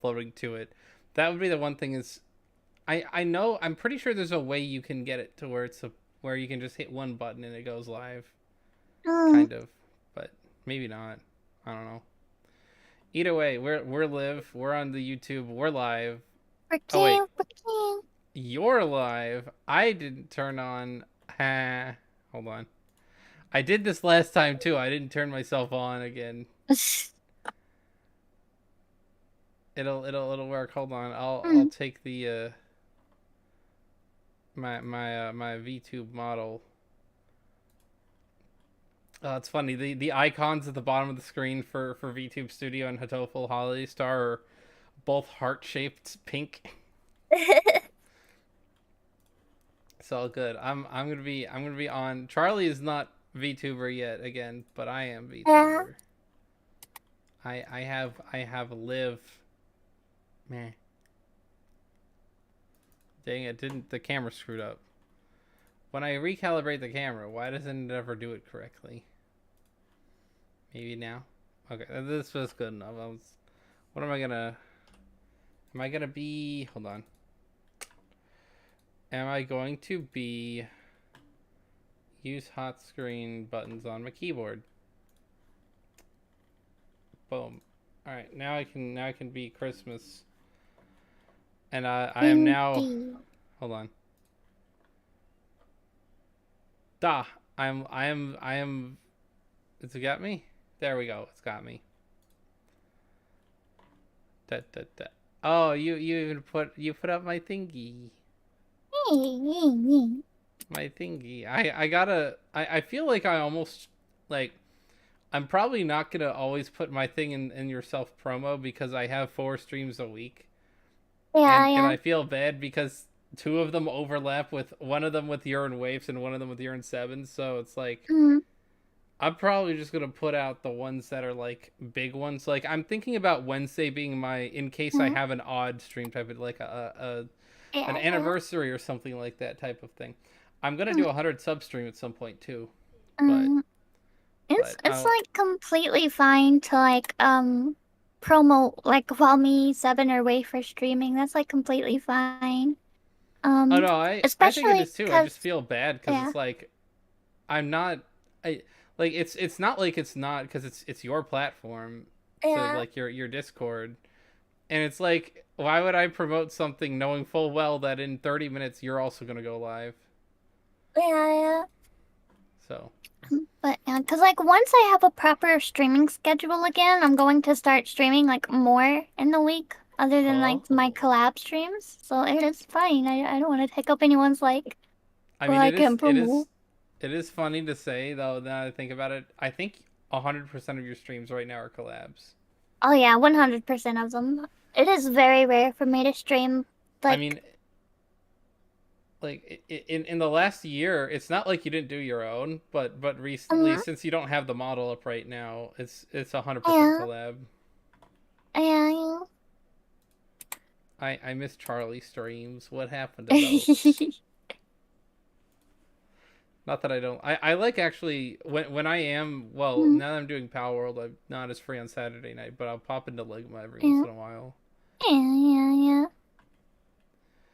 uploading to it. That would be the one thing is I know I'm pretty sure there's a way you can get it to where where you can just hit one button and it goes live, Mm, kind of, but maybe not. I don't know. Either way, we're live. We're on the YouTube. We're live. Oh wait, okay. you're live. I didn't turn on. Hold on. I did this last time too. I didn't turn myself on again. It'll work. Hold on. I'll Mm, take the my VTube model. It's funny. The icons at the bottom of the screen for VTube Studio and Hatoful Holiday Star are both heart shaped pink. It's all good. I'm gonna be on. Charlie is not VTuber yet again, but I am yeah. VTuber. I have live. Meh. Dang it! Didn't the camera screwed up? When I recalibrate the camera, why doesn't it ever do it correctly? Maybe now. Okay, this was good enough. What am I gonna? Am I gonna be? Hold on. Am I going to be use hot screen buttons on my keyboard? Boom. All right, now I can be Christmas, and I am now. Indeed. Hold on. Da. I am. Has it got me? There we go. It's got me. Da, da, da. Oh, you even put up my thingy. My thingy. I gotta. I feel like I almost like. I'm probably not gonna always put my thing in your self promo because I have 4 streams a week, Yeah, and yeah. I feel bad because two of them overlap with one of them with urine waves and one of them with urine sevens. So it's like Mm, I'm probably just gonna put out the ones that are like big ones. Like I'm thinking about Wednesday being my in case I mm, have an odd stream type of like an yeah, yeah. anniversary or something like that type of thing. I'm gonna Mm, do 100 sub stream at some point too, but mm. It's but it's like completely fine to like promote like while me seven are away for streaming. That's like completely fine. oh Um, no, I think it especially is too. I just 'cause feel bad because yeah, it's like I'm not I like it's not like it's not because it's your platform to yeah, like your Discord. And it's like, why would I promote something knowing full well that in 30 minutes you're also going to go live? yeah, yeah. So, But yeah, because like once I have a proper streaming schedule again, I'm going to start streaming like more in the week other than like my oh. collab streams. So it is fine. I don't want to take up anyone's like I what mean, I can promote. it is funny to say though. Now that I think about it, I think 100% of your streams right now are collabs. Oh yeah, 100% of them. It is very rare for me to stream I mean, like like in the last year, it's not like you didn't do your own, but recently, um since you don't have the model up right now, it's 100% yeah, collab. yeah. I miss Charlie streams. What happened to those? Yeah. Not that I don't. I like actually when I am well Mm, now that I'm doing Power World, I'm not as free on Saturday night, but I'll pop into Ligma every once yeah, in a while. yeah.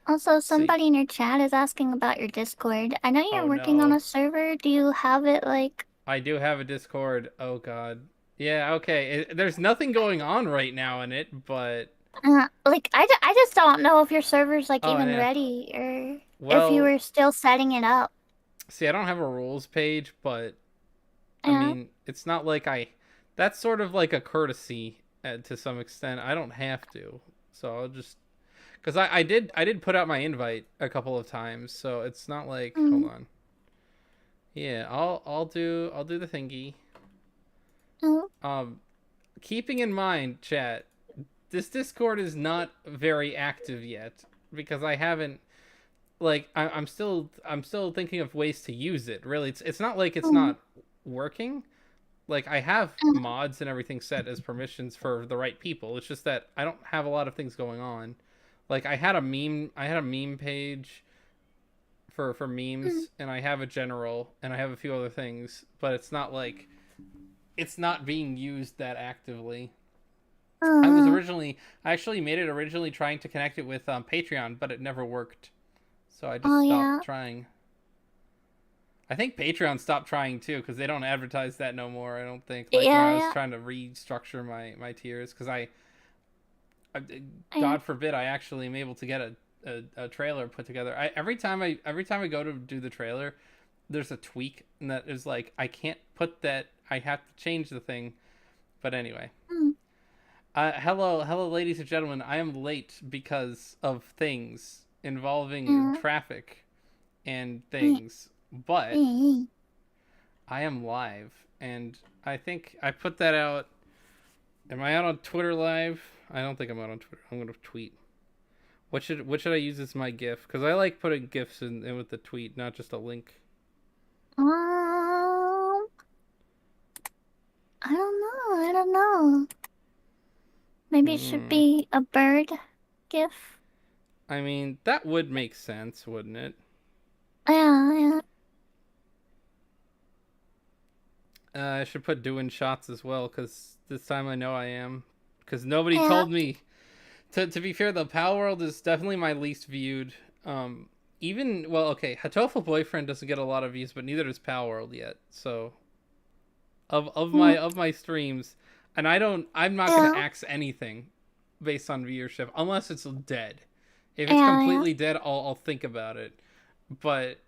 Also, See, somebody in your chat is asking about your Discord. I know you're oh working on no, a server. Do you have it like I do have a Discord. Oh god, yeah, okay. There's nothing going on right now in it, but I just don't know if your server's like oh even yeah. ready or if you Well, were still setting it up. see, I don't have a rules page, but I Yeah. mean, it's not like I. That's sort of like a courtesy to some extent. I don't have to, so I'll just because I did put out my invite a couple of times, so it's not like hold Mm, on. Yeah, I'll do the thingy. mm, Um, keeping in mind, chat, this Discord is not very active yet because I haven't like I'm still thinking of ways to use it. Really, it's not like it's mm, not working. Like I have mm, mods and everything set as permissions for the right people. It's just that I don't have a lot of things going on. Like I had a meme page for mm. memes, and I have a general, and I have a few other things, but it's not like it's not being used that actively. Uh, I actually made it originally trying to connect it with Patreon, but it never worked. So I just oh stopped yeah. trying. I think Patreon stopped trying too because they don't advertise that no more. I don't think like when I was Yeah, trying to restructure my tiers because I, yeah. God forbid, I actually am able to get a trailer put together. Every time I go to do the trailer, there's a tweak and that is like I can't put that. I have to change the thing. But anyway, Mm, hello, ladies and gentlemen. I am late because of things involving yeah. traffic and Yeah, things, but yeah. I am live, and I think I put that out. Am I out on Twitter live? I don't think I'm out on Twitter. I'm gonna tweet. What should I use as my GIF? Because I like putting GIFs in with the tweet, not just a link. I don't know. I don't know. Maybe it should Hmm. be a bird gif. I mean, that would make sense, wouldn't it? Yeah, yeah. I should put doing shots as well, because this time I know I am. Because nobody Yeah. told me. To be fair, the Pal World is definitely my least viewed. Um, okay, Hatoful Boyfriend doesn't get a lot of views, but neither does Pal World yet. So Mm, of my streams, and I'm not gonna yeah. axe anything based on viewership unless it's dead. If it's Yeah, yeah. completely dead, I'll think about it. But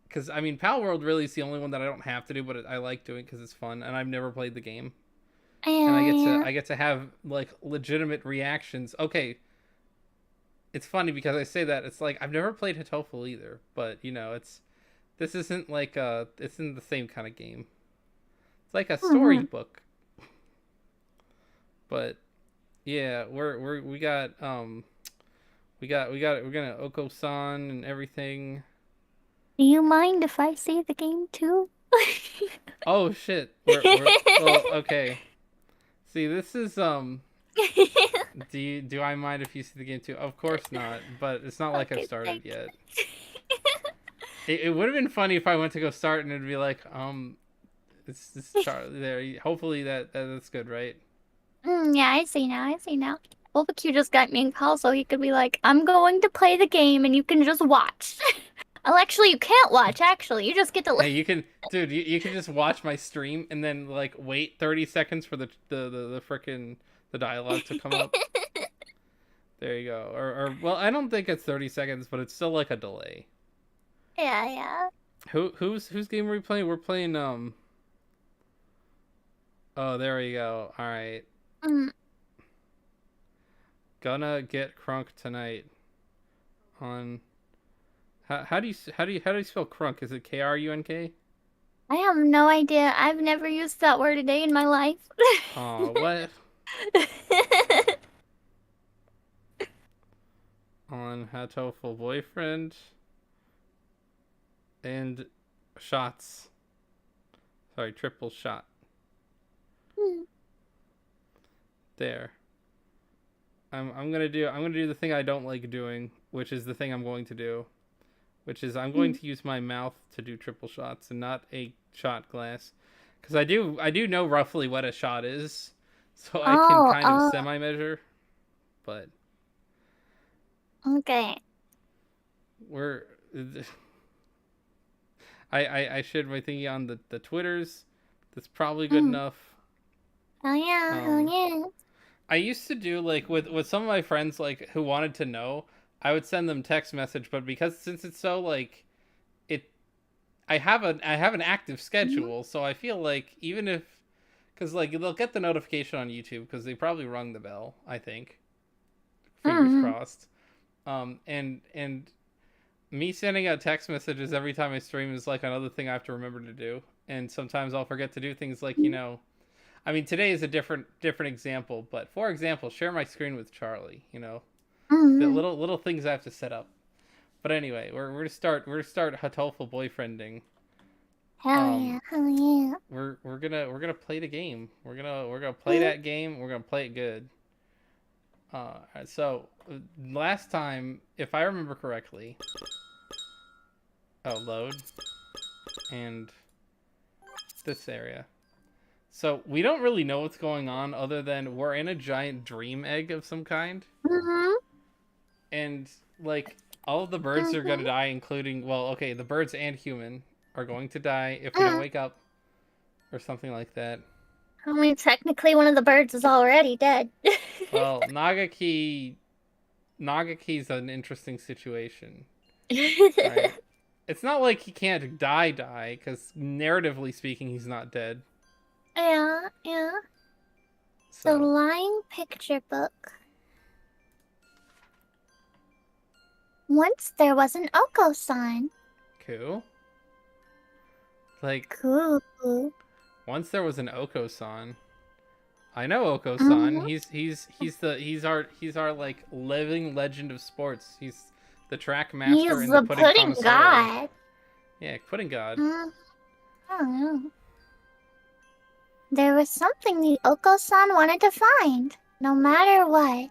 because I mean, Pal World really is the only one that I don't have to do, but I like doing because it's fun, and I've never played the game, and Yeah, yeah. I get to have like legitimate reactions. Okay, it's funny because I say that it's like I've never played Hatoful either, but you know, this isn't like it's in the same kind of game. It's like a Mm-hmm. storybook, but yeah, we're gonna Oko-san and everything. Do you mind if I see the game too? Oh shit, we're well okay. See, this is do I mind if you see the game too? Of course not, but it's not like I've Okay, started thank yet. you. It would have been funny if I went to go start and it'd be like it's Charlie there. Hopefully that's good, right? Yeah, I see now. I see now. Barbecue just got me in call so he could be like, I'm going to play the game and you can just watch. Well, actually, you can't watch, actually. You just get to Hey, listen. you can, dude. You can just watch my stream and then like wait 30 seconds for the frickin' the dialogue to come up. There you go. Or well, I don't think it's 30 seconds, but it's still like a delay. Yeah, yeah. Whose game are we playing? We're playing Oh, there we go. All right, Mm, gonna get crunk tonight. On how do you spell crunk? Is it Krunk? I have no idea. I've never used that word a day in my life. Oh, what? On Hatoful Boyfriend and shots. Sorry, triple shot. There. I'm gonna do the thing I don't like doing, which is the thing I'm going to do, which is I'm going to use my mouth to do triple shots and not a shot glass, because I do know roughly what a shot is, so I can Oh, kind of oh, semi measure, but okay. we're I shared my thingy on the Twitters. That's probably good Mm. enough. Oh yeah, oh Um, yeah. I used to do like with some of my friends like who wanted to know, I would send them text message, but because since it's so like it I have an active Mhm. schedule, so I feel like even if because like they'll get the notification on YouTube because they probably rung the bell. I think, fingers Mm-hmm. crossed. And me sending out text messages every time I stream is like another thing I have to remember to do. And sometimes I'll forget to do things like I mean today is a different example, but for example, share my screen with Charlie. The Mm-hmm. little things I have to set up. But anyway, we're gonna start Hatoful boyfriending. Hell Um, yeah, hell yeah. we're gonna play the game. We're gonna play Mm. that game. We're gonna play it good. So last time, if I remember correctly, load and this area. So we don't really know what's going on other than we're in a giant dream egg of some kind. Mhm. And, like, all of the birds are gonna Mhm. die, including, well, okay, the birds and human are going to die if we don't Mm. wake up or something like that. I mean, technically, one of the birds is already dead. Well, Nagaki's an interesting situation, right? It's not like he can't die, because narratively speaking, he's not dead. Yeah, yeah. The So, Lying Picture Book. Once there was an Oko-san. cool. Like, Cool. once there was an Oko-san. I know Oko-san. Mhm. He's our like living legend of sports. He's the track master He's and the the pudding pudding connoisseur. god. Yeah, pudding god. Mm, I don't know. There was something the Oko-san wanted to find, no matter what.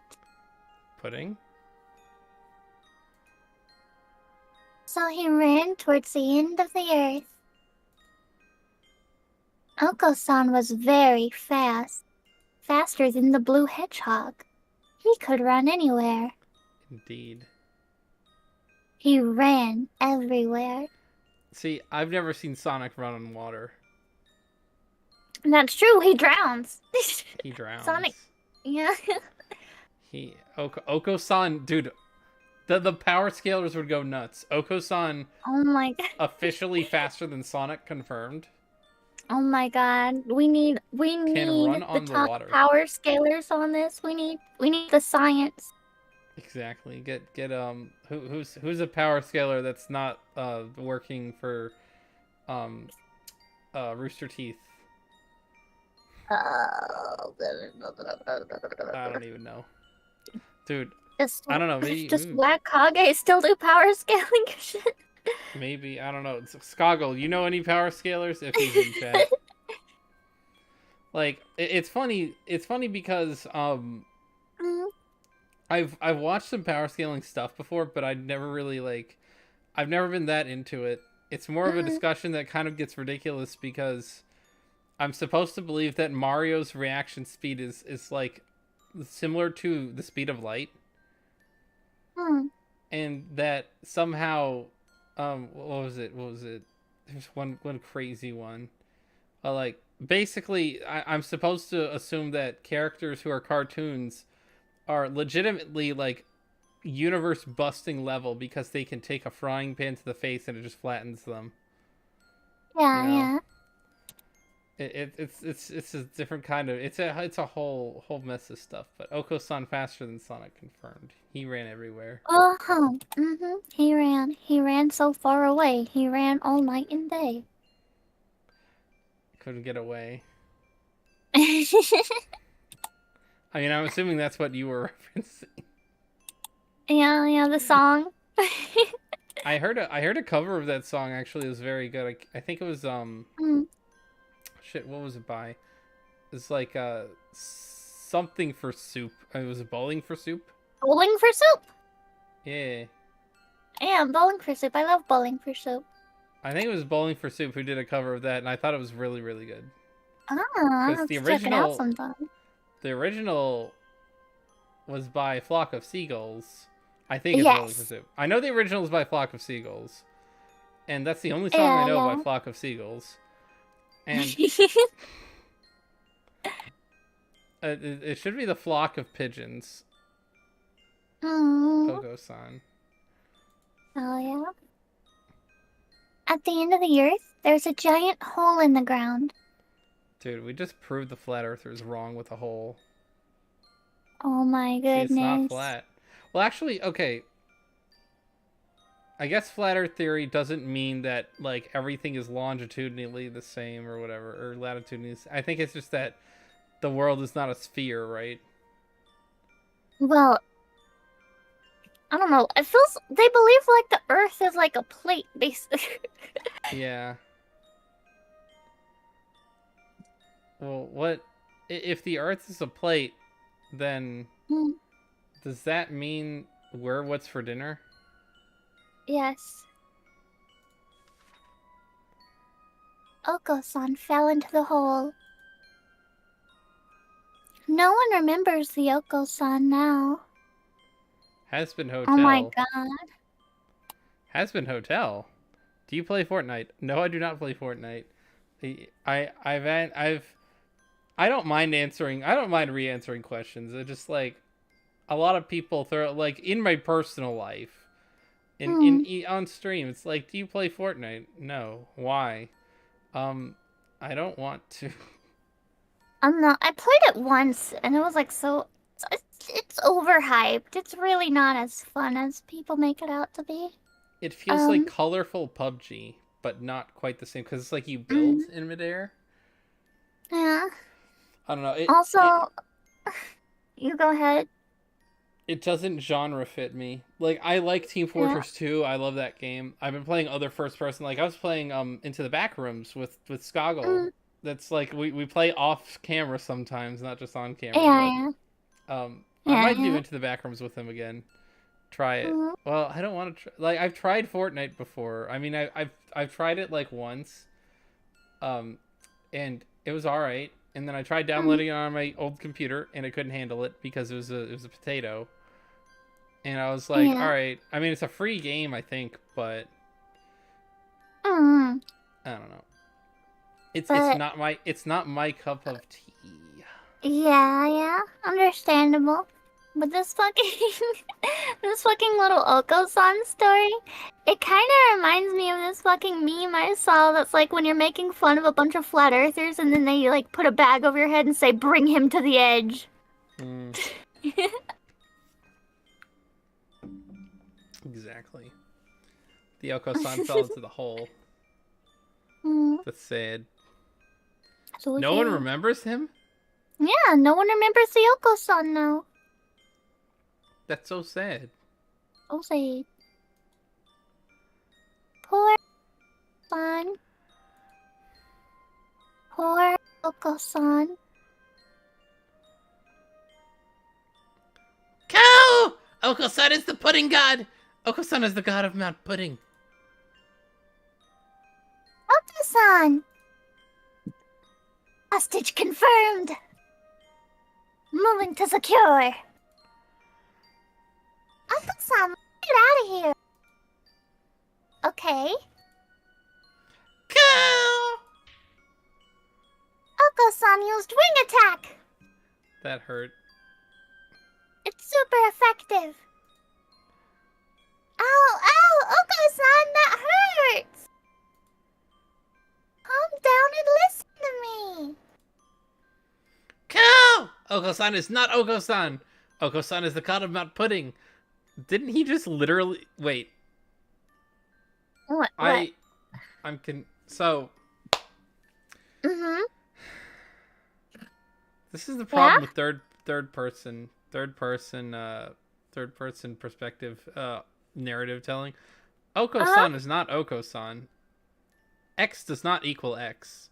Pudding? So he ran towards the end of the earth. Oko-san was very fast, faster than the blue hedgehog. He could run anywhere. Indeed. He ran everywhere. See, I've never seen Sonic run on water. And that's true, he drowns. He drowns. Sonic, yeah. Oko-san, dude, the power scalers would go nuts. Oko-san Oh my god. officially faster than Sonic confirmed. Oh my god. We need Can run the on the top water. power scalers on this. We need the science. Exactly. Get who's a power scaler that's not working for um Rooster Teeth. Uh, I don't even know. Dude, just I don't know, just Black Kage still do power scaling shit. maybe I don't know. It's Skoggle, you know any power scalers if he's in chat? Like it's funny because Mm, I've watched some power scaling stuff before, but I've never really I've never been that into it. It's more of a mm, discussion that kind of gets ridiculous because I'm supposed to believe that Mario's reaction speed is like similar to the speed of light, mm. and that somehow, what was it? There's one crazy one. Like basically, I'm supposed to assume that characters who are cartoons are legitimately like universe busting level because they can take a frying pan to the face and it just flattens them. You Yeah, know, yeah. it's a different kind of it's a whole mess of stuff. But Oko-san faster than Sonic confirmed. He ran everywhere. Uh-huh. Mm-hmm. He ran. He ran so far away. He ran all night and day. Couldn't get away. Yeah, I mean, I'm assuming that's what you were referencing. yeah, the song. I heard a cover of that song actually. It was very good. I think it was Mm. shit. What was it by? It's like something for soup. It was Bowling for Soup. Bowling for soup. Yeah, Yeah, bowling for soup. I love bowling for soup. I think it was Bowling for Soup who did a cover of that, and I thought it was really really good. Ah, I'll Because have to check it out sometime. the original was by Flock of Seagulls. I think it's Bowling for Yes. Soup. I know the original is by Flock of Seagulls, and that's the only song I Yeah, know by yeah. Flock of Seagulls. And it should be the Flock of Pigeons. Mm. Pogo-san. Oh, yeah. At the end of the earth, there's a giant hole in the ground. Dude, we just proved the flat earthers wrong with a hole. Oh my See, it's not goodness. flat. Well, actually, okay. I guess flat earth theory doesn't mean that like everything is longitudinally the same or whatever, or latitudinally. I think it's just that the world is not a sphere, right? Well, I don't know. It feels they believe like the earth is like a plate, basically. Yeah. Well, what if the earth is a plate, then Hmm, does that mean we're what's for dinner? yes. Oko-san fell into the hole. No one remembers the Yoko-san now. Has been Oh my Hotel. god. Has been Hotel. Do you play Fortnite? No, I do not play Fortnite. I've I don't mind answering. I don't mind re-answering questions. It's just like a lot of people throw like in my personal life, Hmm. on stream. It's like, do you play Fortnite? No. Why? I don't want to. I'm not. I played it once, and it was like so. It's overhyped. It's really not as fun as people make it out to be. It feels like Um. colorful PUBG, but not quite the same because it's like you build Mm, in midair. yeah. I don't know. Also, you go ahead. It doesn't genre fit me. Like I like Team Yeah. Fortress 2. I love that game. I've been playing other first person. Like I was playing Into the Backrooms with Skoggle. Mm, That's like we play off camera sometimes, not just on camera. But yeah. I Yeah. might do Yeah. Into the Backrooms with him again. Try it. Mm, Well, I don't want to like I've tried Fortnite before. I mean, I've tried it like once. Um and it was all right. And then I tried mm, downloading it on my old computer and it couldn't handle it because it was a potato. And I was like, all yeah. right. I mean, it's a free game, I think, but Mm, I don't know. It's but not my cup of tea. yeah. Yeah. Understandable. But this fucking this fucking little Oko-san story, it kind of reminds me of this fucking meme I saw that's like when you're making fun of a bunch of flat earthers and then they like put a bag over your head and say bring him to the edge. Mm, exactly. The Oko-san fell into the hole. Mm, That's sad. so No one sad. remembers him. Yeah, no one remembers the Oko-san now. That's so sad. So sad. Poor son. Poor Oko-san. Cow! Oko-san is the pudding god. Oko-san is the god of Mount Pudding. Oko-san! Hostage confirmed! Moving to secure. Oko-san, get out of here. Okay. Cow! Oko-san used wing attack. That hurt. It's super effective. Ow, ow, Oko-san, that hurts. Calm down and listen to me. Cow! Oko-san is not Oko-san. Oko-san is the god of Mount Pudding. Didn't he just literally wait? What? So Mm-hmm. this is the Yeah? problem with third person perspective narrative telling. Uh-huh. Oko-san is not Oko-san. X does not equal X.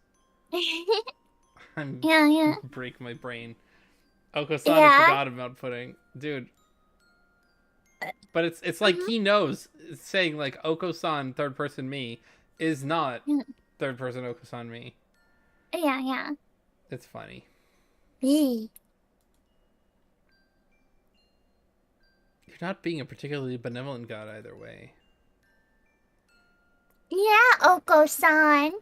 I'm Yeah, yeah. break my brain. Oko-san is the Yeah. god of Mount Pudding, dude. But it's like Mm-hmm. he knows. It's saying like Oko-san third person me is not third person Oko-san me. Yeah, yeah. It's funny. Eee. You're not being a particularly benevolent god either way. Yeah, Oko-san.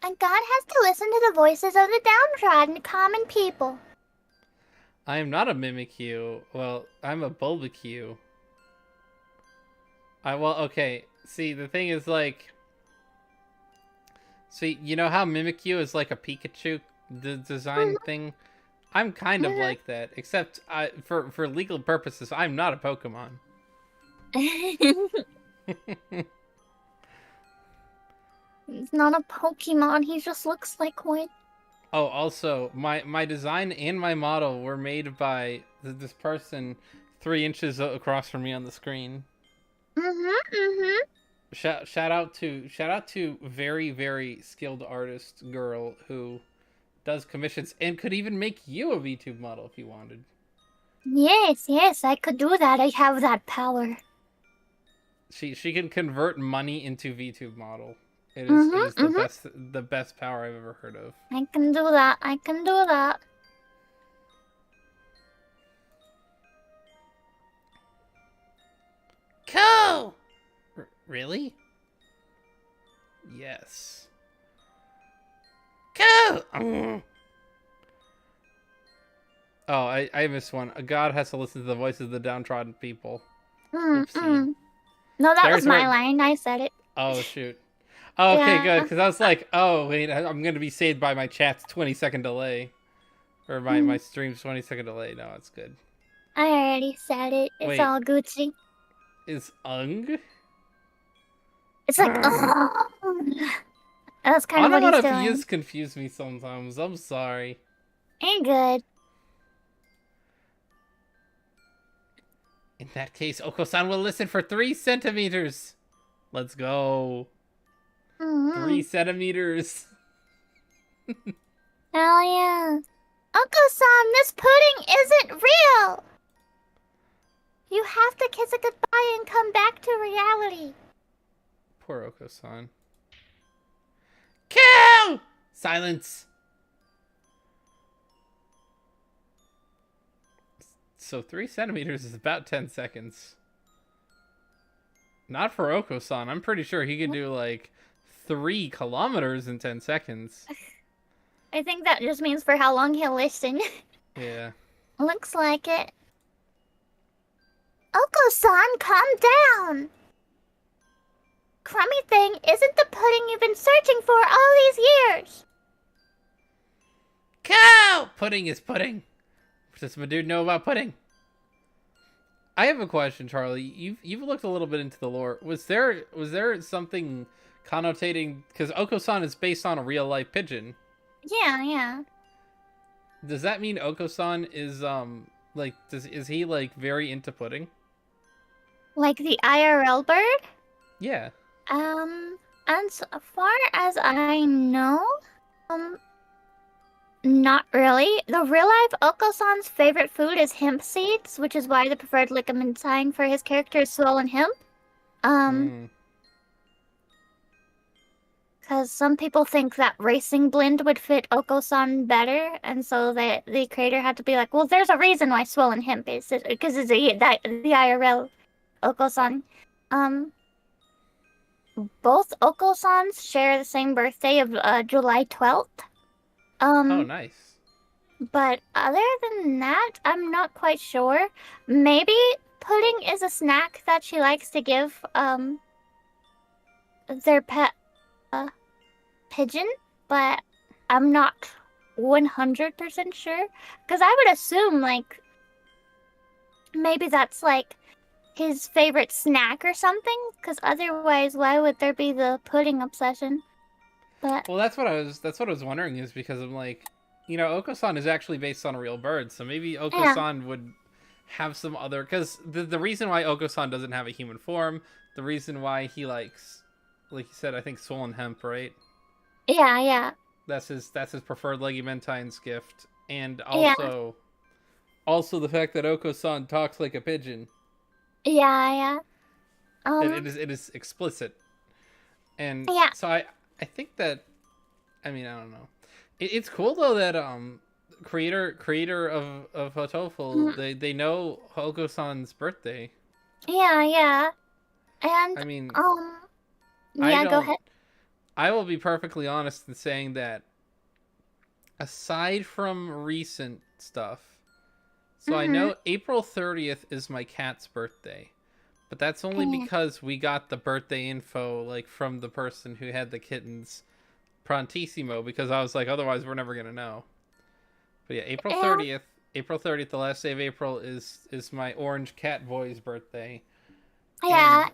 And God has to listen to the voices of the downtrodden common people. I am not a Mimikyu. Well, I'm a Bulbacue. Okay. See, the thing is like, see, you know how Mimikyu is like a Pikachu design thing? I'm kind of like that, except for legal purposes, I'm not a Pokemon. He's not a Pokemon, he just looks like one. Oh, also, my design and my model were made by this person 3 inches across from me on the screen. Mm-hmm, mm-hmm. Shout out to very very skilled artist girl who does commissions and could even make you a VTube model if you wanted. Yes, yes, I could do that. I have that power. She can convert money into VTube model It is Mm-hmm. the best power I've ever heard of. I can do that. I can do that. Cool. Really? Yes. Cool. Oh, I missed one. A god has to listen to the voices of the downtrodden people. Oopsie. Mm-mm. No, that was There's my where. line. I said it. Oh shoot. Oh, okay, good. Yeah. Because I was like, oh wait, I'm gonna be saved by my chat's 20-second delay, or my Mm, stream's 20-second delay. No, it's good. I already said it. It's Wait, all Gucci. is ung? It's like, oh. That's kind of what he's doing. Onomatopoeias confuse me sometimes. I'm sorry. Ain't good. In that case, Oko-san will listen for 3 centimeters. Let's go. Mm-hmm. 3 centimeters. Hell yeah. Uncle-san, this pudding isn't real! You have to kiss it goodbye and come back to reality. Poor Oko-san. Kill! Silence. So 3 centimeters is about 10 seconds. Not for Oko-san. I'm pretty sure he could do like 3 kilometers in 10 seconds. I think that just means for how long he'll listen. Yeah. Looks like it. Oko-san, calm down. Crummy thing isn't the pudding you've been searching for all these years. Cow! Pudding is pudding. What does my dude know about pudding? I have a question, Charlie. You've looked a little bit into the lore. Was there something connotating, because Oko-san is based on a real life pigeon? Yeah. Does that mean Oko-san is like is he like very into pudding? Like the IRL bird? Yeah. As far as I know, not really. The real life Oko-san's favorite food is hemp seeds, which is why the preferred ligament sign for his character is swollen hemp. Because some people think that racing blend would fit Oko-san better, and so the creator had to be like, well, there's a reason why swollen hemp is, because it's the IRL Oko-san. Both Oko-sans share the same birthday of July 12th. Oh, nice. But other than that, I'm not quite sure. Maybe pudding is a snack that she likes to give their pet pigeon, but I'm not 100% sure. Because I would assume, like, maybe that's, like, his favorite snack or something. Because otherwise, why would there be the pudding obsession? But well, that's what I was wondering, is because I'm like, you know, Oko-san is actually based on a real bird, so maybe Oko-san would have some other, because the reason why Oko-san doesn't have a human form, the reason why he likes, like you said, I think swollen hemp, right? Yeah. That's his preferred Legumentine's gift, and also the fact that Oko-san talks like a pigeon. Yeah. It is explicit, and so I think that, I mean, I don't know. It's cool though that creator of Hatoful, they know Oko-san's birthday. Yeah. And I mean, go ahead. I will be perfectly honest in saying that aside from recent stuff, so I know April 30th is my cat's birthday. But that's only because we got the birthday info like from the person who had the kittens prontissimo, because I was like, otherwise we're never gonna know. But yeah, April 30th, the last day of April is my orange cat boy's birthday. Yeah.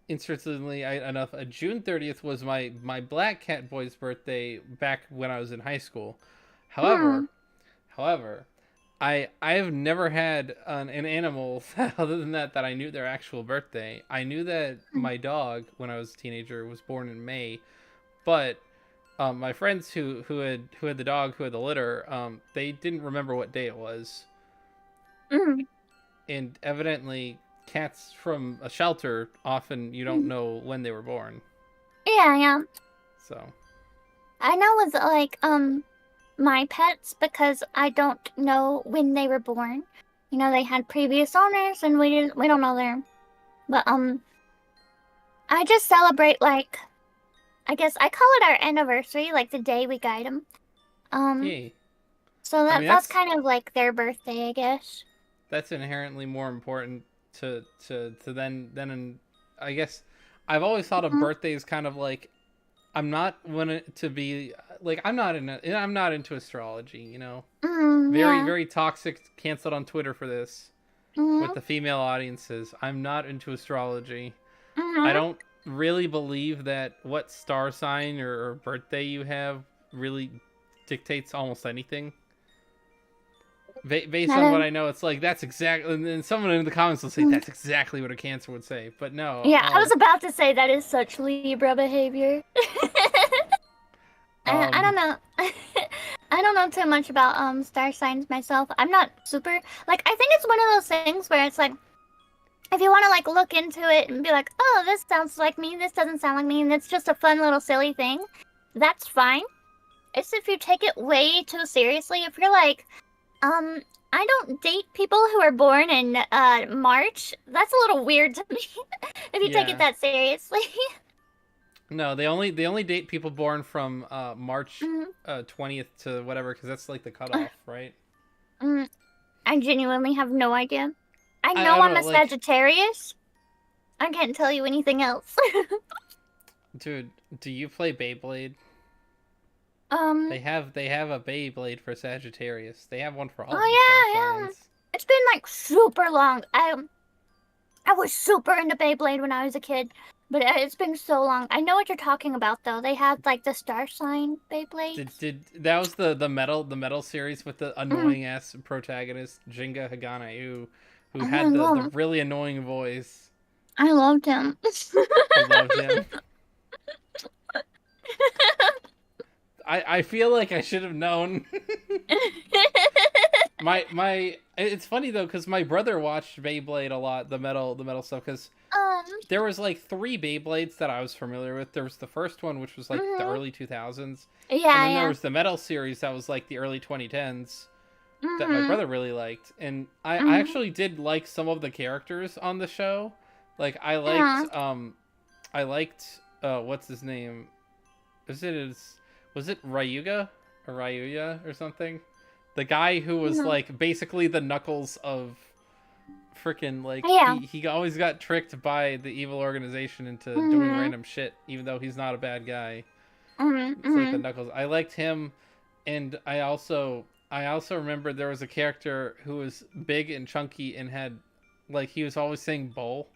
Interestingly enough, June 30th was my black cat boy's birthday back when I was in high school. However, I have never had an animal other than that I knew their actual birthday. I knew that my dog, when I was a teenager, was born in May, but my friends who had the dog, who had the litter, they didn't remember what day it was. And evidently, cats from a shelter, often you don't know when they were born. Yeah, yeah. So I know with like my pets because I don't know when they were born. You know, they had previous owners and we don't know them. But I just celebrate like I guess I call it our anniversary, like the day we guide them. Um yay. so I mean that's kind of like their birthday, I guess. that's inherently more important to then I guess I've always thought of Mhm. birthdays kind of like I'm not one to be like I'm not into astrology, you know. Very Yeah. very toxic, canceled on Twitter for this with Mhm. the female audiences. I'm not into astrology. I Mhm. don't really believe that what star sign or birthday you have really dictates almost anything. Based Not on what a, I know, it's like that's exactly. And then someone in the comments will say mm. that's exactly what a Cancer would say. But no, Yeah, I was about to say that is such Libra behavior. I don't um, know. I don't know too much about star signs myself. I'm not super like I think it's one of those things where it's like if you want to like look into it and be like, "Oh, this sounds like me. This doesn't sound like me." And it's just a fun little silly thing. That's fine. It's if you take it way too seriously. If you're like, um, I don't date people who are born in March. That's a little weird to me if you take it yeah, that seriously. no, they only date people born from March Mm, 20th to whatever, because that's like the cutoff, right? mm, I genuinely have no idea. I know I don't I'm know, a like, Sagittarius. I can't tell you anything else. dude, do you play Beyblade? um, They have a Beyblade for Sagittarius. They have one for all the star oh yeah, yeah. signs. It's been like super long. I was super into Beyblade when I was a kid, but it's been so long. I know what you're talking about though. They had like the star sign Beyblades. Did that was the metal series with the Mm, annoying ass protagonist Jinga Hagane who I had the love, really annoying voice. I loved him. You loved him. I feel like I should have known. My it's funny though because my brother watched Beyblade a lot, the metal stuff, because um, there was like three Beyblades that I was familiar with. There was the first one, which was like the mhm. early 2000s, and Yeah, then there yeah. was the metal series that was like the early 2010s that my Mhm. brother really liked. And I Mhm. actually did like some of the characters on the show. Like Yeah. I liked what's his name? Was it was it Ryuga or Ryuya or something? The guy who was Mhm. like basically the Knuckles of freaking like Yeah. he always got tricked by the evil organization into doing Mhm. random shit even though he's not a bad guy. Mhm. It's like the Mhm. Knuckles. I liked him, and I also remember there was a character who was big and chunky and had like he was always saying "bowl,"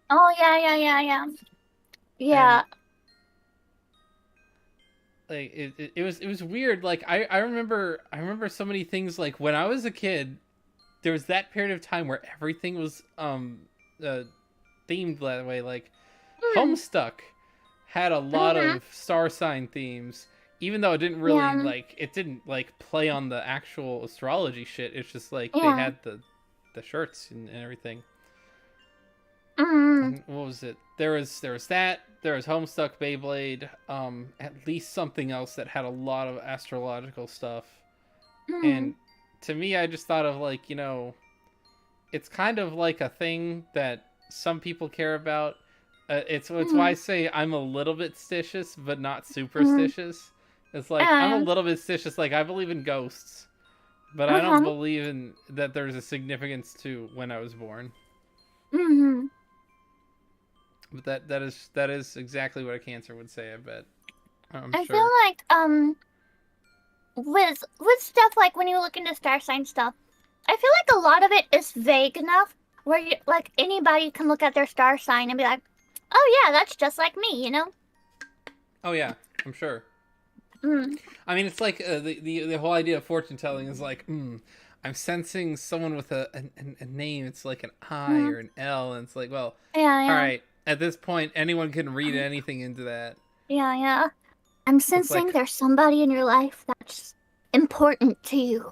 Oh yeah, yeah, yeah, yeah. and Yeah. like it was weird. Like I remember so many things. Like when I was a kid, there was that period of time where everything was uh, themed that way. Like Hmm. Homestuck had a lot Mhm. of star sign themes, even though Yeah. it didn't like play on the actual astrology shit. It's just like they Yeah. had the shirts and everything. Mhm. And what was it? There was that. There was Homestuck, Beyblade. At least something else that had a lot of astrological stuff. Mhm. And to me, I just thought of like it's kind of like a thing that some people care about. It's why I Mhm. say I'm a little bit stitious, but not Mhm. superstitious. It's like I'm a Yeah. little bit stitious. Like I believe in ghosts, but I don't Uh-huh. believe in that there's a significance to when I was born. Mhm. But that is exactly what a Cancer would say. I bet. I'm I feel sure. like with stuff like when you look into star sign stuff, I feel like a lot of it is vague enough where you like anybody can look at their star sign and be like, "Oh yeah, that's just like me," you know? Oh yeah, I'm sure. Mm. I mean, it's like the whole idea of fortune telling is like, I'm sensing someone with a name. It's like an I Mm. or an L, and it's like, well, Yeah, all yeah. right. At this point, anyone can read anything into that. Yeah, yeah. I'm It's sensing like, there's somebody in your life that's important to you.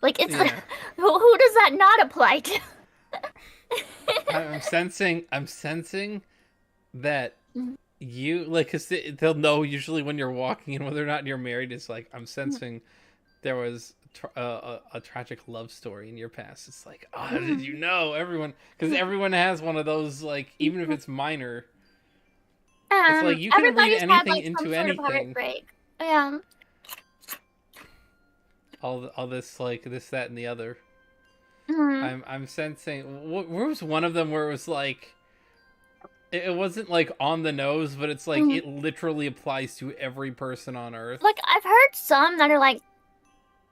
Like it's yeah, who does that not apply to? I'm sensing that you like, because they'll know usually when you're walking and whether or not you're married. It's like, I'm sensing there was a tragic love story in your past. It's like, oh, how did you know? Everyone, because everyone has one of those, like, even if it's minor. It's like you can read Everybody's had anything like some into sort of anything. heartbreak. Yeah. All this, like, this, that, and the other. Mm. I'm sensing. Where was one of them where it was like, it wasn't like on the nose, but it's like Mm. it literally applies to every person on Earth. Like I've heard some that are like,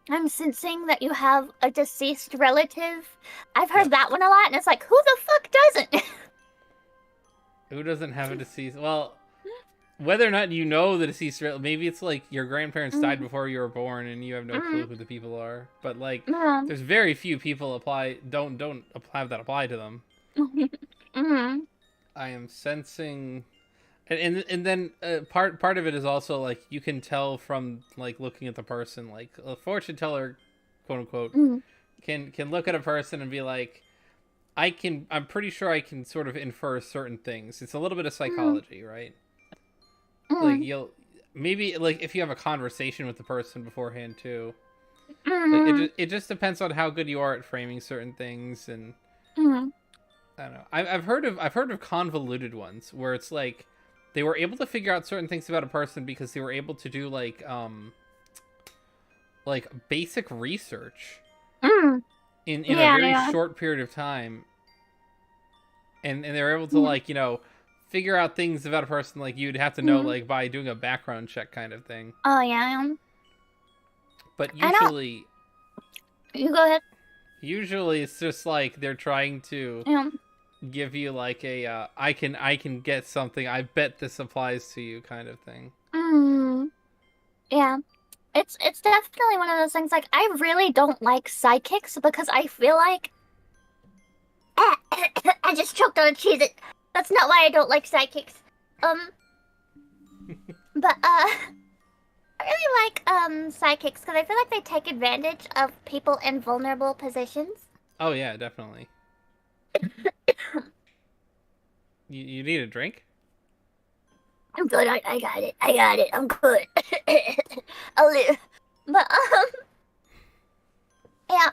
I'm sensing that you have a deceased relative. I've heard Yep. that one a lot, and it's like, who the fuck doesn't? Who doesn't have a deceased? Well, whether or not you know the deceased, maybe it's like your grandparents died before you were born and you have no clue who the people are. But like, Mm. there's very few people don't have that apply to them. Mm. I am sensing, and then part of it is also like you can tell from like looking at the person, like a fortune teller, quote unquote, Mm. can look at a person and be like, I'm pretty sure I can sort of infer certain things. It's a little bit of psychology, right? Like you'll maybe like if you have a conversation with the person beforehand too. Like it just depends on how good you are at framing certain things, and I don't know. I've heard of convoluted ones where it's like they were able to figure out certain things about a person because they were able to do like basic research in a very short period of time, and they're able to like, you know, figure out things about a person like you'd have to know like by doing a background check kind of thing. Oh yeah. But usually You go ahead. usually it's just like they're trying to give you like a I can get something, I bet this applies to you kind of thing. Yeah. It's definitely one of those things, like, I really don't like psychics because I feel like I just choked on a cheese. That's not why I don't like psychics. But I really like psychics because I feel like they take advantage of people in vulnerable positions. Oh yeah, definitely. You need a drink? I'm good. I got it. I got it. I'm good. I'll live. But yeah,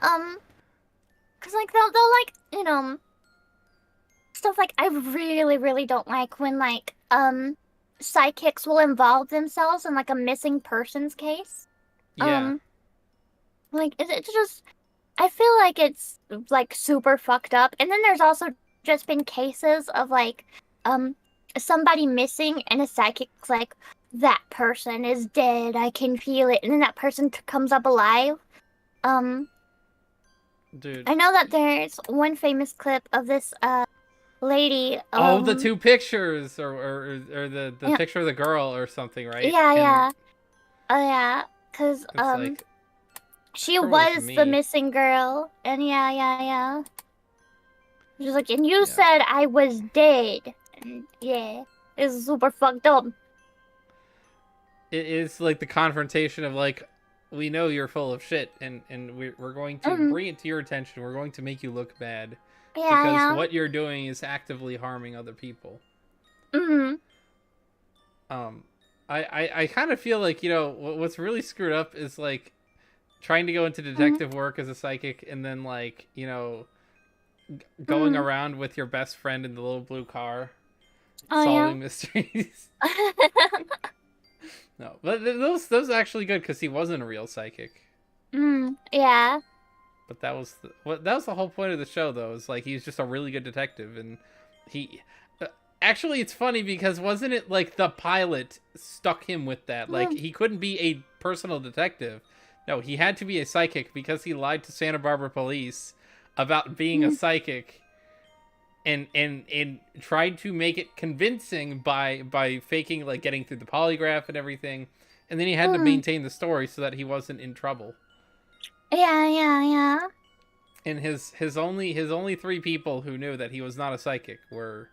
cause like they'll like, you know, stuff like, I really don't like when like psychics will involve themselves in like a missing persons case. Yeah. Like it's just, I feel like it's like super fucked up. And then there's also just been cases of like somebody missing and a psychic's like, that person is dead, I can feel it, and then that person comes up alive. Dude. I know that there's one famous clip of this lady. Oh, the two pictures, or the picture of the girl or something, right? Yeah. Oh yeah, cause like, she was the missing girl, and yeah. She's like, and you said I was dead. And yeah, it's super fucked up. It is like the confrontation of like, we know you're full of shit, and we're going to bring it to your attention. We're going to make you look bad. Because what you're doing is actively harming other people. I kind of feel like, you know, what's really screwed up is like trying to go into detective work as a psychic, and then like, you know, going around with your best friend in the little blue car, solving mysteries. No, but those are actually good because he wasn't a real psychic. Yeah. But that was the whole point of the show, though. Is like he's just a really good detective, and he actually, it's funny because wasn't it like the pilot stuck him with that? Like he couldn't be a personal detective. No, he had to be a psychic because he lied to Santa Barbara police about being a psychic, and tried to make it convincing by faking like getting through the polygraph and everything, and then he had to maintain the story so that he wasn't in trouble. Yeah. And his only three people who knew that he was not a psychic were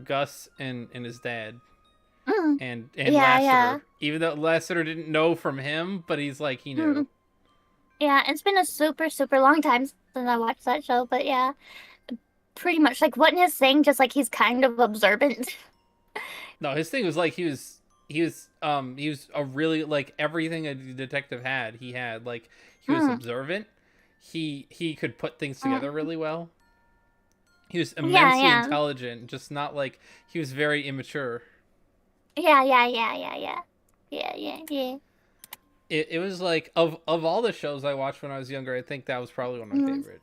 Gus and his dad. And Lassiter. Even though Lassiter didn't know from him, but he's like, he knew. Yeah, it's been a super long time since I watched that show, but yeah. Pretty much like what his saying, just like he's kind of observant. No, his thing was like he was a really like everything a detective had. He had like he was observant. He could put things together really well. He was Yeah, immensely yeah. intelligent, just not like he was very immature. Yeah, yeah, yeah, yeah, yeah. Yeah, yeah, yeah. It was like of all the shows I watched when I was younger, I think that was probably one of my Mm. favorite.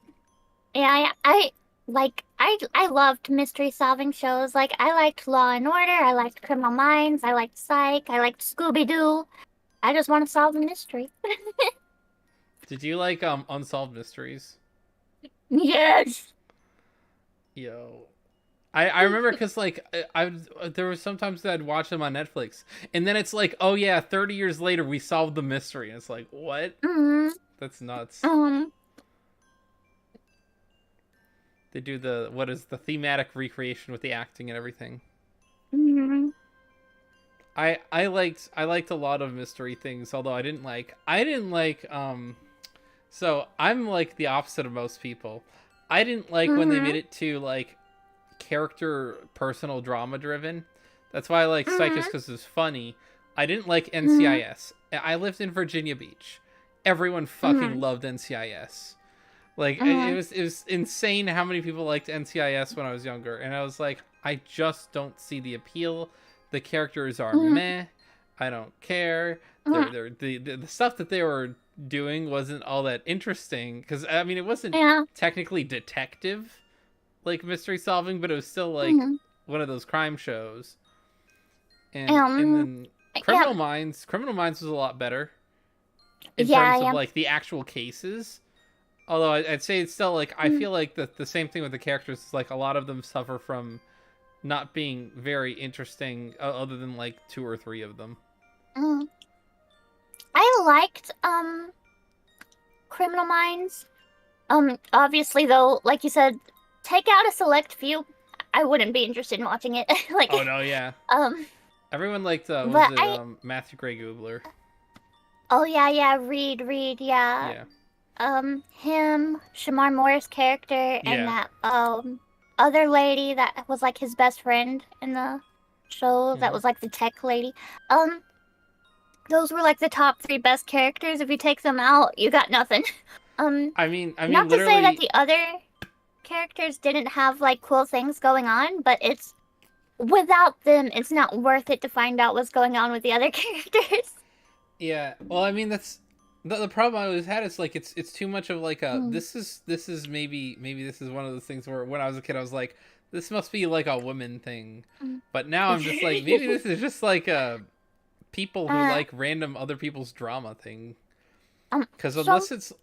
Yeah, I loved mystery solving shows. Like I liked Law and Order, I liked Criminal Minds, I liked Psych, I liked Scooby Doo. I just want to solve a mystery. Did you like Unsolved Mysteries? Yes. Yo, I remember because like there was sometimes that I'd watch them on Netflix, and then it's like, oh yeah, 30 years later we solved the mystery, and it's like, what? Mm, That's nuts. um, They do the what is the thematic recreation with the acting and everything. mm, I liked a lot of mystery things, although I didn't like. So I'm like the opposite of most people. I didn't like when they made mm, it to like character personal drama driven. That's why I like Psychos mm, because it's funny. I didn't like mm, NCIS. I lived in Virginia Beach. Everyone fucking mm, loved NCIS. Like it mm, was it was insane how many people liked NCIS when I was younger, and I was like, I just don't see the appeal. The characters are mm, meh. I don't care. mm. The stuff that they were doing wasn't all that interesting because I mean it wasn't Yeah. technically detective like mystery solving, but it was still like Mm. one of those crime shows. And Um. then Yeah. Criminal Minds was a lot better in Yeah. terms of Yeah. like the actual cases. Although I'd say it's still like I Mm, feel like the same thing with the characters is like a lot of them suffer from not being very interesting other than like two or three of them. mm. I liked Criminal Minds. Obviously though, like you said, take out a select few. I wouldn't be interested in watching it. Like, Oh no, yeah. um, Everyone liked what was but it Matthew Gray Goobler. oh yeah, yeah, Reed, yeah. Yeah. Him, Shamar Morris character, and Yeah. that other lady that was like his best friend in the show that Mhm. was like the tech lady. Um, those were like the top three best characters. If you take them out, you got nothing. I mean Not to say that literally the other characters didn't have like cool things going on, but it's without them, it's not worth it to find out what's going on with the other characters. yeah. Well, I mean that's the problem I always had is like it's too much of like a Mm. this is maybe this is one of those things where when I was a kid I was like this must be like a woman thing, Mm. but now I'm just like maybe this is just like a people who uh, like random other people's drama thing. Because some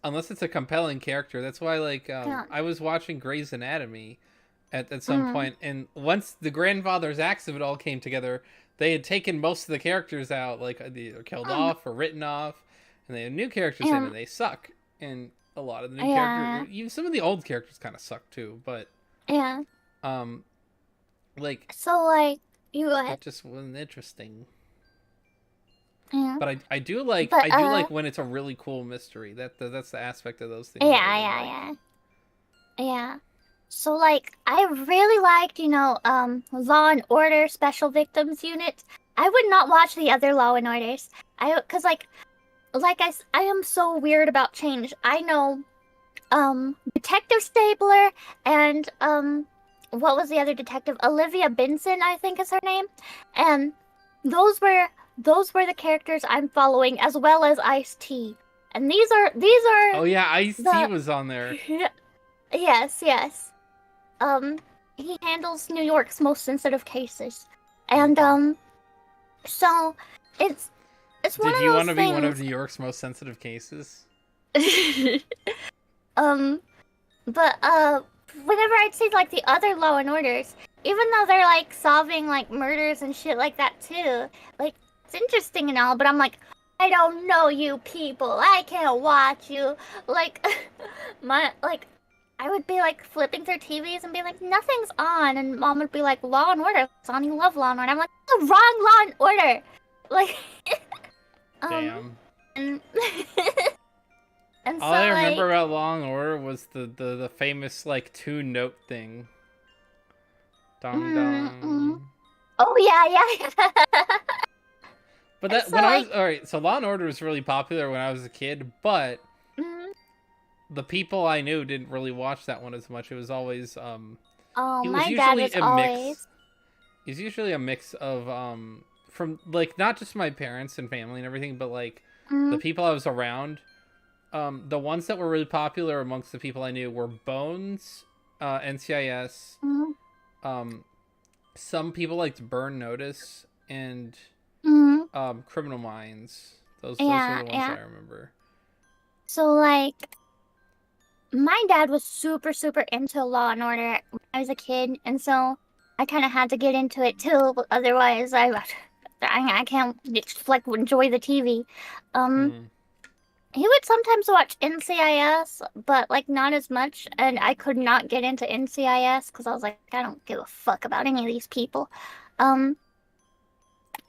unless it's a compelling character, that's why like yeah. I was watching Grey's Anatomy at some Mm. point, and once the grandfather's acts of it all came together, they had taken most of the characters out, like they were killed Mm. off or written off, and they had new characters in, Um, and they suck. And a lot of the new yeah, characters, even some of the old characters, kind of suck too. But yeah. um, like So like you go ahead. it just wasn't interesting. Yeah. But I do like But I do like when it's a really cool mystery. That's the aspect of those things that I yeah, really yeah, like. yeah. Yeah. So like I really liked, Law and Order Special Victims Unit. I would not watch the other Law and Orders. Cause I am so weird about change. I know Detective Stabler and what was the other detective? Olivia Benson, I think is her name. And those were the characters I'm following as well as Ice-T. And these are Oh yeah, Ice-T the was on there. yes, yes. He handles New York's most sensitive cases. And so it's one Did of you those want to be one of things. New York's most sensitive cases? um but whenever I'd see like the other Law and Orders, even though they're like solving like murders and shit like that too, like it's interesting and all, but I'm like, I don't know you people. I can't watch you. Like I would be like flipping through TVs and be like, nothing's on, and Mom would be like, Law and Order, it's on. You love Law and Order. I'm like, the wrong Law and Order. Like, Damn. and, and so All I remember like, about Law and Order was the famous like 2-note thing. Dong mm, mm. dong. Oh yeah, yeah. But And that so when I like, was all right, so Law and Order was really popular when I was a kid, but mm, the people I knew didn't really watch that one as much. It was always oh, it was my dad usually was a mix. always. It's usually a mix of from like not just my parents and family and everything, but like the Mm, people I was around. The ones that were really popular amongst the people I knew were Bones, NCIS. mm, Um, some people liked Burn Notice and mm, Criminal Minds. Those were yeah, the ones yeah. I remember. So like, my dad was super, super into Law and Order when I was a kid, and so I kind of had to get into it too. But otherwise, I can't just, like enjoy the TV. Um, Hmm. he would sometimes watch NCIS, but like not as much, and I could not get into NCIS because I was like, I don't give a fuck about any of these people. Um,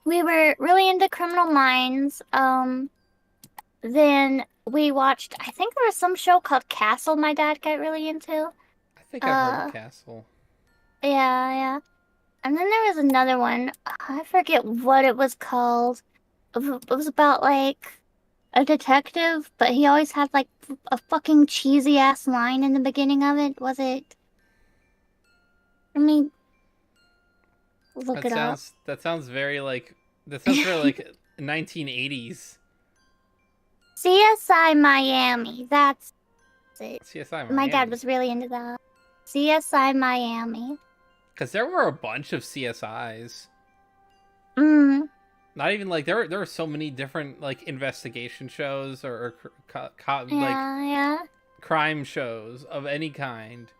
we were really into Criminal Minds. Then we watched, I think there was some show called Castle my dad got really into. I think I've heard of Uh, Castle. yeah, yeah. And then there was another one. I forget what it was called. It was about like a detective, but he always had like a fucking cheesy ass line in the beginning of it. Was it? Let me look it up. That sounds very like that sounds very like 1980s CSI Miami. That's it. CSI My dad Miami. was really into that. CSI Miami. Because there were a bunch of CSIs. Mm, Not even like there were so many different like investigation shows or like yeah, yeah. crime shows of any kind.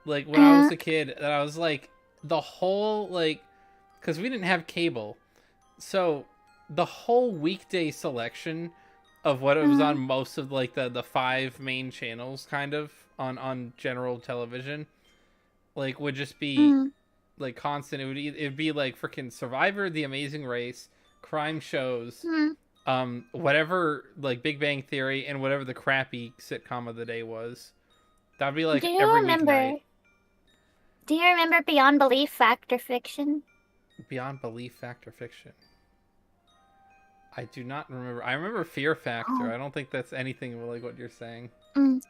Like when I was Uh, a kid, that I was like the whole like because we didn't have cable, so the whole weekday selection of what it was mm, on most of like the five main channels kind of on general television like would just be mm, like constant. It'd be like freaking Survivor, The Amazing Race, crime shows, mm. whatever like Big Bang Theory, and whatever the crappy sitcom of the day was. That'd be Do like you every weeknight. remember? Do you remember Beyond Belief, Fact or Fiction? Beyond Belief, Fact or Fiction. I do not remember. I remember Fear Factor. Oh, I don't think that's anything like what you're saying. mm.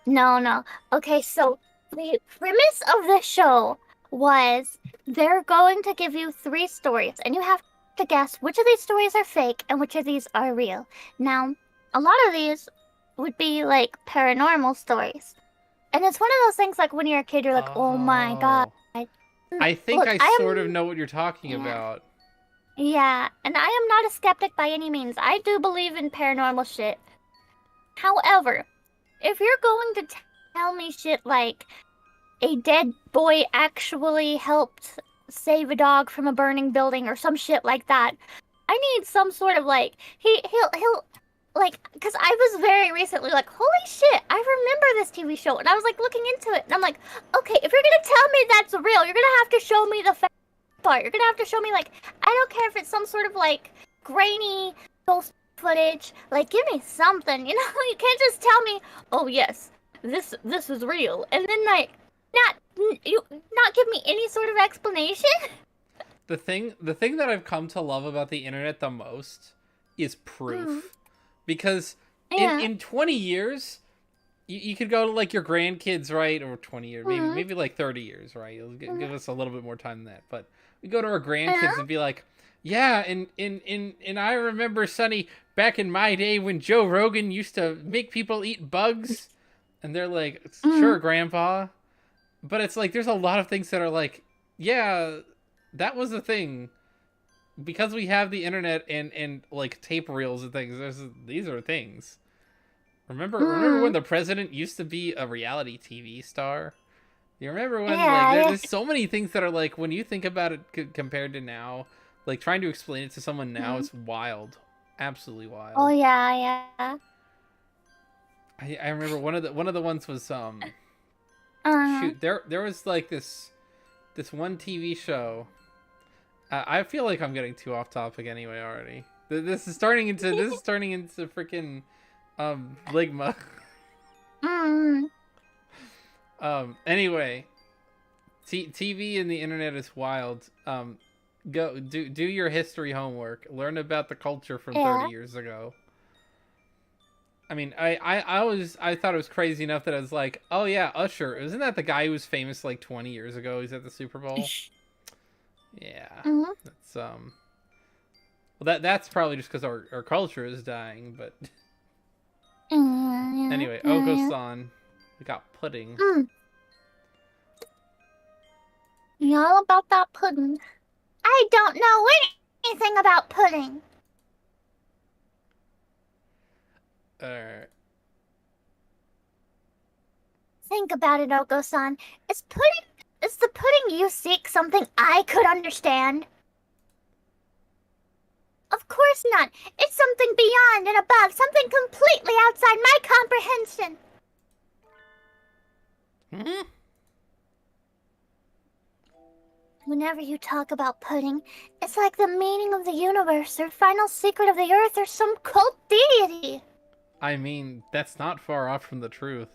No, no. Okay, so the premise of the show was they're going to give you three stories, and you have to guess which of these stories are fake and which of these are real. Now, a lot of these would be like paranormal stories. And it's one of those things like when you're a kid, you're like, oh my God. Oh, I think Look, I I sort of am, know what you're talking yeah, about. yeah, and I am not a skeptic by any means. I do believe in paranormal shit. However, if you're going to tell me shit like a dead boy actually helped save a dog from a burning building or some shit like that, I need some sort of like he'll like because I was very recently like, holy shit, I remember this TV show, and I was like looking into it, and I'm like, okay, if you're gonna tell me that's real, you're gonna have to show me the fact part. You're gonna have to show me like I don't care if it's some sort of like grainy ghost footage. Like give me something, you know? You can't just tell me, oh yes, this is real, and then like not you not give me any sort of explanation. The thing that I've come to love about the internet the most is Mm, proof. Because yeah. in 20 years, you could go to like your grandkids, right? Or 20 years, Mm, maybe like 30 years, right? You'll mm, give us a little bit more time than that. But we go to our yeah. grandkids and be like, yeah, and I remember, Sonny, back in my day when Joe Rogan used to make people eat bugs. And they're like, Mm, sure, Grandpa. But it's like there's a lot of things that are like, yeah, that was a thing because we have the internet and like tape reels and things. These are things. Remember when mm, the president used to be a reality TV star? You remember when like yeah, yeah. there's so many things that are like when you think about it compared to now, like trying to explain it to someone now, Mm. it's wild, absolutely Oh wild. yeah, yeah. I remember one of the ones was Uh, shoot there was like this one TV show. I feel like I'm getting too off topic anyway already. This is turning into freaking Ligma. mm, Anyway, TV and the internet is wild. Go do your history homework. Learn about the culture from Yeah. 30 years ago. I mean, I thought it was crazy enough that I was like, oh yeah, Usher. Isn't that the guy who was famous like 20 years ago? He's at the Super Bowl. Yeah, Mhm. that's well, that's probably just because our culture is dying. But Yeah. anyway, Yeah. Oko-san, we got pudding. Mm. You all about that pudding? I don't know anything about pudding. Uh, Think about it, Oko-san. Is pudding is the pudding you seek something I could understand? Of course not. It's something beyond and above, something completely outside my comprehension. hmm? Whenever you talk about pudding, it's like the meaning of the universe or final secret of the earth or some cult deity. I mean, that's not far off from the truth.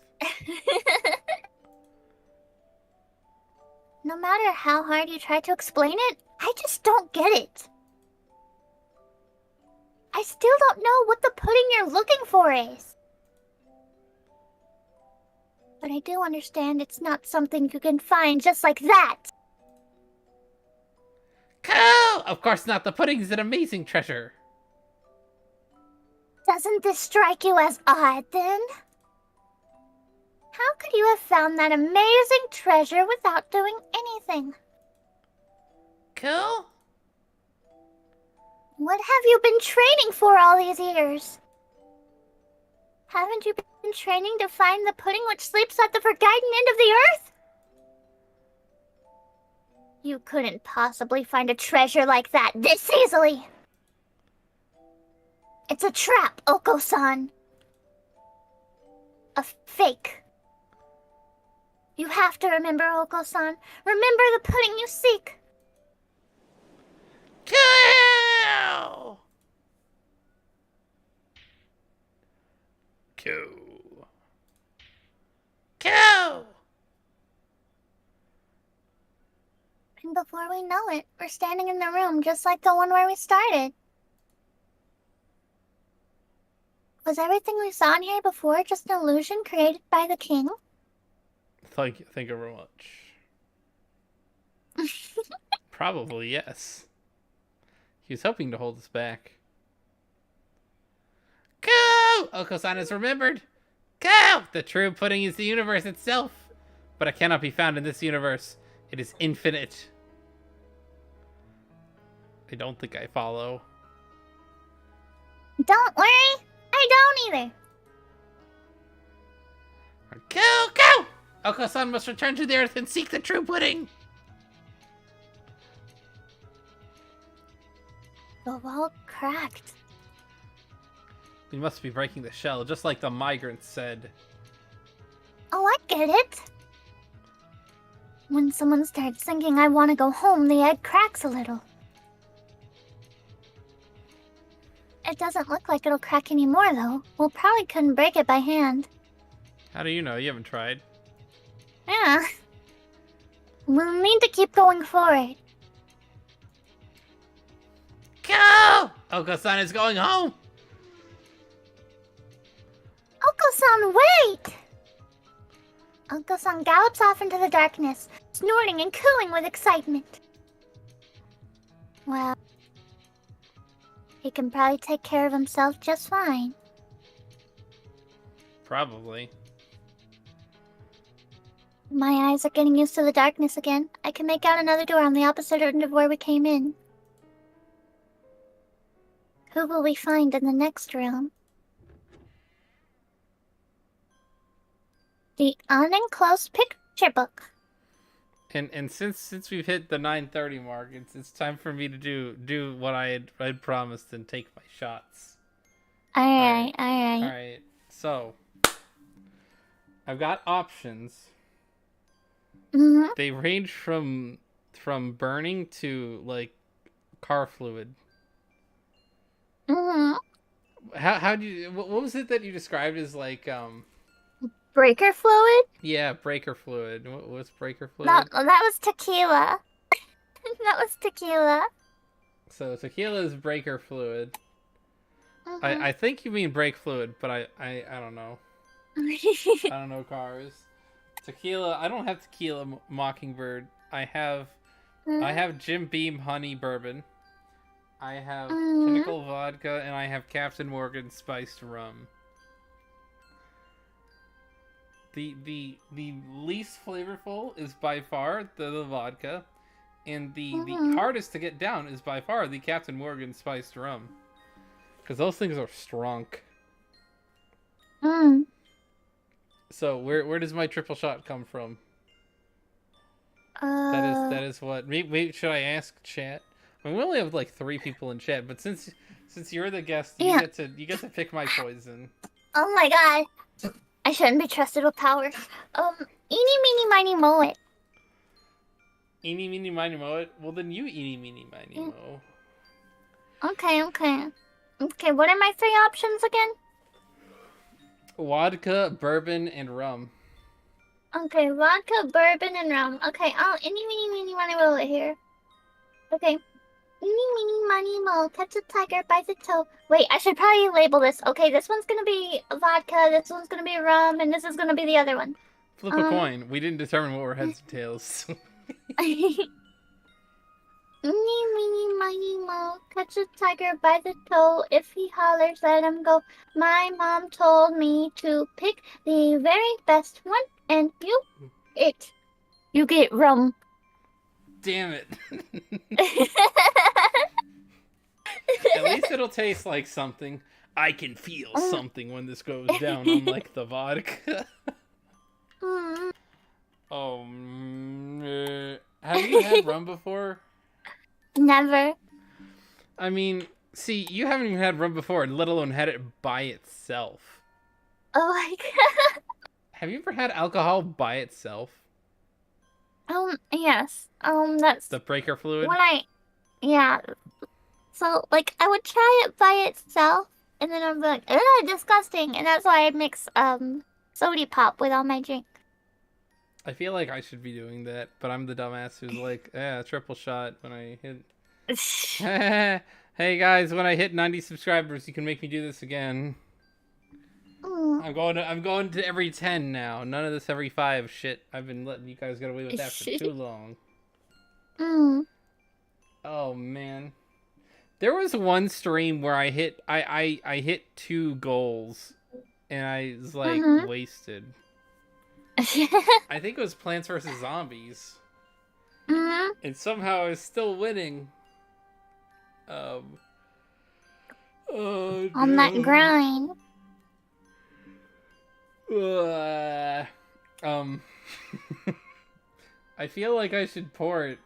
No matter how hard you try to explain it, I just don't get it. I still don't know what the pudding you're looking for is. But I do understand it's not something you can find just like that. Cool! Of course not. The pudding's an amazing treasure. Doesn't this strike you as odd then? How could you have found that amazing treasure without doing anything? Cool? What have you been training for all these years? Haven't you been training to find the pudding which sleeps at the forgotten end of the earth? You couldn't possibly find a treasure like that this easily. It's a trap, Oko-san. A fake. You have to remember, Oko-san. Remember the pudding you seek. Cool! Cool. Cool! And before we know it, we're standing in the room just like the one where we started. Was everything we saw in here before just an illusion created by the king? Thank you very much. Probably, yes. He was hoping to hold us back. Go! Oko-san has remembered. Go! The true pudding is the universe itself. But it cannot be found in this universe. It is infinite. I don't think I follow. Don't worry, I don't either. Go! Go! Oko-san must return to the earth and seek the true pudding. The wall cracked. We must be breaking the shell, just like the migrants said. Oh, I get it. When someone starts thinking I want to go home, the egg cracks a little. It doesn't look like it'll crack anymore, though. We'll probably couldn't break it by hand. How do you know? You haven't tried. Yeah. We'll need to keep going forward. Go! Oko-san is going home. Oko-san, wait! Oko-san gallops off into the darkness, snorting and cooing with excitement. Well, he can probably take care of himself just fine. Probably. My eyes are getting used to the darkness again. I can make out another door on the opposite end of where we came in. Who will we find in the next room? The unenclosed picture book. And since we've hit the 9:30 mark, it's time for me to do what I'd promised and take my shots. Alright. All right. So I've got options. Mm-hmm. They range from burning to like car fluid. Mm-hmm. How do you what was it that you described as like Breaker fluid? yeah, breaker fluid. What's breaker fluid? That was tequila. That was tequila. So tequila is breaker fluid. Mm-hmm. I think you mean brake fluid, but I don't know. I don't know cars. Tequila. I don't have tequila Mockingbird. I have Jim Beam honey bourbon. I have Mm-hmm. Pinnacle vodka, and I have Captain Morgan spiced rum. The least flavorful is by far the vodka, and the Mm-hmm. hardest to get down is by far the Captain Morgan spiced rum, because those things are strong. Mm. So where does my triple shot come from? Uh, That is what. Maybe should I ask chat? I mean, we only have like 3 people in chat, but since you're the guest, yeah. you get to pick my poison. Oh my god. I shouldn't be trusted with power. Eeny, meeny, miny, moe it. Eeny meeny miny mo it. Well then you eeny meeny miny Mm. mo. Okay, okay. Okay, what are my 3 options again? Vodka, bourbon, and rum. Okay, vodka, bourbon, and rum. Okay, eeny, meeny, miny, miny, moe it here. Okay. Eeny, meeny, miny, moe. Catch a tiger by the toe. Wait, I should probably label this. Okay, this one's gonna be vodka, this one's gonna be rum, and this is gonna be the other one. Flip a coin. We didn't determine what were heads and tails. Eeny, meeny, miny, moe. Catch a tiger by the toe. If he hollers, let him go. My mom told me to pick the very best one, and you get rum. Damn it. At least it'll taste like something. I can feel something when this goes down, unlike the vodka. Oh, have you had rum before? Never. I mean, see, you haven't even had rum before, let alone had it by itself. Oh my god. Have you ever had alcohol by itself? Yes. That's The breaker fluid? yeah. So, like, I would try it by itself, and then I'd be like, ugh, disgusting. And that's why I mix, sody pop with all my drink. I feel like I should be doing that, but I'm the dumbass who's like, triple shot when I hit. Hey guys, when I hit 90 subscribers, you can make me do this again. I'm going to every 10 now. None of this every 5 shit. I've been letting you guys get away with that for too long. Oh man. There was one stream where I hit 2 goals and I was like wasted. I think it was Plants vs Zombies. And somehow I was still winning. On that grind. I feel like I should pour it,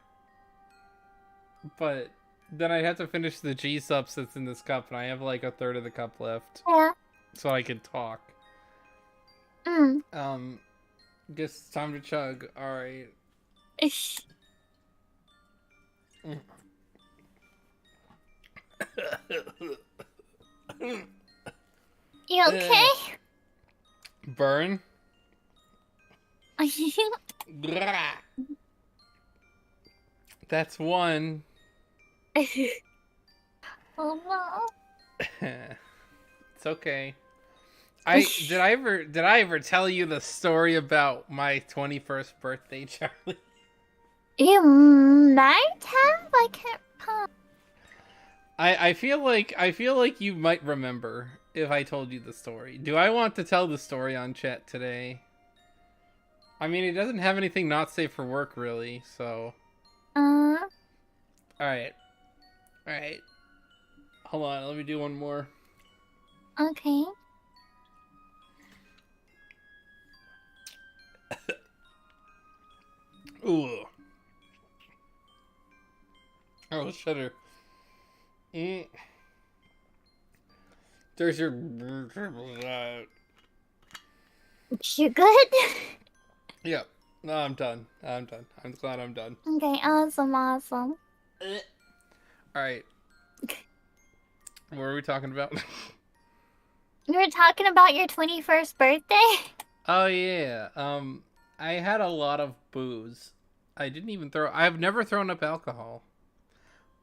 but then I'd have to finish the G substance in this cup, and I have like a third of the cup left. Yeah. So I can talk. Guess it's time to chug. Alright. You okay? Burn? That's one. Oh no. It's okay. Did I ever tell you the story about my 21st birthday, Charlie? You might have. I can't. I feel like you might remember if I told you the story. Do I want to tell the story on chat today? I mean, it doesn't have anything not safe for work, really, so... Alright. Alright. Hold on, let me do one more. Okay. Ooh. Oh, shudder. There's your... You good? Yeah. No, I'm done. I'm glad I'm done. Okay, awesome. Alright. What are we talking about? You were talking about your 21st birthday? Oh, yeah. I had a lot of booze. I didn't even throw. I've never thrown up alcohol,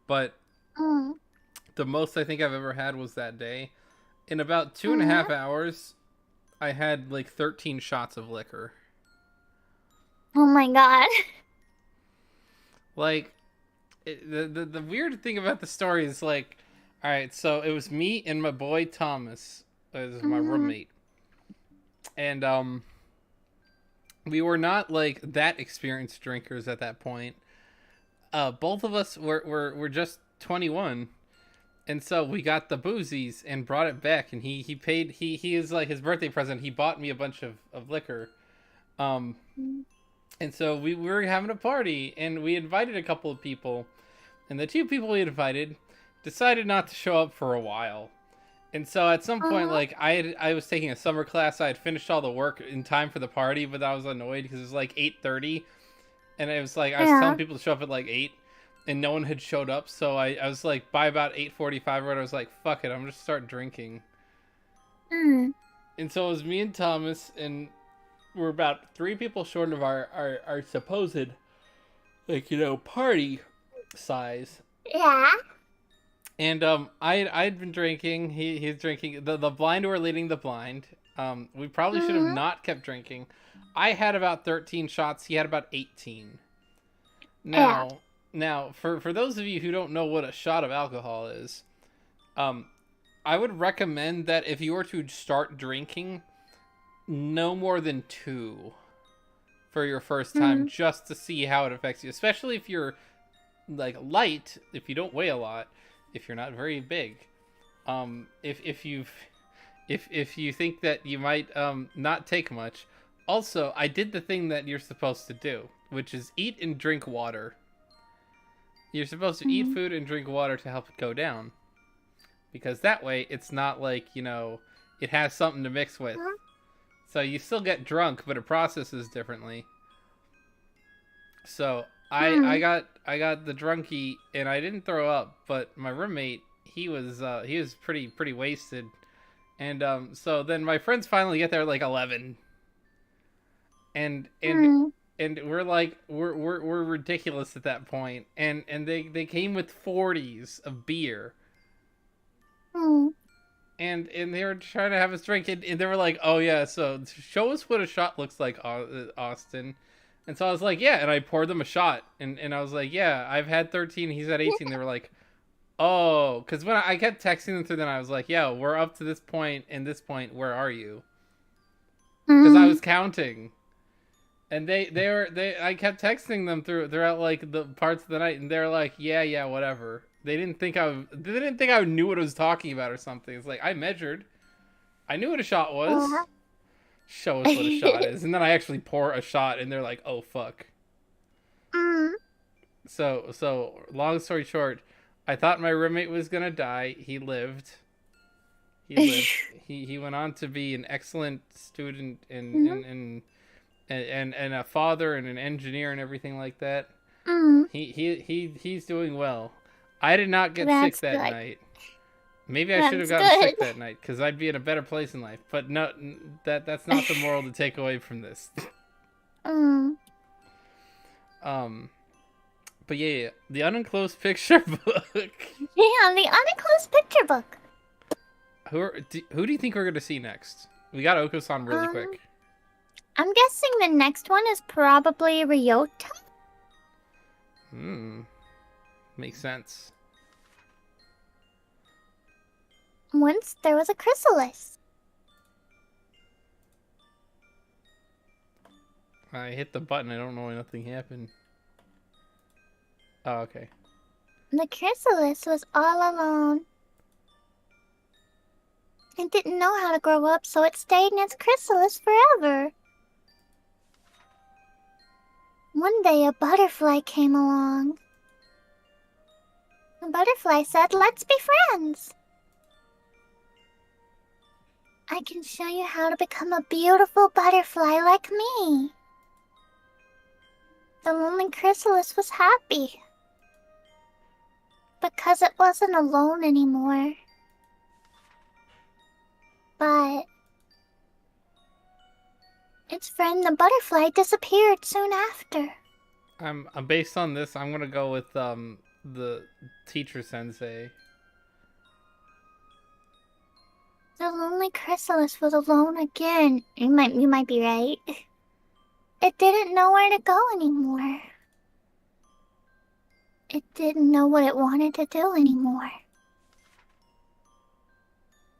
but Mm. the most I think I've ever had was that day. In about 2.5 Mm-hmm. hours, I had like 13 shots of liquor. Oh my god. Like, the weird thing about the story is like, all right, so it was me and my boy Thomas, as my Mm. roommate, and we were not like that experienced drinkers at that point. Both of us were just 21, and so we got the boozies and brought it back, and he paid he is like his birthday present. He bought me a bunch of liquor, um, and so we were having a party, and we invited a couple of people, and the two people we invited decided not to show up for a while. And so at some point, Uh-huh. like I was taking a summer class, I had finished all the work in time for the party, but I was annoyed because it was like 8:30, and it was like I was telling Yeah. people to show up at like 8, and no one had showed up. So I was like by about 8:45, I was like, fuck it, I'm gonna start drinking. Mm. And so it was me and Thomas, and we're about 3 people short of our supposed party size. Yeah. And I'd been drinking. He's drinking. The blind were leading the blind. We probably should have Mm-hmm. not kept drinking. I had about 13 shots. He had about 18. Yeah. Now for those of you who don't know what a shot of alcohol is, um, I would recommend that if you were to start drinking, no more than 2 for your first time, Mm. just to see how it affects you. Especially if you're like light, if you don't weigh a lot, if you're not very big. If you think that you might not take much. Also, I did the thing that you're supposed to do, which is eat and drink water. You're supposed to eat Mm. food and drink water to help it go down, because that way it's not like it has something to mix with. Huh? So you still get drunk, but it processes differently. So I Mm. I got I got the drunkie, and I didn't throw up, but my roommate, he was pretty wasted. And so then my friends finally get there like 11, and and Mm. and we're like we're ridiculous at that point, and they came with 40s of beer, Mm. and they were trying to have us drink it, and they were like, oh yeah, so show us what a shot looks like, Austin. And so I was like, yeah, and I poured them a shot, and I was like, yeah, I've had 13, he's had 18. They were like, oh, because when I kept texting them through, then I was like, yeah, we're up to this point, and this point, where are you? Because I Mm. was counting. And I kept texting them throughout like the parts of the night, and they're like, yeah, whatever. They didn't think I knew what I was talking about or something. It's like I measured, I knew what a shot was. Uh-huh. Show us what a shot is, and then I actually pour a shot, and they're like, oh fuck. Mm. So long story short, I thought my roommate was gonna die. He lived. He lived. He went on to be an excellent student Mhm. and a father and an engineer and everything like that. Mm. He's doing well. I did not get sick That's that good. night. Maybe I should have That's gotten good. sick that night because I'd be in a better place in life. But no, that's not the moral to take away from this. Mm. Um, but yeah, the unenclosed picture book. Yeah, the unenclosed picture book. Who do you think we're gonna see next? We got Oko-san really Um, quick. I'm guessing the next one is probably Ryota. Makes sense. Once there was a chrysalis. I hit the button. I don't know why nothing happened. Oh, okay. The chrysalis was all alone. It didn't know how to grow up, so it stayed in its chrysalis forever. One day a butterfly came along. The butterfly said, "Let's be friends. I can show you how to become a beautiful butterfly like me." The lonely chrysalis was happy because it wasn't alone anymore. But its friend the butterfly disappeared soon after. I'm based on this. I'm gonna go with the teacher sensei. The lonely chrysalis was alone again. You might be right. It didn't know where to go anymore. It didn't know what it wanted to do anymore.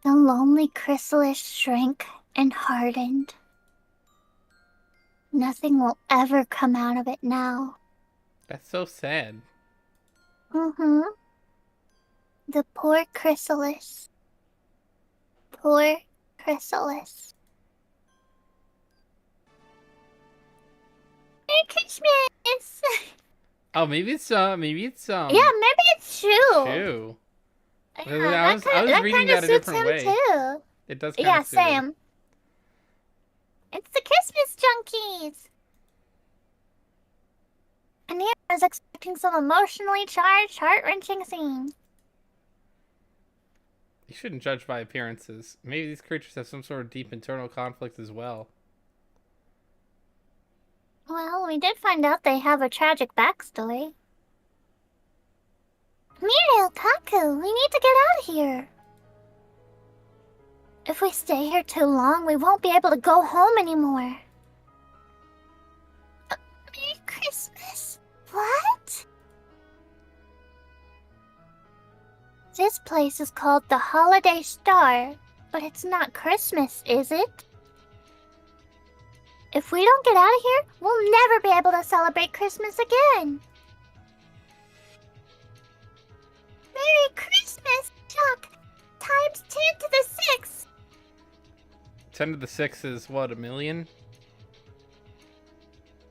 The lonely chrysalis shrank and hardened. Nothing will ever come out of it now. That's so sad. Mm-hmm. The poor chrysalis. Poor chrysalis. Merry Christmas! Oh, maybe it's Yeah, maybe it's true. Chew. Yeah, I was that reading kind of that a suits different him way. too. It does kind Yeah, of suit him. same. It's the Christmas junkies. And here I was expecting some emotionally charged, heart-wrenching scene. You shouldn't judge by appearances. Maybe these creatures have some sort of deep internal conflict as well. Well, we did find out they have a tragic backstory. Muriel, Kaku, we need to get out of here. If we stay here too long, we won't be able to go home anymore. Merry Christmas. What? This place is called the Holiday Star, but it's not Christmas, is it? If we don't get out of here, we'll never be able to celebrate Christmas again. Merry Christmas, Chuck! Times 10 to the 6th! 10 to the 6 is what, 1,000,000?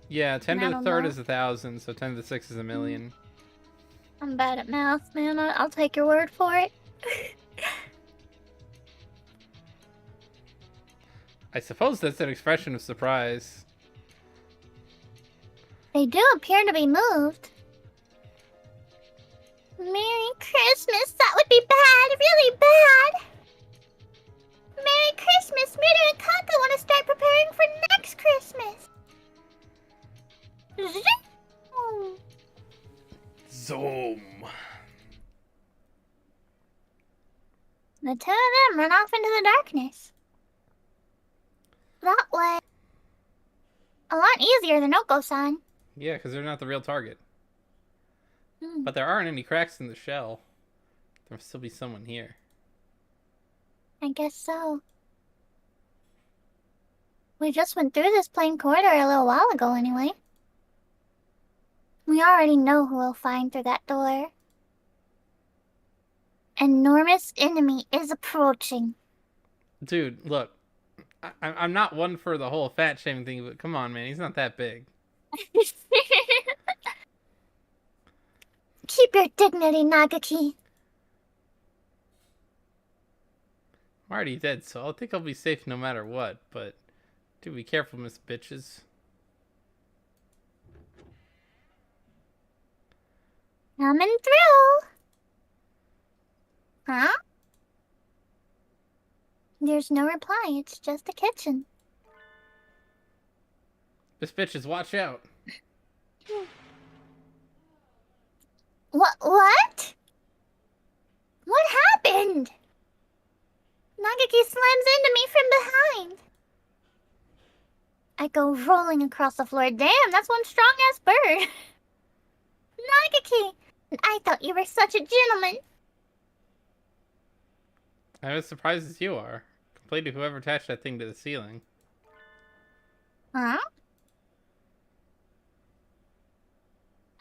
Yeah, 10 to I the don't 3rd know. is 1,000, so 10 to the 6 is 1,000,000. I'm bad at math, man. I'll take your word for it. I suppose that's an expression of surprise. They do appear to be moved. Merry Christmas! That would be bad! Really bad! Merry Christmas! Mira and Kaka want to start preparing for next Christmas! Zoom. Zoom. The two of them run off into the darkness. That way. A lot easier than Oko-san. Yeah, because they're not the real target. But there aren't any cracks in the shell. There will still be someone here. I guess so. We just went through this plain corridor a little while ago anyway. We already know who we'll find through that door. An enormous enemy is approaching. Dude, look. I'm not one for the whole fat shaming thing, but come on, man. He's not that big. Keep your dignity, Nagaki. I'm already dead, so I think I'll be safe no matter what, but do be careful, Miss Bitches. Coming through. Huh? There's no reply. It's just the kitchen. Miss Bitches, watch out. What? What happened? Nagaki slams into me from behind. I go rolling across the floor. Damn, that's one strong-ass bird. Nagaki, I thought you were such a gentleman. I'm as surprised as you are. Complain to whoever attached that thing to the ceiling. Huh?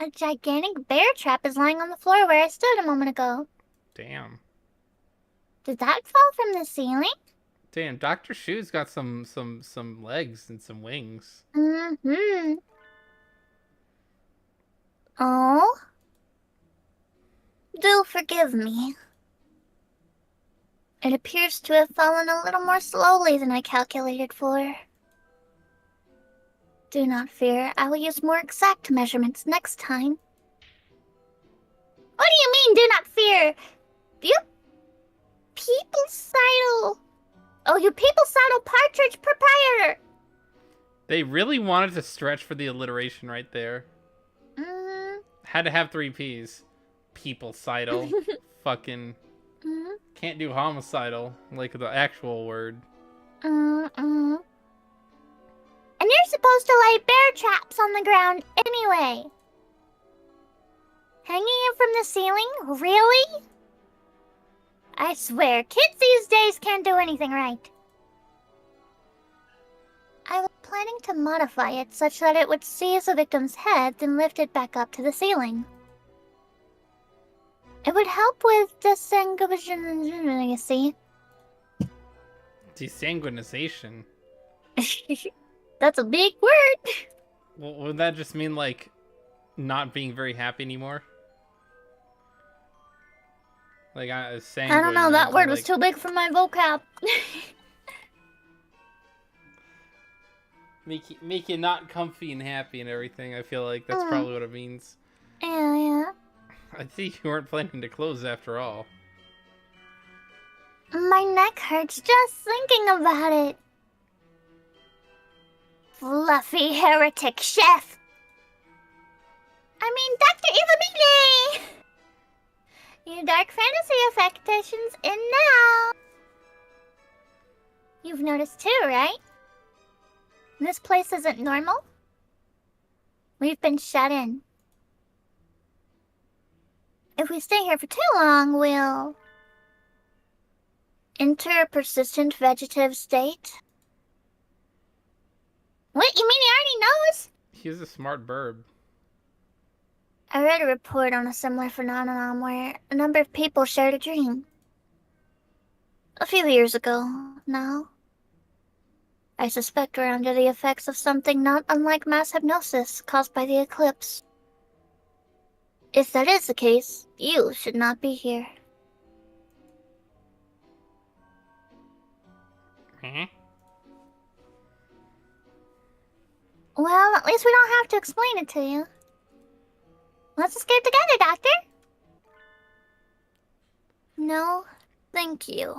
A gigantic bear trap is lying on the floor where I stood a moment ago. Damn. Did that fall from the ceiling? Damn, Dr. Shoe's got some legs and some wings. Mm-hmm. Oh? Do forgive me. It appears to have fallen a little more slowly than I calculated for. Do not fear, I will use more exact measurements next time. What do you mean, do not fear? You people-sidle... Oh, you people-sidle partridge proprietor! They really wanted to stretch for the alliteration right there. Had to have 3 Ps. Peoplecidal. Fucking... Can't do homicidal, like the actual word. And you're supposed to lay bear traps on the ground anyway. Hanging it from the ceiling? Really? I swear, kids these days can't do anything right. I was planning to modify it such that it would seize the victim's head, then lift it back up to the ceiling. It would help with desanguination, you see. Desanguinization? That's a big word. Well, would that just mean, like, not being very happy anymore? Like, I don't know, that word was too big for my vocab. Make you not comfy and happy and everything. I feel like that's probably what it means. Yeah. I see you weren't planning to close after all. My neck hurts just thinking about it. Fluffy heretic chef. I mean, Dr. Evamine! You dark fantasy affectations in now. You've noticed too, right? This place isn't normal. We've been shut in. If we stay here for too long, we'll enter a persistent vegetative state. What? You mean he already knows? He's a smart birb. I read a report on a similar phenomenon where a number of people shared a dream. A few years ago now. I suspect we're under the effects of something not unlike mass hypnosis caused by the eclipse. If that is the case, you should not be here. Well, at least we don't have to explain it to you. Let's escape together, Doctor! No, thank you.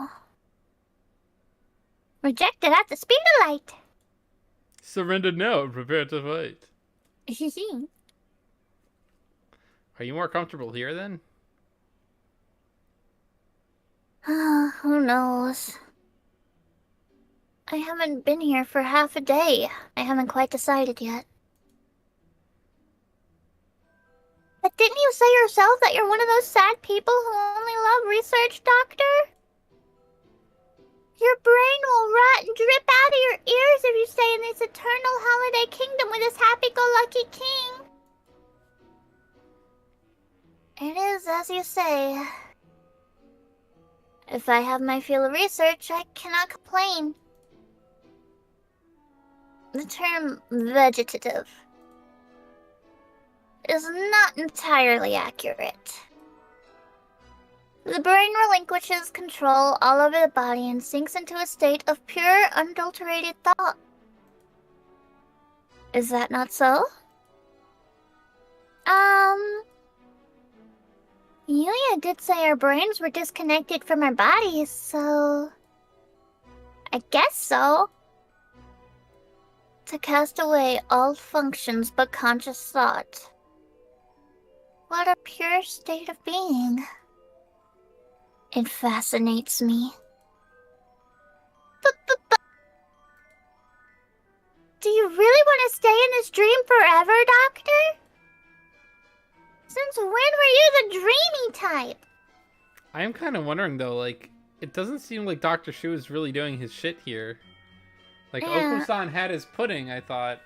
Rejected at the speed of light. Surrender now and prepare to fight. Are you more comfortable here then? Who knows? I haven't been here for half a day. I haven't quite decided yet. But didn't you say yourself that you're one of those sad people who only love research, Doctor? Your brain will rot and drip out of your ears if you stay in this eternal holiday kingdom with this happy-go-lucky king. It is as you say. If I have my field of research, I cannot complain. The term vegetative is not entirely accurate. The brain relinquishes control all over the body and sinks into a state of pure, unadulterated thought. Is that not so? Yulia did say our brains were disconnected from our bodies, so... I guess so. To cast away all functions but conscious thought. What a pure state of being. It fascinates me. But... Do you really want to stay in this dream forever, Doctor? Since when were you the dreamy type? I am kind of wondering though, like, it doesn't seem like Dr. Shu is really doing his shit here. Like, Oko-san had his pudding, I thought.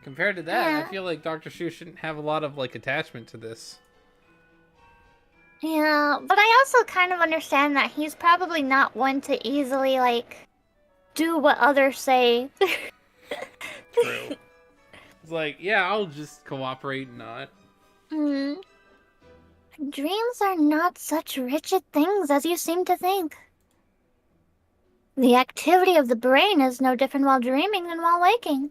Compared to that, I feel like Dr. Shu shouldn't have a lot of, like, attachment to this. Yeah, but I also kind of understand that he's probably not one to easily, like, do what others say. True. It's like, yeah, I'll just cooperate and not. Dreams are not such rigid things as you seem to think. The activity of the brain is no different while dreaming than while waking.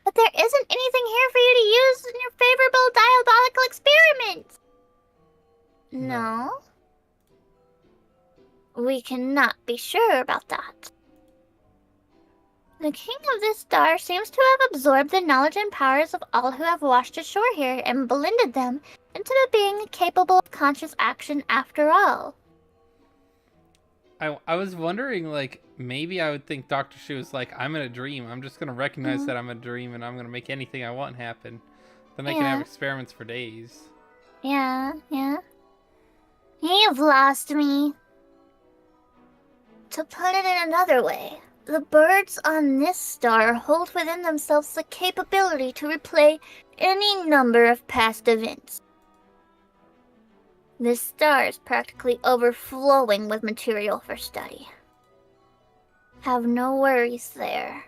But there isn't anything here for you to use in your favorable diabolical experiments. No? We cannot be sure about that. The king of this star seems to have absorbed the knowledge and powers of all who have washed ashore here and blended them into a being capable of conscious action after all. I was wondering, like, maybe I would think Dr. Shu is like, I'm in a dream. I'm just going to recognize that I'm in a dream and I'm going to make anything I want happen. Then I can have experiments for days. Yeah. You've lost me. To put it in another way, the birds on this star hold within themselves the capability to replay any number of past events. This star is practically overflowing with material for study. Have no worries there.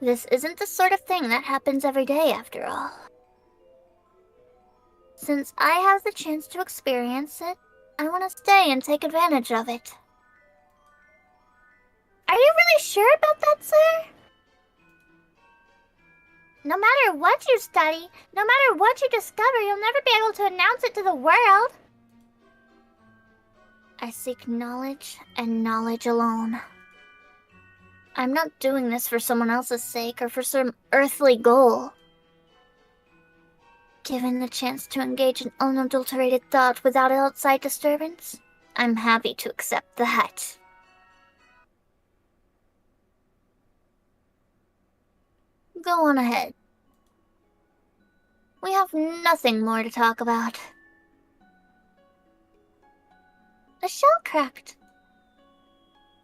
This isn't the sort of thing that happens every day, after all. Since I have the chance to experience it, I want to stay and take advantage of it. Are you really sure about that, sir? No matter what you study, no matter what you discover, you'll never be able to announce it to the world. I seek knowledge and knowledge alone. I'm not doing this for someone else's sake or for some earthly goal. Given the chance to engage in unadulterated thought without outside disturbance, I'm happy to accept that. Go on ahead. We have nothing more to talk about. The shell cracked.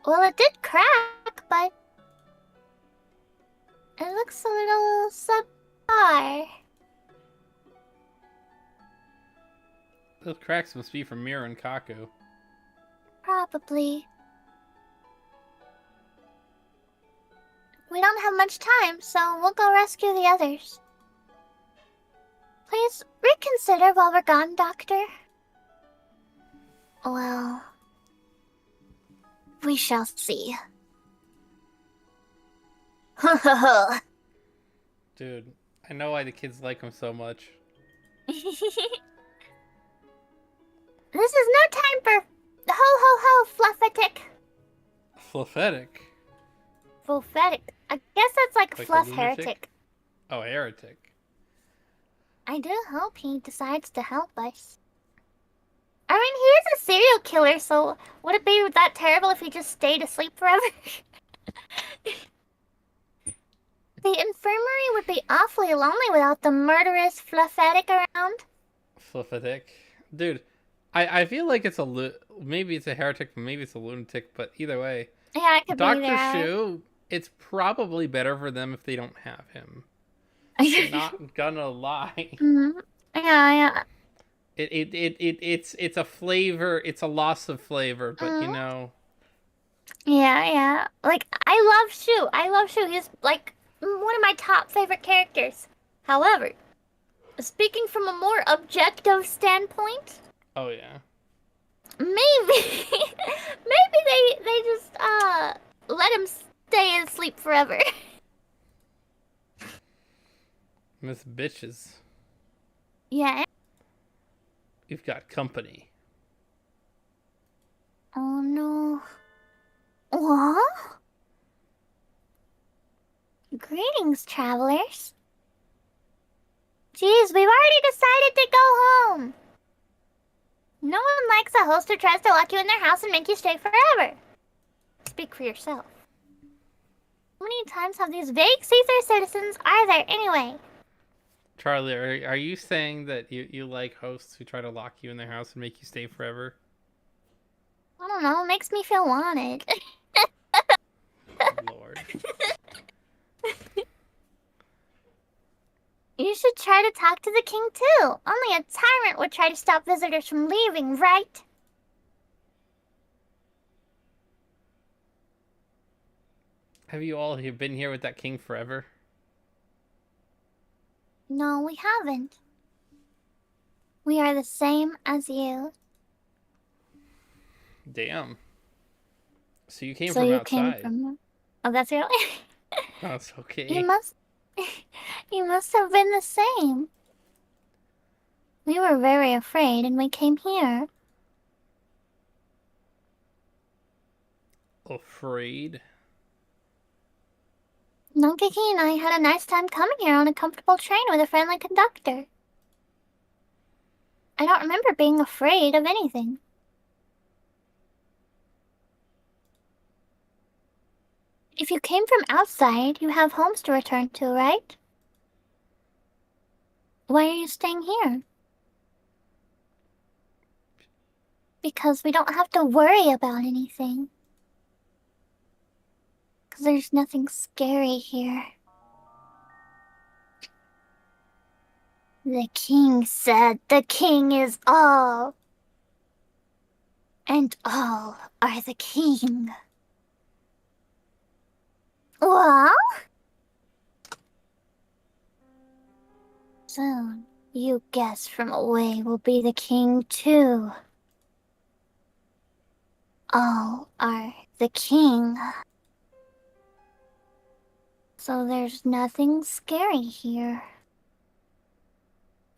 Well, it did crack, but it looks a little subpar. Those cracks must be from Mira and Kaku. Probably. We don't have much time, so we'll go rescue the others. Please reconsider while we're gone, Doctor. Well, we shall see. Dude, I know why the kids like him so much. This is no time for ho fluffetic. Fluffetic? Fluffetic. I guess that's like Like fluff a lunatic? heretic. Oh, heretic. I do hope he decides to help us. I mean, he is a serial killer, so would it be that terrible if he just stayed asleep forever? The infirmary would be awfully lonely without the murderous Fluffetic around. Fluffetic? Dude, I feel like it's maybe it's a heretic, maybe it's a lunatic, but either way. Yeah, it could be Dr. there. Shu, it's probably better for them if they don't have him. Not gonna lie. Mm-hmm. Yeah. It's a flavor. It's a loss of flavor, but you know. Yeah. Like I love Shu. He's like one of my top favorite characters. However, speaking from a more objective standpoint, Oh yeah. maybe they just let him stay asleep forever. Miss Bitches, Yeah. we've got company. Oh no. What? Greetings, travelers. Geez, we've already decided to go home. No one likes a host who tries to lock you in their house and make you stay forever. Speak for yourself. How many times have these vague Caesar citizens are there anyway? Charlie, are you saying that you like hosts who try to lock you in their house and make you stay forever? I don't know, it makes me feel wanted. Lord. You should try to talk to the king too. Only a tyrant would try to stop visitors from leaving, right? Have you all been here with that king forever? No, we haven't. We are the same as you. Damn. So you came So from you outside. came from... Oh, that's really... That's okay. You must... You must have been the same. We were very afraid and we came here. Afraid? Nankaki and I had a nice time coming here on a comfortable train with a friendly conductor. I don't remember being afraid of anything. If you came from outside, you have homes to return to, right? Why are you staying here? Because we don't have to worry about anything. Because there's nothing scary here. The king said the king is all. And all are the king. Well? Soon, you guessed from away will be the king too. All are the king. So there's nothing scary here.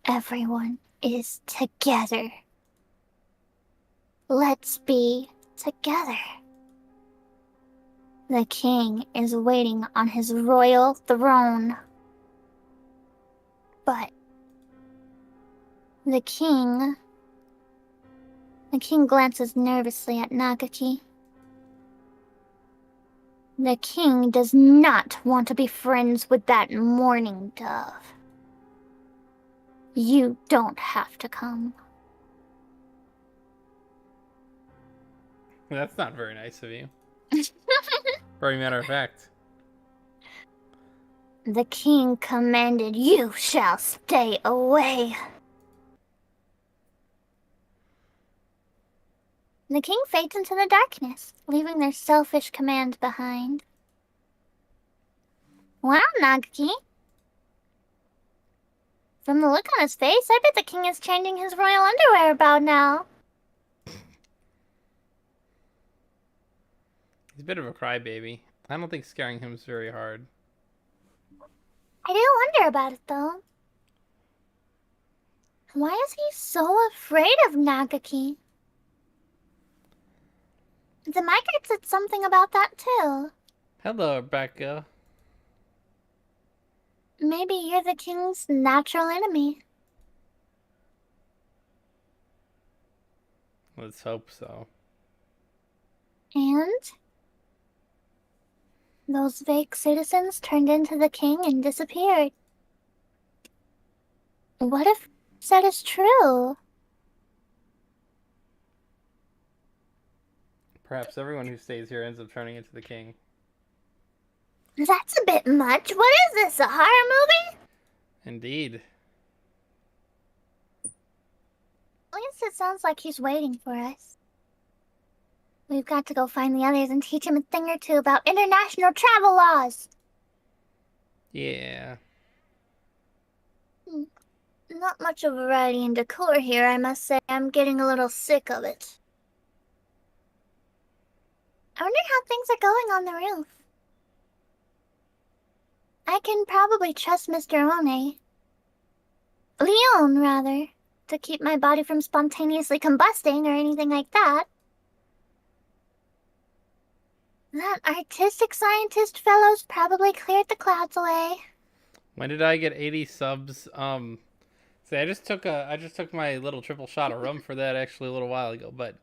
Everyone is together. Let's be together. The king is waiting on his royal throne. But the king glances nervously at Nagaki. The king does not want to be friends with that mourning dove. You don't have to come. That's not very nice of you. Very matter of fact. The king commanded you shall stay away. The king fades into the darkness, leaving their selfish command behind. Wow, Nagaki. From the look on his face, I bet the king is changing his royal underwear about now. He's a bit of a crybaby. I don't think scaring him is very hard. I do wonder about it, though. Why is he so afraid of Nagaki? The migrant said something about that, too. Hello, Rebecca. Maybe you're the king's natural enemy. Let's hope so. And those fake citizens turned into the king and disappeared. What if that is true? Perhaps everyone who stays here ends up turning into the king. That's a bit much. What is this, a horror movie? Indeed. At least it sounds like he's waiting for us. We've got to go find the others and teach him a thing or two about international travel laws. Yeah. Not much of variety and decor here, I must say. I'm getting a little sick of it. I wonder how things are going on the roof. I can probably trust Mr. Leon, rather, to keep my body from spontaneously combusting or anything like that. That artistic scientist fellow's probably cleared the clouds away. When did I get 80 subs? See, I just took my little triple shot of rum for that actually a little while ago, but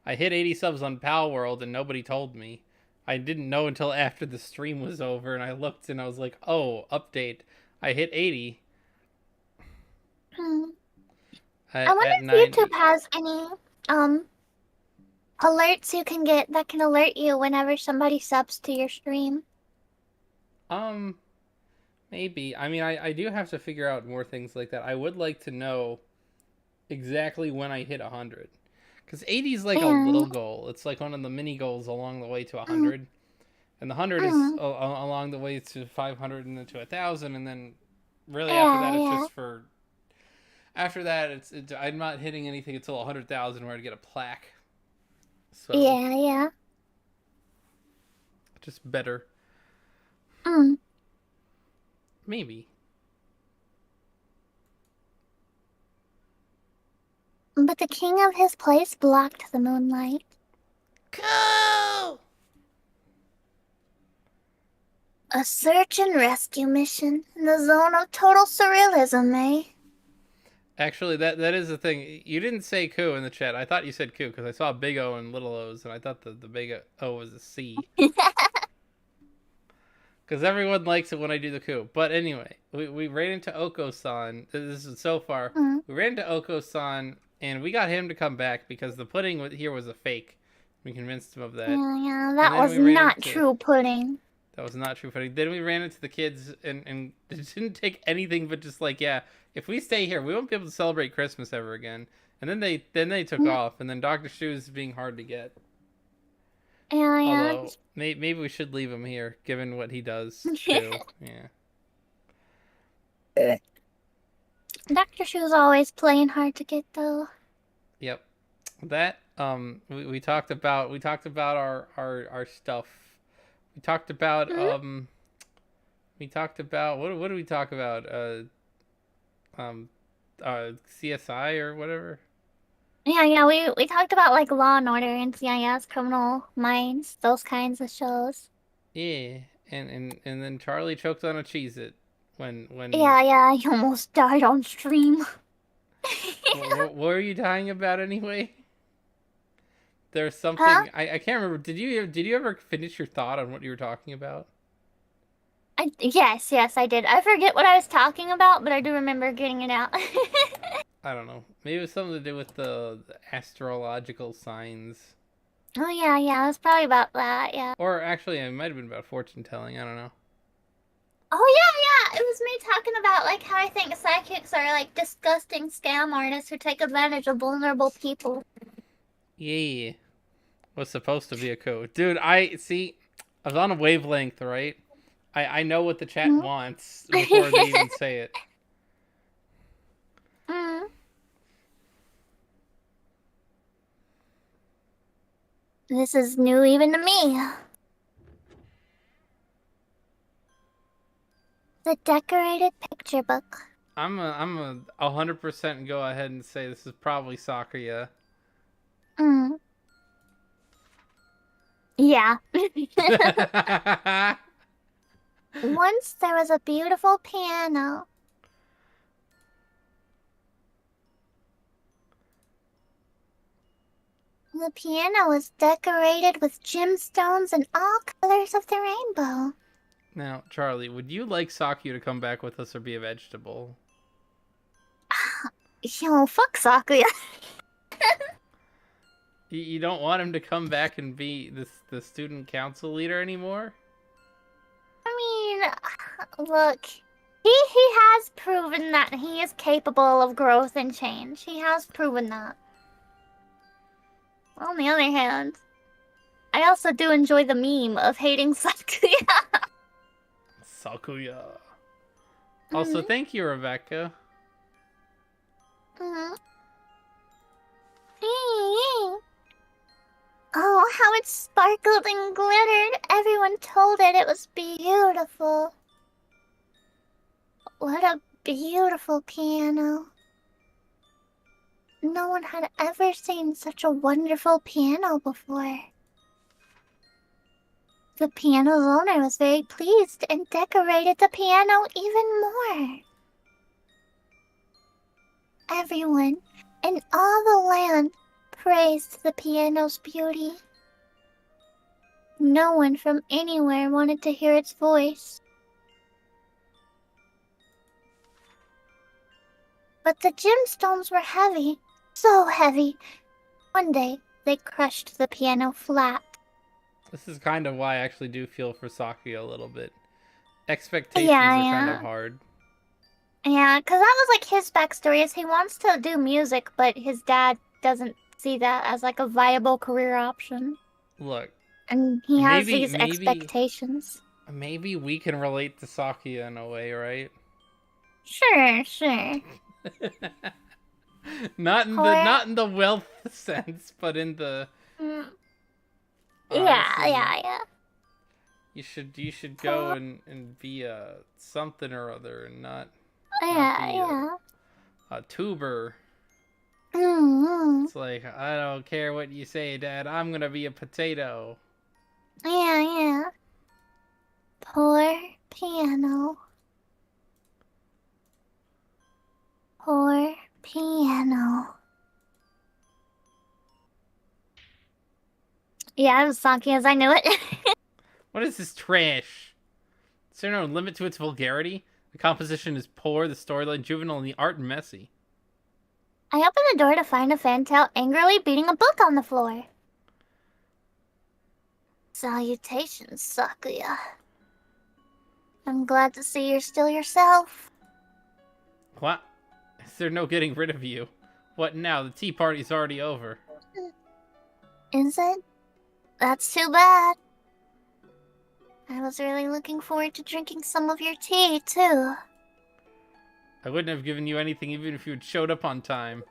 I hit 80 subs on Pal World and nobody told me. I didn't know until after the stream was over, and I looked and I was like, "Oh, update! I hit 80." I wonder if 90. YouTube has any alerts you can get that can alert you whenever somebody subs to your stream. Maybe. I mean, I do have to figure out more things like that. I would like to know exactly when I hit 100. Because 80 is like a little goal. It's like one of the mini goals along the way to 100. And the 100 is along the way to 500 and then to 1,000. And then really after that, it's just for... After that, I'm not hitting anything until 100,000 where I'd get a plaque. So Yeah. just better. Maybe. But the king of his place blocked the moonlight. Cool! A search and rescue mission in the zone of total surrealism, eh? Actually, that is the thing. You didn't say "coo" in the chat. I thought you said "coo" because I saw big O and little O's, and I thought the big O was a C. Because everyone likes it when I do the "coo." But anyway, we ran into Oko-san. This is so far. Mm. We ran into Oko-san, and we got him to come back because the pudding here was a fake. We convinced him of that. Yeah, And that then was we ran not into, true pudding. That was not true pudding. Then we ran into the kids, and it didn't take anything but just like, yeah, if we stay here, we won't be able to celebrate Christmas ever again. And then they took off, and then Dr. Shoes being hard to get. Yeah. Although maybe we should leave him here, given what he does too. Yeah. Dr. Shoe's always playing hard to get, though. Yep. That we talked about our stuff. We talked about what did we talk about? CSI or whatever. Yeah, we talked about like Law and Order, NCIS, Criminal Minds, those kinds of shows. Yeah, and then Charlie choked on a Cheez-It when Yeah, he almost died on stream. what were you dying about anyway? There's something Huh? I can't remember. Did you ever finish your thought on what you were talking about? Yes, I did. I forget what I was talking about, but I do remember getting it out. I don't know. Maybe it was something to do with the astrological signs. Oh yeah, it was probably about that, yeah. Or actually, it might have been about fortune telling. I don't know. Oh yeah, it was me talking about like how I think psychics are like disgusting scam artists who take advantage of vulnerable people. Yeah. Was supposed to be a code. Dude, I was on a wavelength, right? I know what the chat wants before they even say it. Mm. This is new even to me. The decorated picture book. I'm a 100% go ahead and say this is probably Sakuya. Mm. Yeah. Once there was a beautiful piano. The piano was decorated with gemstones and all colors of the rainbow. Now, Charlie, would you like Sakuya to come back with us or be a vegetable? Yo, fuck Sakuya. You don't want him to come back and be the student council leader anymore? I mean, look, he has proven that he is capable of growth and change. He has proven that. On the other hand, I also do enjoy the meme of hating Sakuya. Sakuya. Also, thank you, Rebecca. Oh, how it sparkled and glittered. Everyone told it was beautiful. What a beautiful piano. No one had ever seen such a wonderful piano before. The piano's owner was very pleased and decorated the piano even more. Everyone in all the land praised the piano's beauty. No one from anywhere wanted to hear its voice. But the gemstones were heavy, so heavy. One day, they crushed the piano flat. This is kind of why I actually do feel for Sakuya a little bit. Expectations are kind of hard. Yeah, because that was like his backstory is he wants to do music, but his dad doesn't see that as like a viable career option. Look. And he has these expectations. Maybe we can relate to Sakuya in a way, right? Sure. not in the wealth sense, but in the Yeah. You should go and be a something or other and not a tuber. It's like, I don't care what you say, Dad. I'm gonna be a potato. Yeah. Poor piano. Poor piano. Yeah, it was Saki as I knew it. What is this trash? Is there no limit to its vulgarity? The composition is poor, the storyline juvenile, and the art messy. I opened the door to find a fantail angrily beating a book on the floor. Salutations, Sakuya. I'm glad to see you're still yourself. What? Is there no getting rid of you? What now? The tea party's already over. Is it? That's too bad. I was really looking forward to drinking some of your tea, too. I wouldn't have given you anything even if you had showed up on time.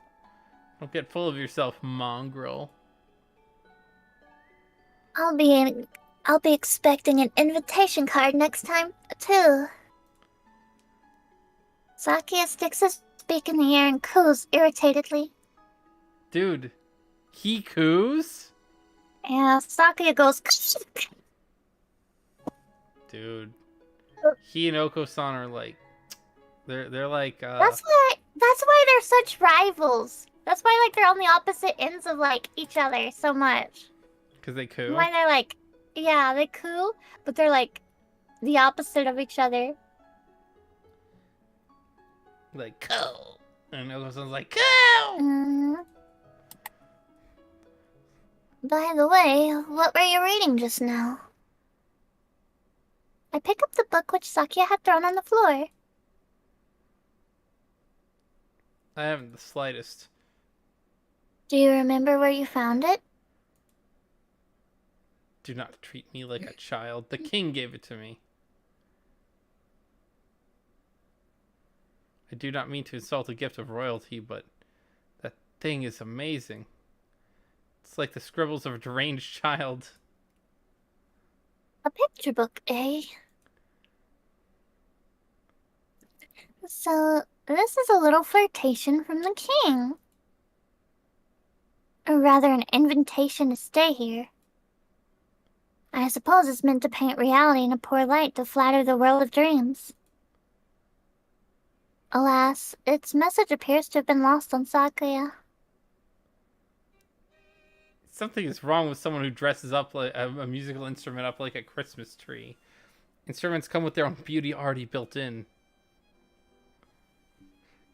Don't get full of yourself, mongrel. I'll be expecting an invitation card next time, too. Sakia sticks his beak in the air and coos irritatedly. Dude, he coos? Yeah, Sakia goes. Dude, he and Oko-san are like, they're like. That's why they're such rivals. That's why like they're on the opposite ends of like each other so much. Cause they coo. Why they're like, yeah, they coo, but they're like the opposite of each other. Like coo, and Oko-san's like coo. By the way, what were you reading just now? I pick up the book which Sakia had thrown on the floor. I haven't the slightest. Do you remember where you found it? Do not treat me like a child. The king gave it to me. I do not mean to insult a gift of royalty, but that thing is amazing. It's like the scribbles of a deranged child. A picture book, eh? So, this is a little flirtation from the king. Or rather, an invitation to stay here. I suppose it's meant to paint reality in a poor light to flatter the world of dreams. Alas, its message appears to have been lost on Sakuya. Something is wrong with someone who dresses up like a musical instrument up like a Christmas tree. Instruments come with their own beauty already built in.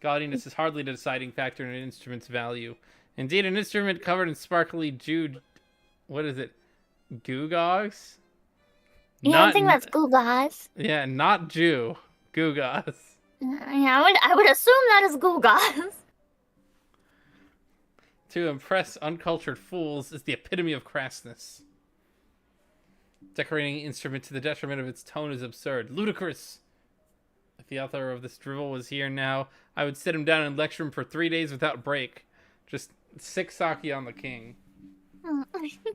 Gaudiness is hardly the deciding factor in an instrument's value. Indeed, an instrument covered in sparkly jewed... What is it? Gewgaws? Yeah, I think that's Gugas. Yeah, not Jew. Gewgaws. Yeah, I would assume that is Gugas. To impress uncultured fools is the epitome of crassness. Decorating an instrument to the detriment of its tone is absurd. Ludicrous! If the author of this drivel was here now, I would sit him down and lecture him for 3 days without break. Just sick Saki on the king.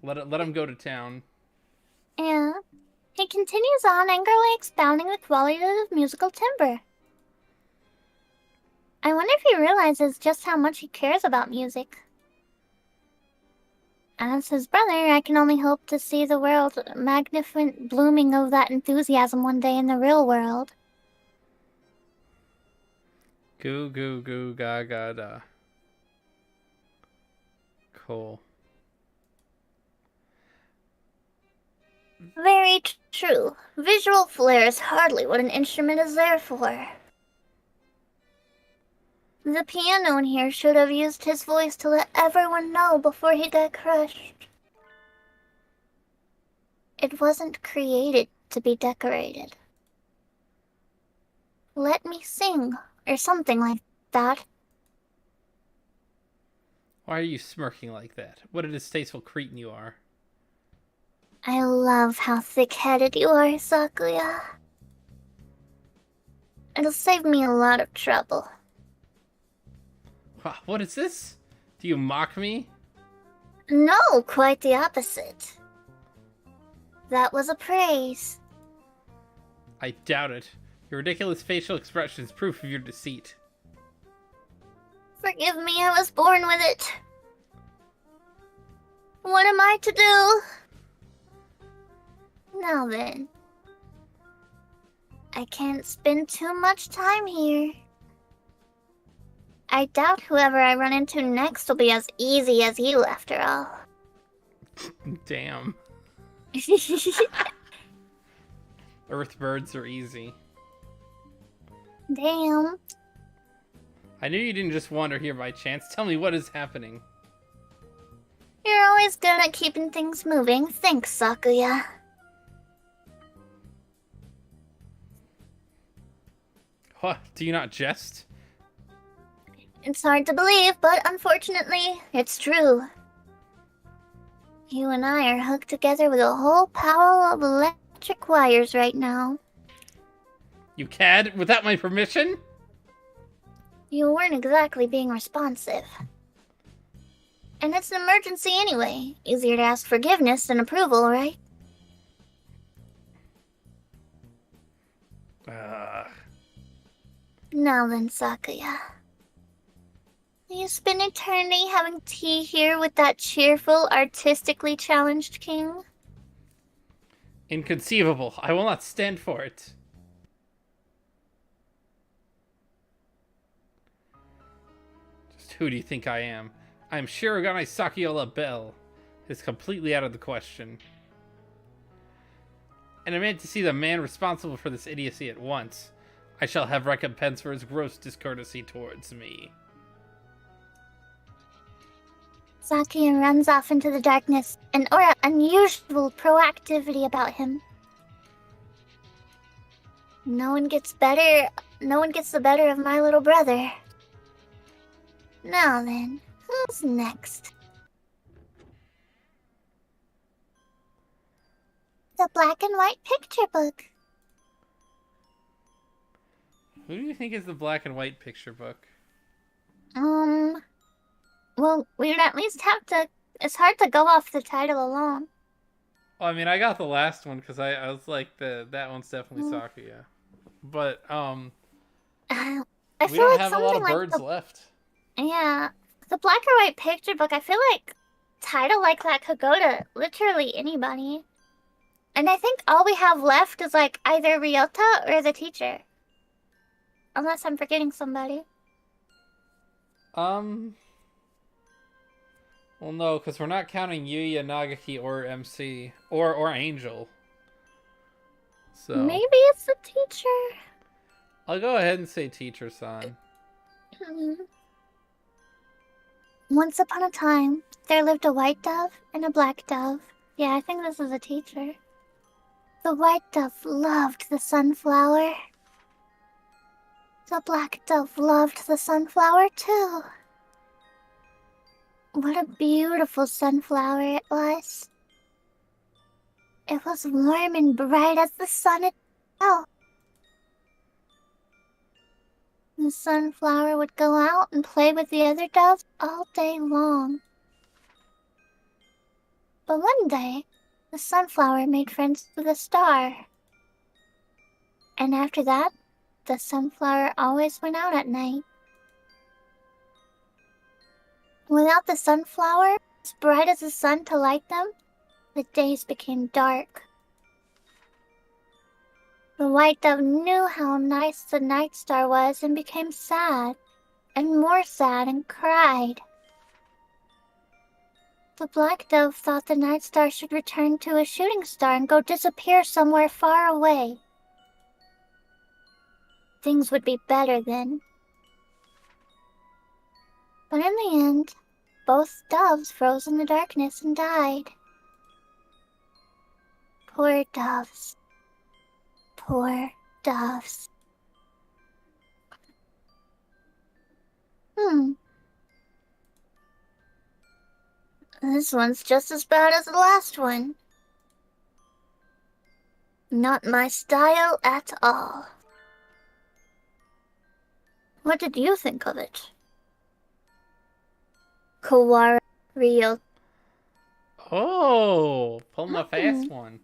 Let him go to town. Yeah. He continues on, angrily expounding the qualities of musical timbre. I wonder if he realizes just how much he cares about music. As his brother, I can only hope to see the world magnificent blooming of that enthusiasm one day in the real world. Goo goo goo ga ga da. Cool. Very true. Visual flair is hardly what an instrument is there for. The piano in here should have used his voice to let everyone know before he got crushed. It wasn't created to be decorated. Let me sing, or something like that. Why are you smirking like that? What a distasteful cretin you are. I love how thick-headed you are, Sakuya. It'll save me a lot of trouble. What is this? Do you mock me? No, quite the opposite. That was a praise. I doubt it. Your ridiculous facial expression is proof of your deceit. Forgive me, I was born with it. What am I to do? Now then, I can't spend too much time here. I doubt whoever I run into next will be as easy as you, after all. Damn. Earth birds are easy. Damn. I knew you didn't just wander here by chance. Tell me what is happening. You're always good at keeping things moving. Thanks, Sakuya. What? Do you not jest? It's hard to believe, but unfortunately, it's true. You and I are hooked together with a whole pile of electric wires right now. You cad? Without my permission? You weren't exactly being responsive. And it's an emergency anyway. Easier to ask forgiveness than approval, right? Now then, Sakuya. You spend eternity having tea here with that cheerful, artistically challenged king? Inconceivable. I will not stand for it. Just who do you think I am? I am Shirogane Sakiola Bell. It is completely out of the question. And I meant to see the man responsible for this idiocy at once. I shall have recompense for his gross discourtesy towards me. Sakuya runs off into the darkness, an aura unusual proactivity about him. No one gets the better of my little brother. Now then, who's next? The black and white picture book. Who do you think is the black and white picture book? Well, we'd at least have to... It's hard to go off the title alone. Well, I mean, I got the last one because I was like, that one's definitely Sakuya. But, I we feel don't like have a lot something of like birds left. Yeah, the black or white picture book, I feel like title like that could go to literally anybody. And I think all we have left is like either Ryota or the teacher. Unless I'm forgetting somebody. Well, no, because we're not counting Yuya, Nagaki, or MC. Or Angel. So Maybe it's the teacher. I'll go ahead and say Teacher-san. Once upon a time, there lived a white dove and a black dove. Yeah, I think this is a teacher. The white dove loved the sunflower. The black dove loved the sunflower too. What a beautiful sunflower it was. It was warm and bright as the sun itself. The sunflower would go out and play with the other doves all day long. But one day, the sunflower made friends with a star. And after that, the sunflower always went out at night. Without the sunflower, as bright as the sun to light them, the days became dark. The white dove knew how nice the night star was and became sad, and more sad, and cried. The black dove thought the night star should return to a shooting star and go disappear somewhere far away. Things would be better then. But in the end, both doves froze in the darkness and died. Poor doves. Poor doves. This one's just as bad as the last one. Not my style at all. What did you think of it? Kawara Ryo. Oh, pulling a fast one.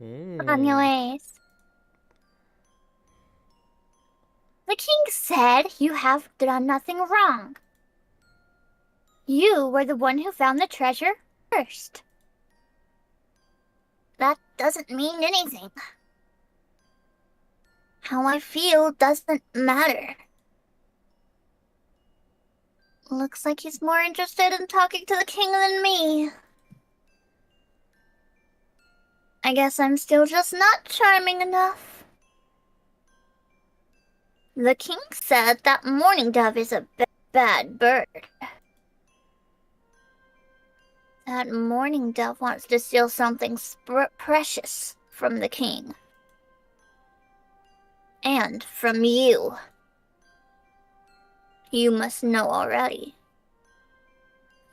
Anyways. The king said you have done nothing wrong. You were the one who found the treasure first. doesn't mean anything. How I feel doesn't matter. Looks like he's more interested in talking to the king than me. I guess I'm still just not charming enough. The king said that mourning dove is a bad bird. That mourning dove wants to steal something precious from the king. And from you. You must know already.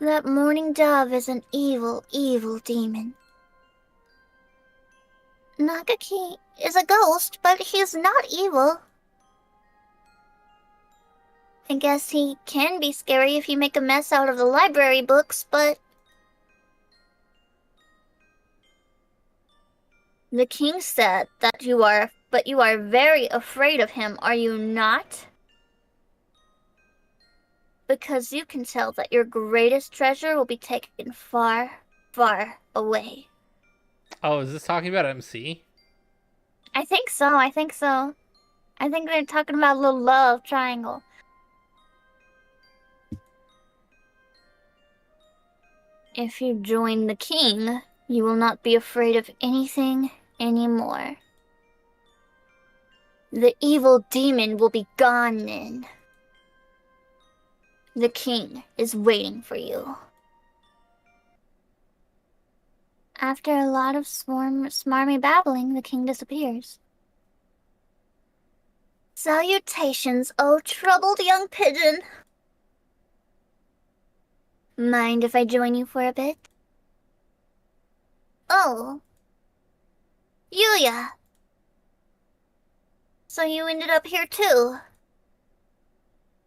That mourning dove is an evil, evil demon. Nagaki is a ghost, but he's not evil. I guess he can be scary if you make a mess out of the library books, but... The king said that you are very afraid of him, are you not? Because you can tell that your greatest treasure will be taken far, far away. Oh, is this talking about MC? I think so. I think they're talking about a little love triangle. If you join the king, you will not be afraid of anything anymore. The evil demon will be gone then. The king is waiting for you. After a lot of smarmy babbling, the king disappears. Salutations, O troubled young pigeon. Mind if I join you for a bit? Oh. Yuya. So you ended up here too?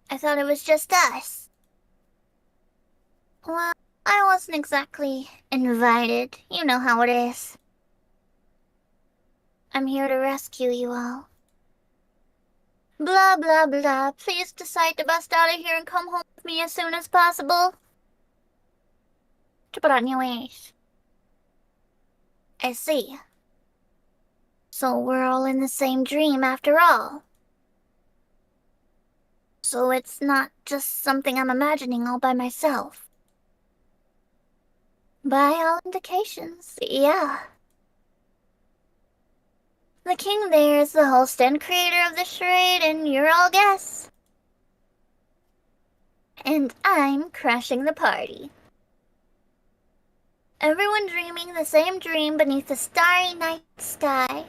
I thought it was just us. Well, I wasn't exactly invited. You know how it is. I'm here to rescue you all. Blah blah blah. Please decide to bust out of here and come home with me as soon as possible. To put on your ways. I see. So we're all in the same dream after all. So it's not just something I'm imagining all by myself. By all indications, yeah. The king there is the host and creator of the charade, and you're all guests. And I'm crashing the party. Everyone dreaming the same dream beneath the starry night sky.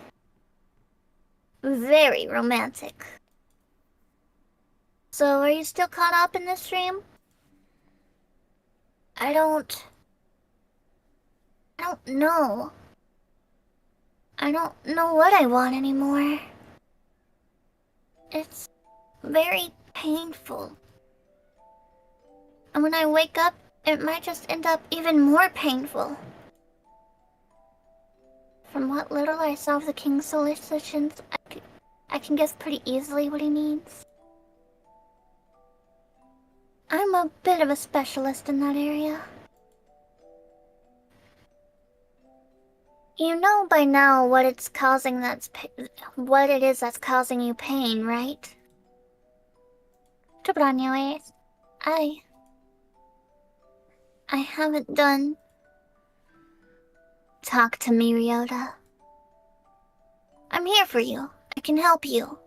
Very romantic. So, are you still caught up in this dream? I don't know. I don't know what I want anymore. It's very painful. And when I wake up, it might just end up even more painful. From what little I saw of the king's solicitations, I can guess pretty easily what he needs. I'm a bit of a specialist in that area. You know by now what it is that's causing you pain, right? I haven't done. Talk to me, Ryota. I'm here for you. I can help you.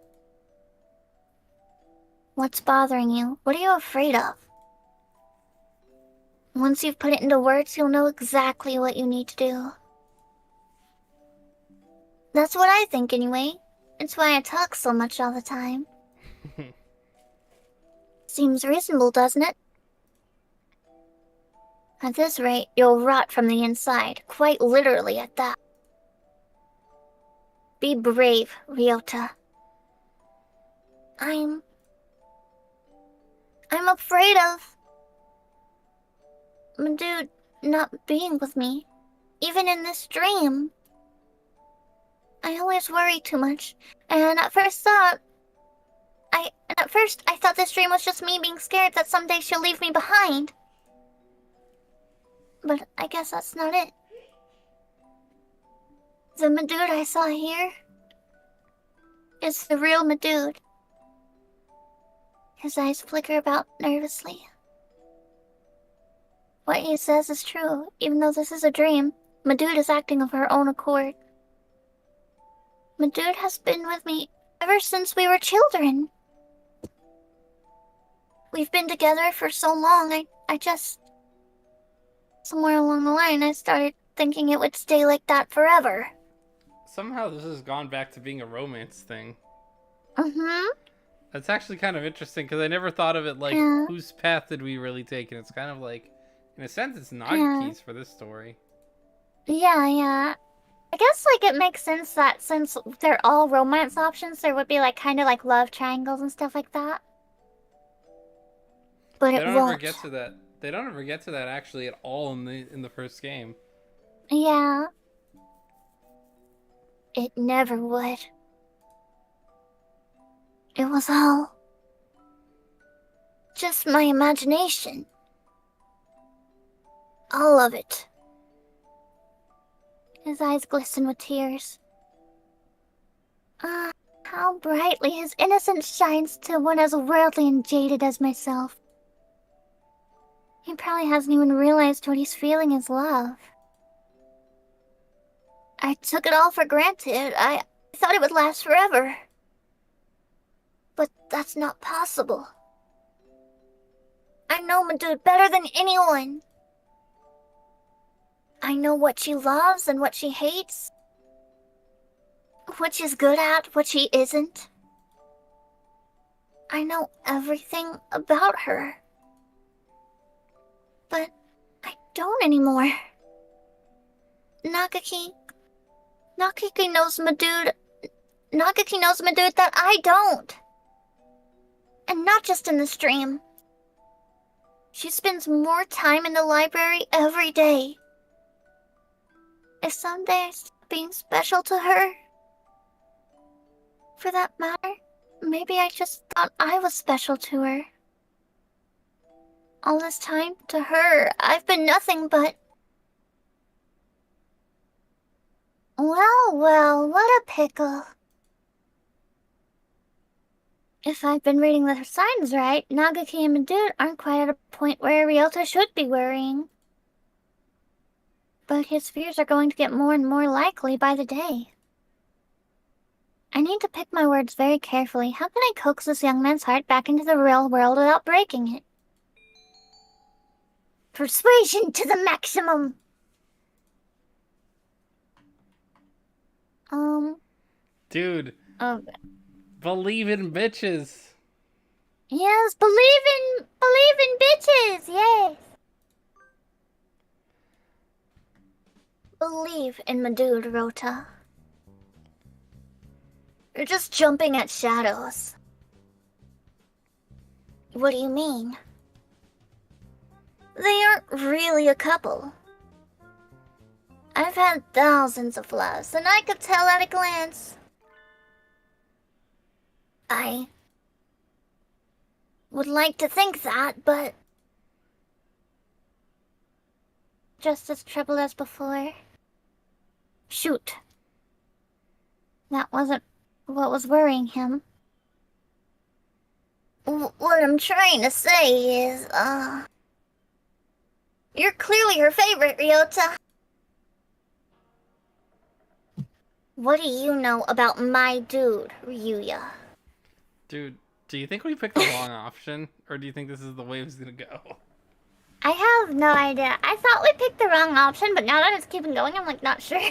What's bothering you? What are you afraid of? Once you've put it into words, you'll know exactly what you need to do. That's what I think anyway. It's why I talk so much all the time. Seems reasonable, doesn't it? At this rate, you'll rot from the inside, quite literally at that. Be brave, Ryota. I'm afraid of... Dude not being with me, even in this dream. I always worry too much, and at first I thought this dream was just me being scared that someday she'll leave me behind. But I guess that's not it. The Madude I saw here is the real Madude. His eyes flicker about nervously. What he says is true, even though this is a dream. Madude is acting of her own accord. Madude has been with me ever since we were children. We've been together for so long, I just... Somewhere along the line, I started thinking it would stay like that forever. Somehow this has gone back to being a romance thing. Mm-hmm. That's actually kind of interesting, because I never thought of it like, Yeah. whose path did we really take? And it's kind of like, in a sense, it's Yeah. Nagiki's for this story. Yeah. I guess, like, it makes sense that since they're all romance options, there would be, like, kind of like love triangles and stuff like that. But it They don't won't. ever get to that. They don't ever get to that actually at all in the first game. Yeah. It never would. It was all just my imagination. All of it. His eyes glisten with tears. Ah, how brightly his innocence shines to one as worldly and jaded as myself. He probably hasn't even realized what he's feeling is love. I took it all for granted. I thought it would last forever. But that's not possible. I know Madude better than anyone. I know what she loves and what she hates. What she's good at, what she isn't. I know everything about her. But I don't anymore. Nagaki knows Madude. Nagaki knows Madude that I don't. And not just in the stream. She spends more time in the library every day. If someday I stop being special to her, for that matter, maybe I just thought I was special to her. All this time, to her, I've been nothing but... Well, what a pickle. If I've been reading the signs right, Nagaki and Madude aren't quite at a point where Ryota should be worrying. But his fears are going to get more and more likely by the day. I need to pick my words very carefully. How can I coax this young man's heart back into the real world without breaking it? Persuasion to the maximum! Dude, Oh, believe in bitches. yes, believe in bitches, yes! Believe in Madude, Rota. You're just jumping at shadows. What do you mean? They aren't really a couple. I've had thousands of loves, and I could tell at a glance. I would like to think that, but... just as troubled as before. Shoot. That wasn't what was worrying him. What I'm trying to say is, you're clearly her favorite, Ryota. What do you know about my dude, Ryuya? Dude, do you think we picked the wrong option? Or do you think this is the way it was gonna go? I have no idea. I thought we picked the wrong option, but now that it's keeping going, I'm like, not sure.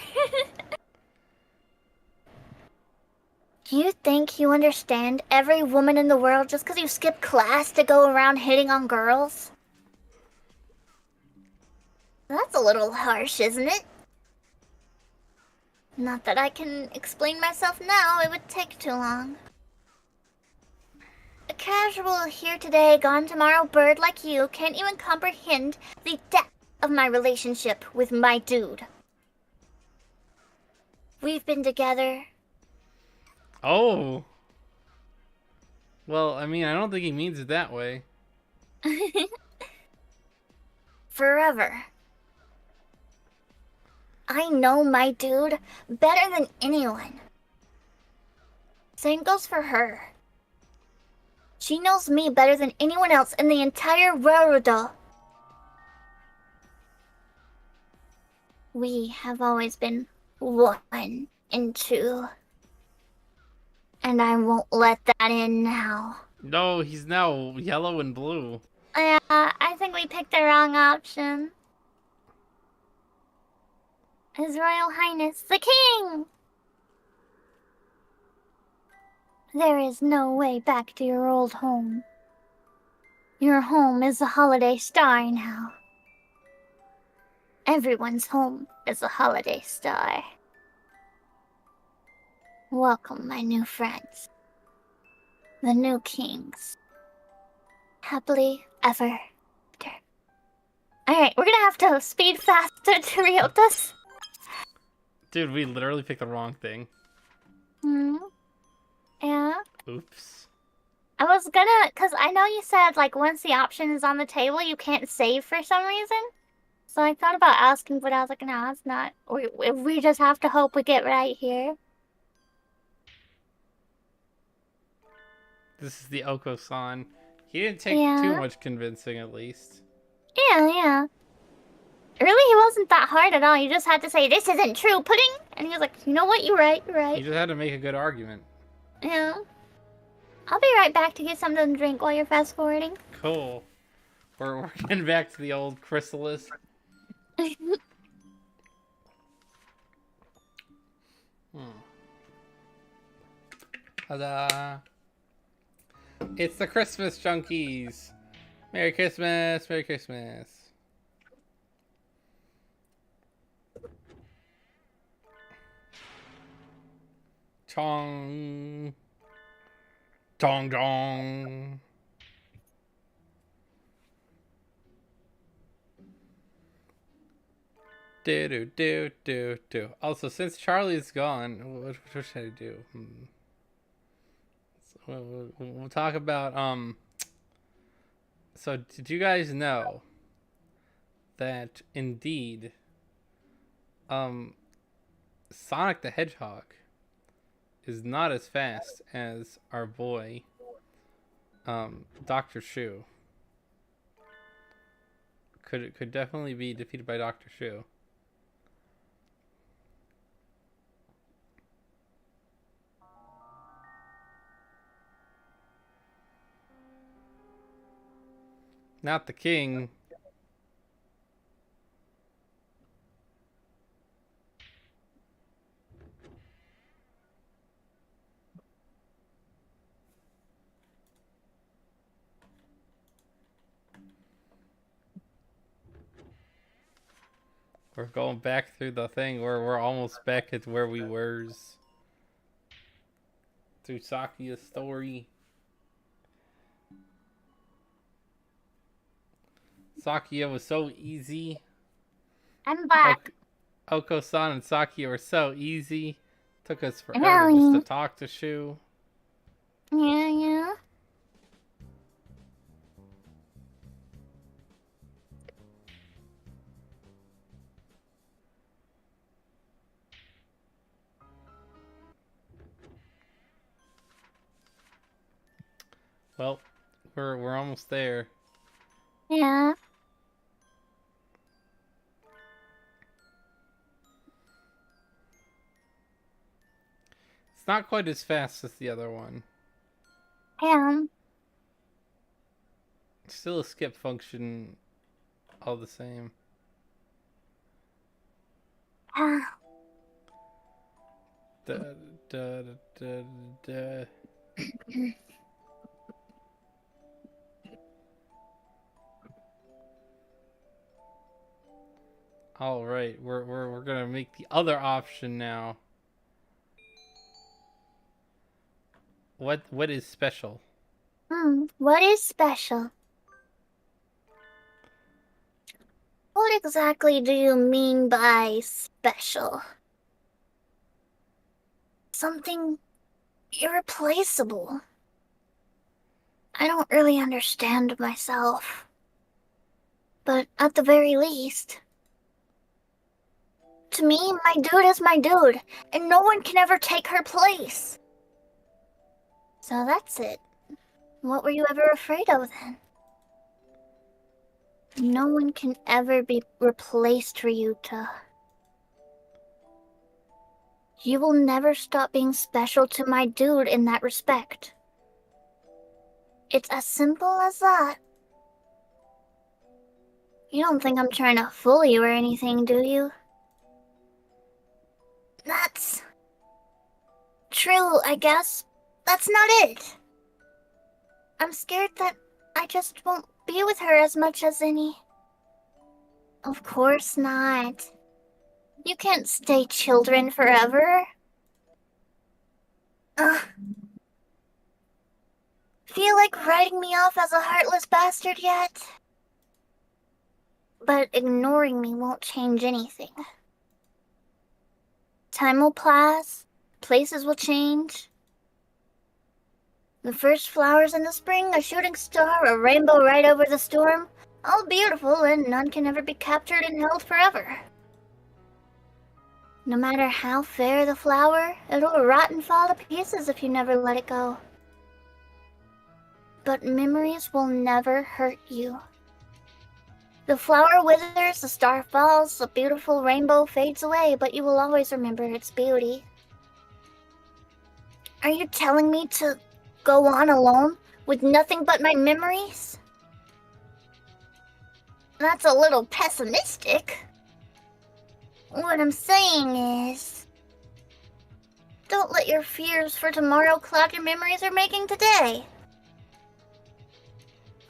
Do you think you understand every woman in the world just because you skipped class to go around hitting on girls? That's a little harsh, isn't it? Not that I can explain myself now, it would take too long. A casual here today, gone tomorrow bird like you can't even comprehend the depth of my relationship with my dude. We've been together. Oh. Well, I mean, I don't think he means it that way. Forever. I know my dude better than anyone. Same goes for her. She knows me better than anyone else in the entire world. We have always been one and two. And I won't let that in now. No, he's now yellow and blue. Yeah, I think we picked the wrong option. His Royal Highness, the King! There is no way back to your old home. Your home is a holiday star now. Everyone's home is a holiday star. Welcome, my new friends. The new kings. Happily ever after. Alright, we're gonna have to speed faster to Riotas. Dude, we literally picked the wrong thing. Hmm. Yeah. Oops. I was gonna, cause I know you said like once the option is on the table, you can't save for some reason. So I thought about asking, but I was like, no, it's not. We just have to hope we get right here. This is the Oko-san. He didn't take too much convincing, at least. Yeah. Really, he wasn't that hard at all. You just had to say, this isn't true, pudding! And he was like, you know what, you're right. You just had to make a good argument. Yeah. I'll be right back to get something to drink while you're fast forwarding. Cool. We're getting back to the old chrysalis. Ta-da! It's the Christmas junkies! Merry Christmas! Merry Christmas! Chong! Dong dong! Do. Also, since Charlie's gone, what should I do? So we'll talk about, so did you guys know that indeed, Sonic the Hedgehog is not as fast as our boy, Dr. Shu. Could definitely be defeated by Dr. Shu. Not the king. We're going back through the thing where we're almost back at where we were. Through Sakia's story. Sakia was so easy. I'm back. Oko-san and Sakia were so easy. Took us forever just to talk to Shu. Yeah. Well, we're almost there. Yeah. It's not quite as fast as the other one. Still a skip function, all the same. Da. All right, we're gonna make the other option now. What is special? What is special? What exactly do you mean by special? Something irreplaceable. I don't really understand myself. But at the very least, To me, my dude is my dude, and no one can ever take her place. So that's it. What were you ever afraid of then? No one can ever be replaced, Ryuta. You will never stop being special to my dude in that respect. It's as simple as that. You don't think I'm trying to fool you or anything, do you? That's true, I guess. That's not it. I'm scared that I just won't be with her as much as any. Of course not. You can't stay children forever. Feel like writing me off as a heartless bastard yet? But ignoring me won't change anything. Time will pass, places will change. The first flowers in the spring, a shooting star, a rainbow right over the storm. All beautiful, and none can ever be captured and held forever. No matter how fair the flower, it'll rot and fall to pieces if you never let it go. But memories will never hurt you. The flower withers, the star falls, the beautiful rainbow fades away, but you will always remember its beauty. Are you telling me to go on alone, with nothing but my memories? That's a little pessimistic. What I'm saying is, don't let your fears for tomorrow cloud your memories you're making today.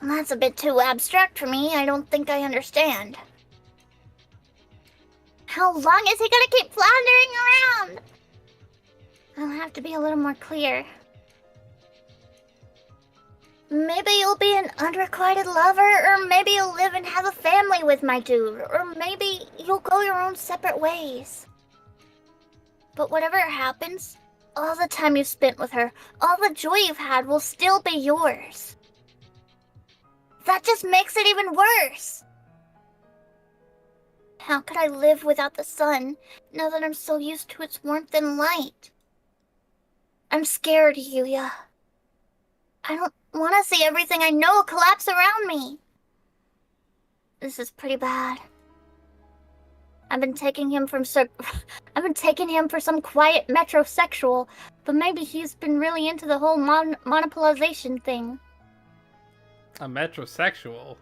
That's a bit too abstract for me. I don't think I understand. How long is he gonna keep floundering around? I'll have to be a little more clear. Maybe you'll be an unrequited lover, or maybe you'll live and have a family with my dude, or maybe you'll go your own separate ways. But whatever happens, all the time you've spent with her, all the joy you've had will still be yours. That just makes it even worse. How could I live without the sun, now that I'm so used to its warmth and light? I'm scared, Yuya. I don't want to see everything I know collapse around me. This is pretty bad. I've been taking him for some quiet metrosexual, but maybe he's been really into the whole monopolization thing. A metrosexual?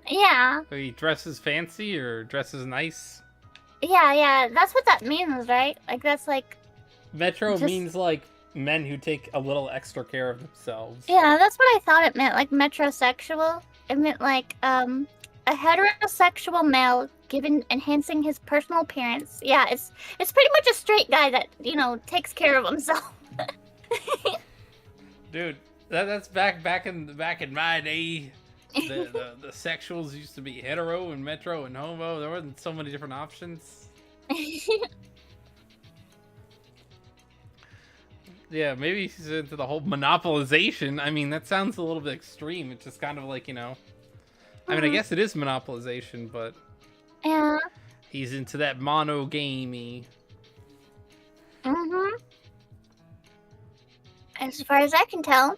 Yeah. So he dresses fancy or dresses nice? Yeah, that's what that means, right? Like, that's like... Metro means, like, men who take a little extra care of themselves. Yeah, that's what I thought it meant, like metrosexual. It meant like, a heterosexual male enhancing his personal appearance. Yeah, it's pretty much a straight guy that, takes care of himself. Dude, that's back in my day. The sexuals used to be hetero and metro and homo. There wasn't so many different options. Yeah, maybe he's into the whole monopolization. I mean, that sounds a little bit extreme. It's just kind of like, I mean, I guess it is monopolization, but... Yeah. He's into that monogamey. Mm-hmm. As far as I can tell,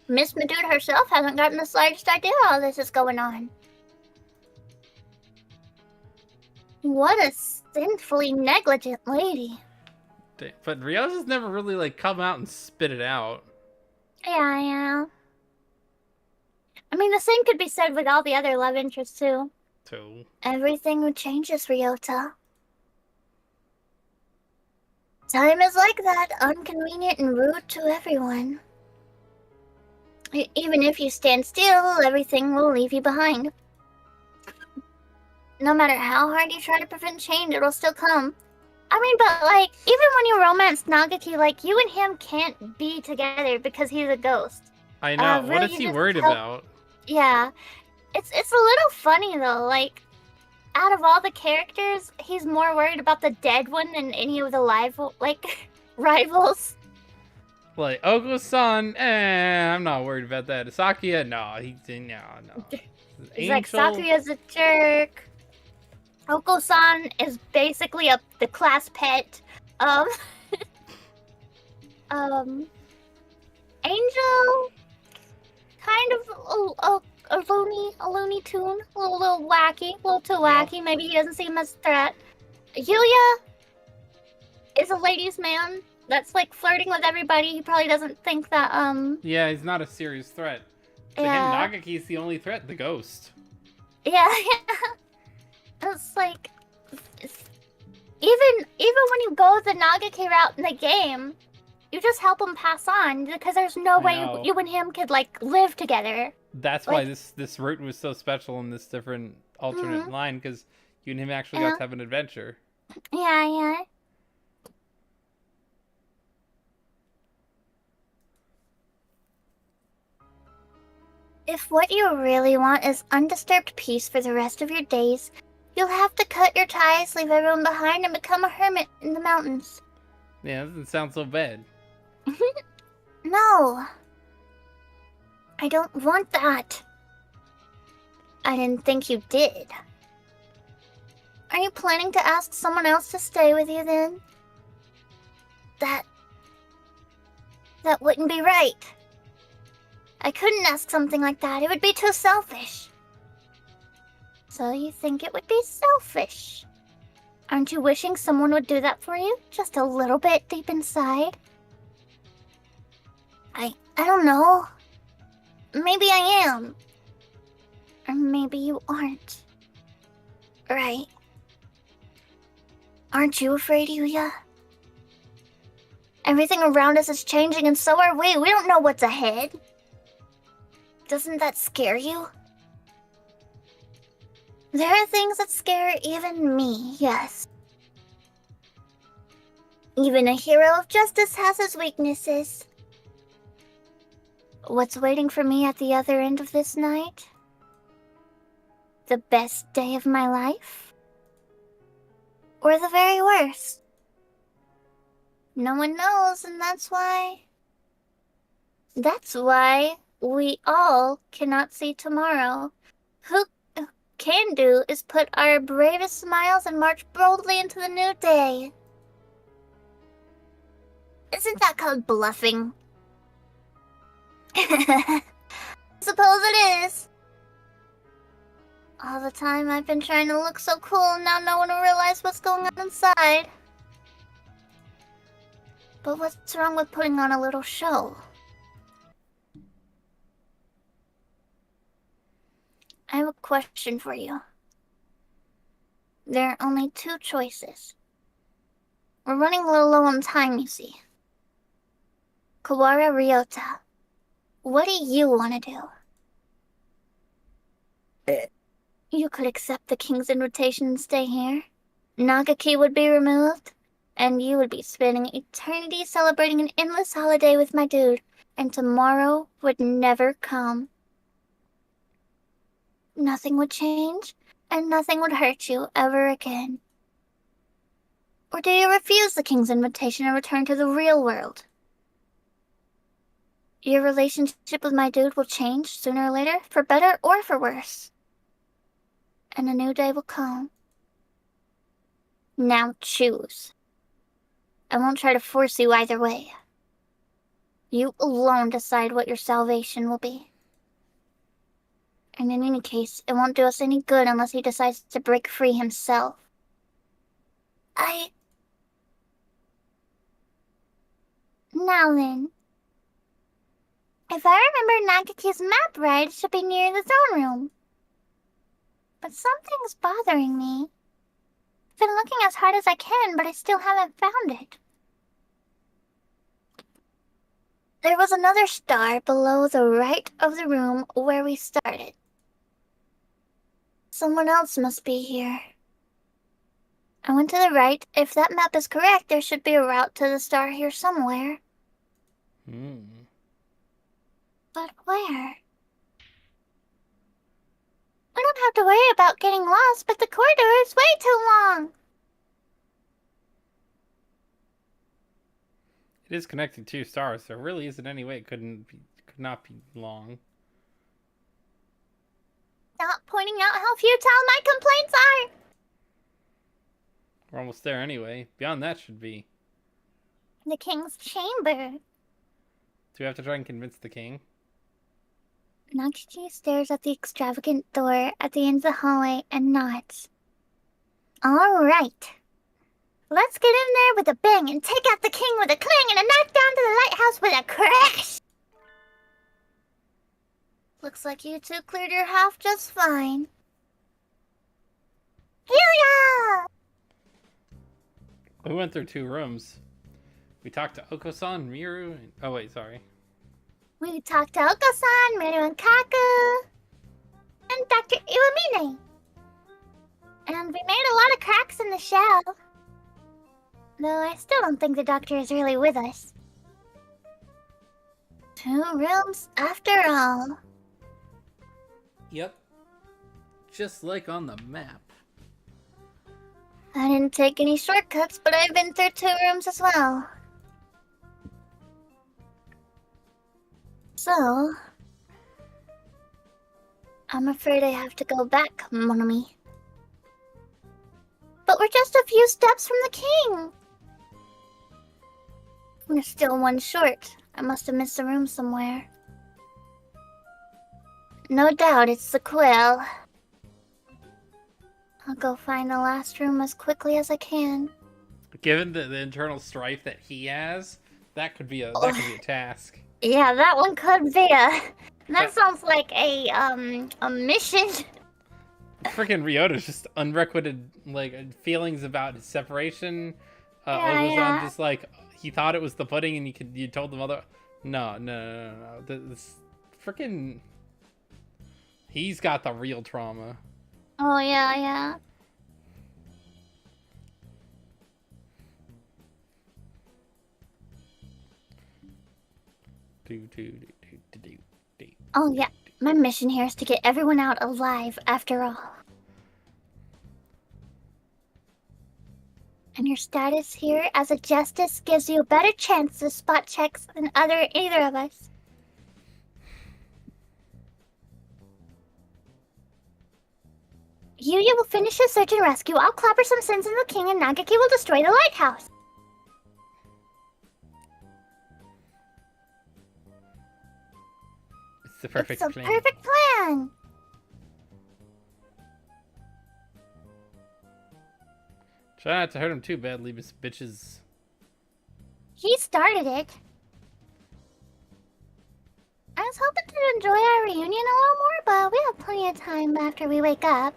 Miss Madude herself hasn't gotten the slightest idea all this is going on. What a sinfully negligent lady. But Ryoza's never really, like, come out and spit it out. Yeah. I mean, the same could be said with all the other love interests, too. Everything changes, Ryota. Time is like that, inconvenient and rude to everyone. Even if you stand still, everything will leave you behind. No matter how hard you try to prevent change, it'll still come. I mean, but, like, even when you romance Nagaki, like, you and him can't be together because he's a ghost. I know. Really, what is he worried about? Yeah. It's a little funny, though. Like, out of all the characters, he's more worried about the dead one than any of the rivals. Like, Oko-san, I'm not worried about that. Sakuya, no. He's like, Sakuya's a jerk. Oko-san is basically the class pet. Um, um, Angel, kind of a Looney Tune, a little wacky, a little too Yep. wacky. Maybe he doesn't see him as a threat. Yuya is a ladies' man that's like flirting with everybody. He probably doesn't think that Yeah, he's not a serious threat. To him, yeah Nagaki's the only threat, the ghost. yeah. It's like even when you go the Nagaki route in the game, you just help him pass on because there's no I way know. you and him could like live together. That's Like- why this route was so special in this different alternate Mhm. line, because you and him actually Yeah. got to have an adventure. Yeah. If what you really want is undisturbed peace for the rest of your days, you'll have to cut your ties, leave everyone behind, and become a hermit in the mountains. Yeah, that doesn't sound so bad. No. I don't want that. I didn't think you did. Are you planning to ask someone else to stay with you then? That wouldn't be right. I couldn't ask something like that. It would be too selfish. So you think it would be selfish? Aren't you wishing someone would do that for you? Just a little bit deep inside? I don't know. Maybe I am. Or maybe you aren't. Right. Aren't you afraid, Yuya? Everything around us is changing and so are we. We don't know what's ahead. Doesn't that scare you? There are things that scare even me, yes. Even a hero of justice has his weaknesses. What's waiting for me at the other end of this night? The best day of my life? Or the very worst? No one knows, and that's why we all cannot see tomorrow. Who can do is put our bravest smiles and march boldly into the new day. Isn't that called bluffing? Suppose it is. All the time I've been trying to look so cool, and now no one will realize what's going on inside. But what's wrong with putting on a little show? I have a question for you. There are only two choices. We're running a little low on time, you see. Kawara Ryota, what do you want to do? You could accept the king's invitation and stay here. Nagaki would be removed, and you would be spending eternity celebrating an endless holiday with my dude, and tomorrow would never come. Nothing would change, and nothing would hurt you ever again. Or do you refuse the king's invitation and return to the real world? Your relationship with my dude will change sooner or later, for better or for worse. And a new day will come. Now choose. I won't try to force you either way. You alone decide what your salvation will be. And in any case, it won't do us any good unless he decides to break free himself. Now then. If I remember Nagaki's map right, it should be near the throne room. But something's bothering me. I've been looking as hard as I can, but I still haven't found it. There was another star below the right of the room where we started. Someone else must be here. I went to the right. If that map is correct, there should be a route to the star here somewhere. But where? We don't have to worry about getting lost, but the corridor is way too long. It is connecting two stars. There really isn't any way it could not be long. Not pointing out how futile my complaints are. We're almost there anyway. Beyond that should be. The king's chamber. Do we have to try and convince the king? Nakachi stares at the extravagant door at the end of the hallway and nods. Alright. Let's get in there with a bang and take out the king with a clang and a knock down to the lighthouse with a crash! Looks like you two cleared your half just fine. Yuya! We went through 2 rooms. We talked to Oko-san, Miru, and... Oh wait, sorry. We talked to Oko-san, Miru and Kaku, and Dr. Iwamine. And we made a lot of cracks in the shell. Though I still don't think the doctor is really with us. 2 rooms after all. Yep. Just like on the map. I didn't take any shortcuts, but I've been through 2 rooms as well. So... I'm afraid I have to go back, mon ami. But we're just a few steps from the king! We're still 1 short. I must have missed a room somewhere. No doubt it's the quill. I'll go find the last room as quickly as I can. Given the internal strife that he has, that could be a task. Yeah, that one could be a... That sounds like a mission. Freaking Ryota's just unrequited, like, feelings about his separation. Yeah. Just like, he thought it was the pudding and you told them other... No. This freaking... He's got the real trauma. Oh, yeah. Oh, yeah. My mission here is to get everyone out alive, after all. And your status here as a justice gives you a better chance to spot checks than either of us. Yuya will finish the search and rescue. I'll clapper some sense in the king, and Nagaki will destroy the lighthouse. It's the perfect plan. Perfect plan. Try not to hurt him too badly, Miss Bitches. He started it. I was hoping to enjoy our reunion a little more, but we have plenty of time after we wake up.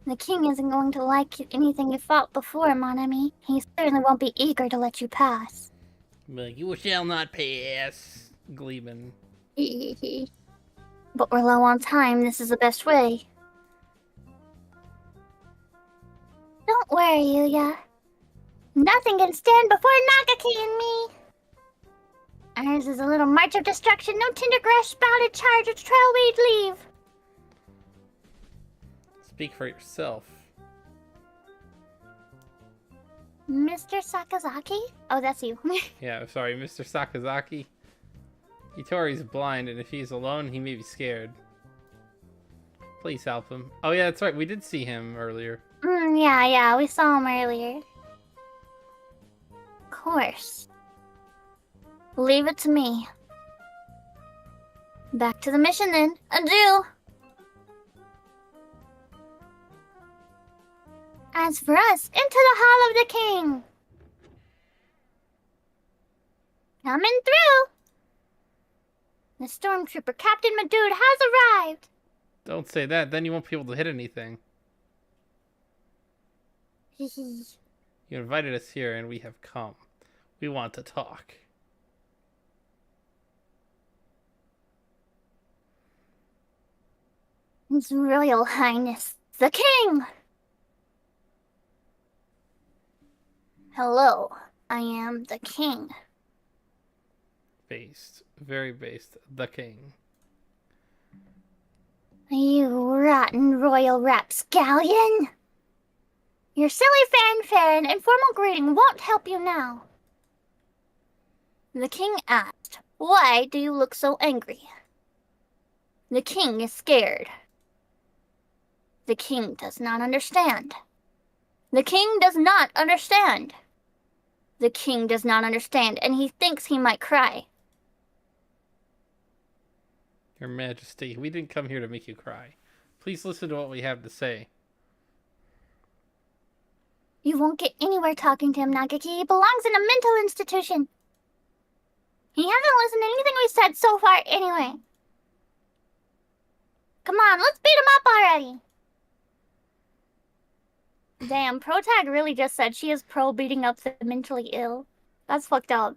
The king isn't going to like anything you fought before, mon ami. He certainly won't be eager to let you pass. But you shall not pass, Gleeman. But we're low on time. This is the best way. Don't worry, Yuya. Nothing can stand before Nagaki and me. Ours is a little march of destruction, no tender grass sprouted charge its trail we'd leave. Speak for yourself. Mr. Sakazaki? Oh, that's you. Yeah, sorry, Mr. Sakazaki. Itori's blind, and if he's alone, he may be scared. Please help him. Oh yeah, that's right, we did see him earlier. Yeah, we saw him earlier. Of course. Leave it to me. Back to the mission then. Adieu! As for us, into the Hall of the King! Coming through! The stormtrooper Captain Madood has arrived! Don't say that, then you won't be able to hit anything. Hehe. You invited us here, and we have come. We want to talk. His Royal Highness, the King! Hello, I am the King. Based. Very based. The King. You rotten royal rapscallion! Your silly fanfare and informal greeting won't help you now. The King asked, "Why do you look so angry?" The King is scared. The King does not understand. The king does not understand. The king does not understand, and he thinks he might cry. Your Majesty, we didn't come here to make you cry. Please listen to what we have to say. You won't get anywhere talking to him, Nagaki. He belongs in a mental institution. He hasn't listened to anything we said so far anyway. Come on, let's beat him up already. Damn, Protag really just said she is pro beating up the mentally ill. That's fucked up.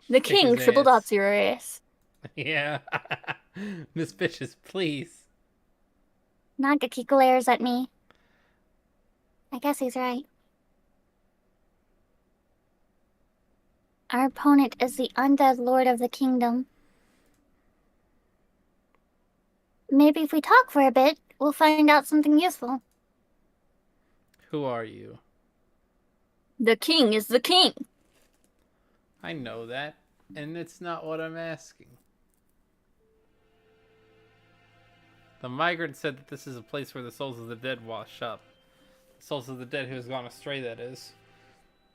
The king triple dots your ass. Yeah. Miss Bitches, please. Nagaki glares at me. I guess he's right. Our opponent is the undead lord of the kingdom. Maybe if we talk for a bit, we'll find out something useful. Who are you? The king is the king. I know that, and it's not what I'm asking. The migrant said that this is a place where the souls of the dead wash up. The souls of the dead who has gone astray, that is.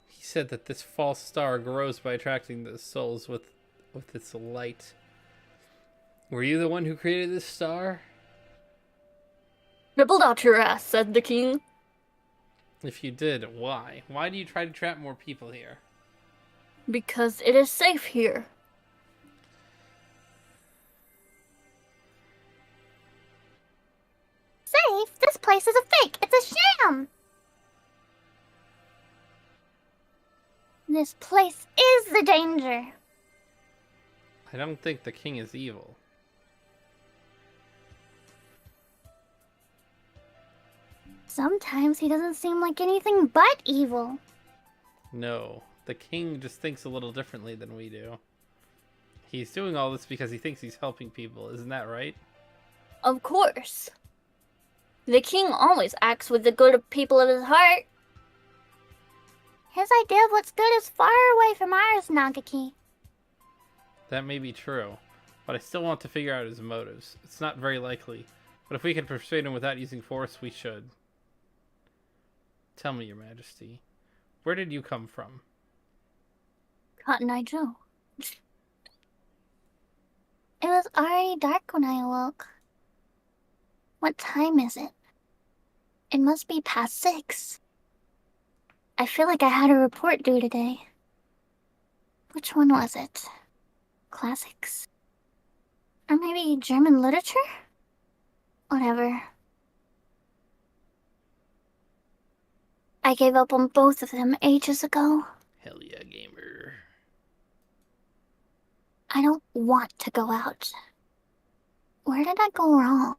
He said that this false star grows by attracting the souls with its light. Were you the one who created this star? Triple dot your ass, said the king. If you did, why? Why do you try to trap more people here? Because it is safe here. Safe? This place is a fake. It's a sham. This place is the danger. I don't think the king is evil. Sometimes he doesn't seem like anything but evil. No, the king just thinks a little differently than we do. He's doing all this because he thinks he's helping people, isn't that right? Of course. The king always acts with the good of people of his heart. His idea of what's good is far away from ours, Nagaki. That may be true, but I still want to figure out his motives. It's not very likely, but if we can persuade him without using force, we should. Tell me, Your Majesty, where did you come from? Cotton Eye Joe. It was already dark when I awoke. What time is it? It must be past 6. I feel like I had a report due today. Which one was it? Classics? Or maybe German literature? Whatever. I gave up on both of them ages ago. Hell yeah, gamer. I don't want to go out. Where did I go wrong?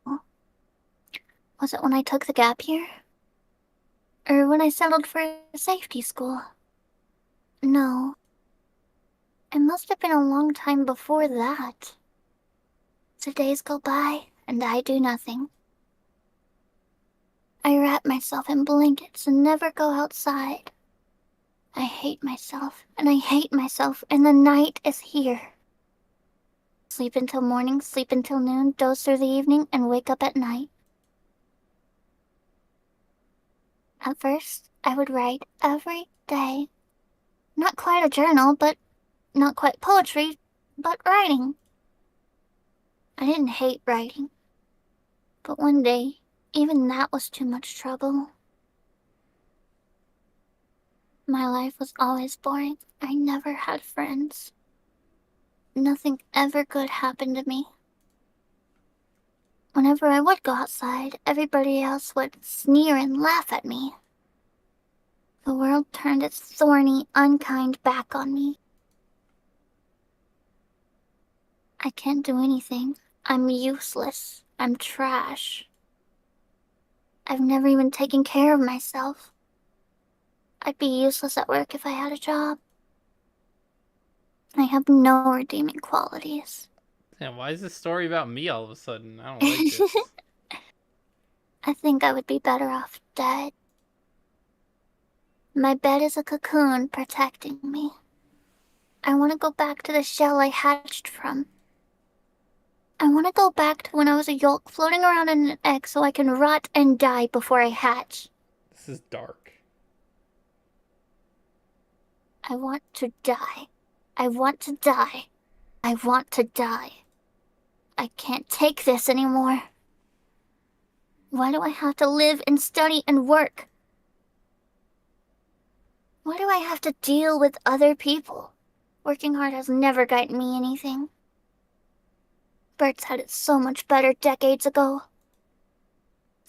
Was it when I took the gap year? Or when I settled for a safety school? No. It must have been a long time before that. The days go by, and I do nothing. I wrap myself in blankets and never go outside. I hate myself, and the night is here. Sleep until morning, sleep until noon, doze through the evening, and wake up at night. At first, I would write every day. Not quite a journal, but not quite poetry, but writing. I didn't hate writing. But one day, even that was too much trouble. My life was always boring. I never had friends. Nothing ever good happened to me. Whenever I would go outside, everybody else would sneer and laugh at me. The world turned its thorny, unkind back on me. I can't do anything. I'm useless. I'm trash. I've never even taken care of myself. I'd be useless at work if I had a job. I have no redeeming qualities. Damn, why is this story about me all of a sudden? I don't like this. I think I would be better off dead. My bed is a cocoon protecting me. I want to go back to the shell I hatched from. I want to go back to when I was a yolk floating around in an egg so I can rot and die before I hatch. This is dark. I want to die. I want to die. I want to die. I can't take this anymore. Why do I have to live and study and work? Why do I have to deal with other people? Working hard has never gotten me anything. Birds had it so much better decades ago.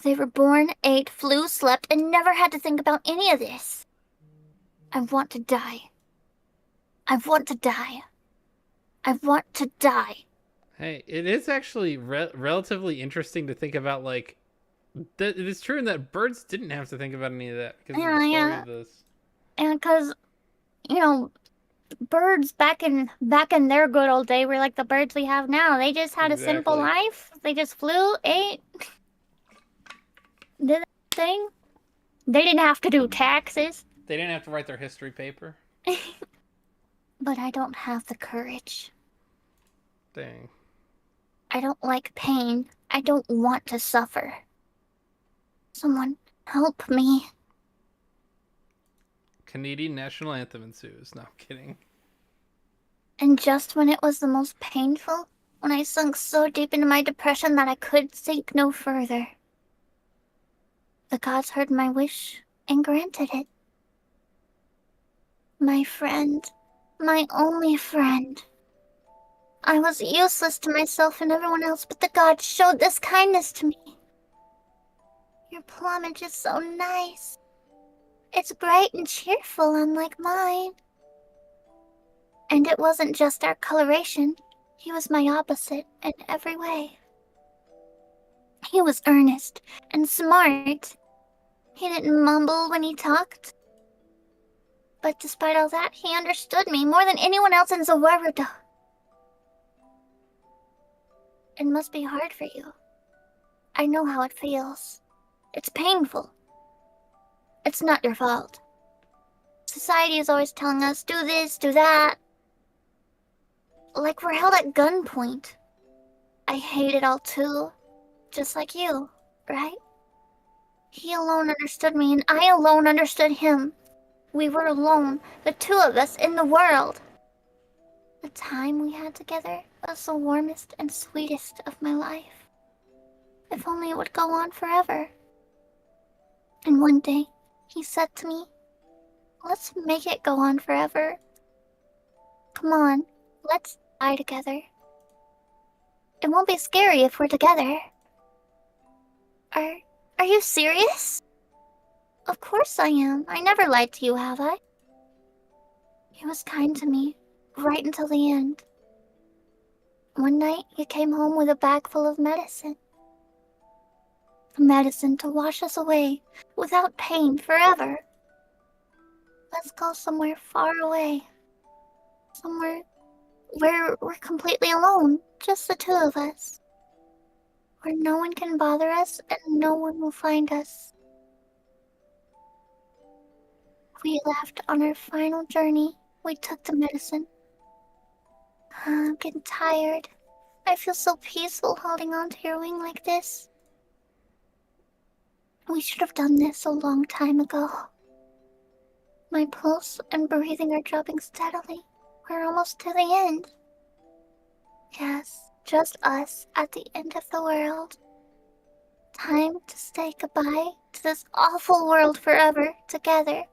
They were born, ate, flew, slept, and never had to think about any of this. I want to die. I want to die. I want to die. Hey, it is actually relatively interesting to think about, like, it is true in that birds didn't have to think about any of that because of the story of this. And because, birds back in their good old day were like the birds we have now. They just had a simple life. They just flew, ate, did their thing. They didn't have to do taxes. They didn't have to write their history paper. But I don't have the courage. Dang. I don't like pain. I don't want to suffer. Someone help me. Canadian national anthem ensues. No, I'm kidding. And just when it was the most painful, when I sunk so deep into my depression that I could sink no further, the gods heard my wish and granted it. My friend, my only friend. I was useless to myself and everyone else, but the gods showed this kindness to me. Your plumage is so nice. It's bright and cheerful, unlike mine. And it wasn't just our coloration. He was my opposite in every way. He was earnest and smart. He didn't mumble when he talked. But despite all that, he understood me more than anyone else in Zawaruda. It must be hard for you. I know how it feels. It's painful. It's not your fault. Society is always telling us, do this, do that. Like we're held at gunpoint. I hate it all too. Just like you, right? He alone understood me, and I alone understood him. We were alone, the two of us in the world. The time we had together was the warmest and sweetest of my life. If only it would go on forever. And one day, he said to me, let's make it go on forever. Come on, let's die together. It won't be scary if we're together. Are you serious? Of course I am. I never lied to you, have I? He was kind to me, right until the end. One night, he came home with a bag full of medicine. Medicine to wash us away, without pain, forever. Let's go somewhere far away. Somewhere where we're completely alone, just the two of us. Where no one can bother us and no one will find us. We left on our final journey. We took the medicine. I'm getting tired. I feel so peaceful holding on to your wing like this. We should have done this a long time ago. My pulse and breathing are dropping steadily. We're almost to the end. Yes, just us at the end of the world. Time to say goodbye to this awful world forever, together.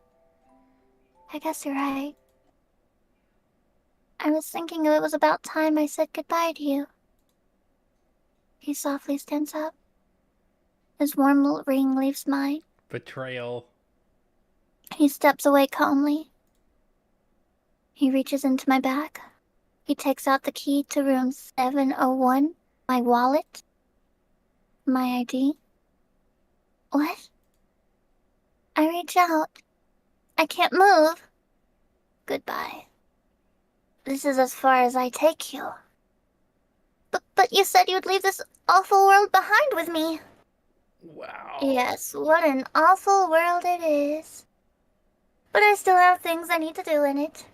I guess you're right. I was thinking it was about time I said goodbye to you. He softly stands up. His warm ring leaves mine. Betrayal. He steps away calmly. He reaches into my bag. He takes out the key to room 701, my wallet, my ID. What? I reach out. I can't move. Goodbye. This is as far as I take you. But you said you'd leave this awful world behind with me. Wow. Yes, what an awful world it is. But I still have things I need to do in it.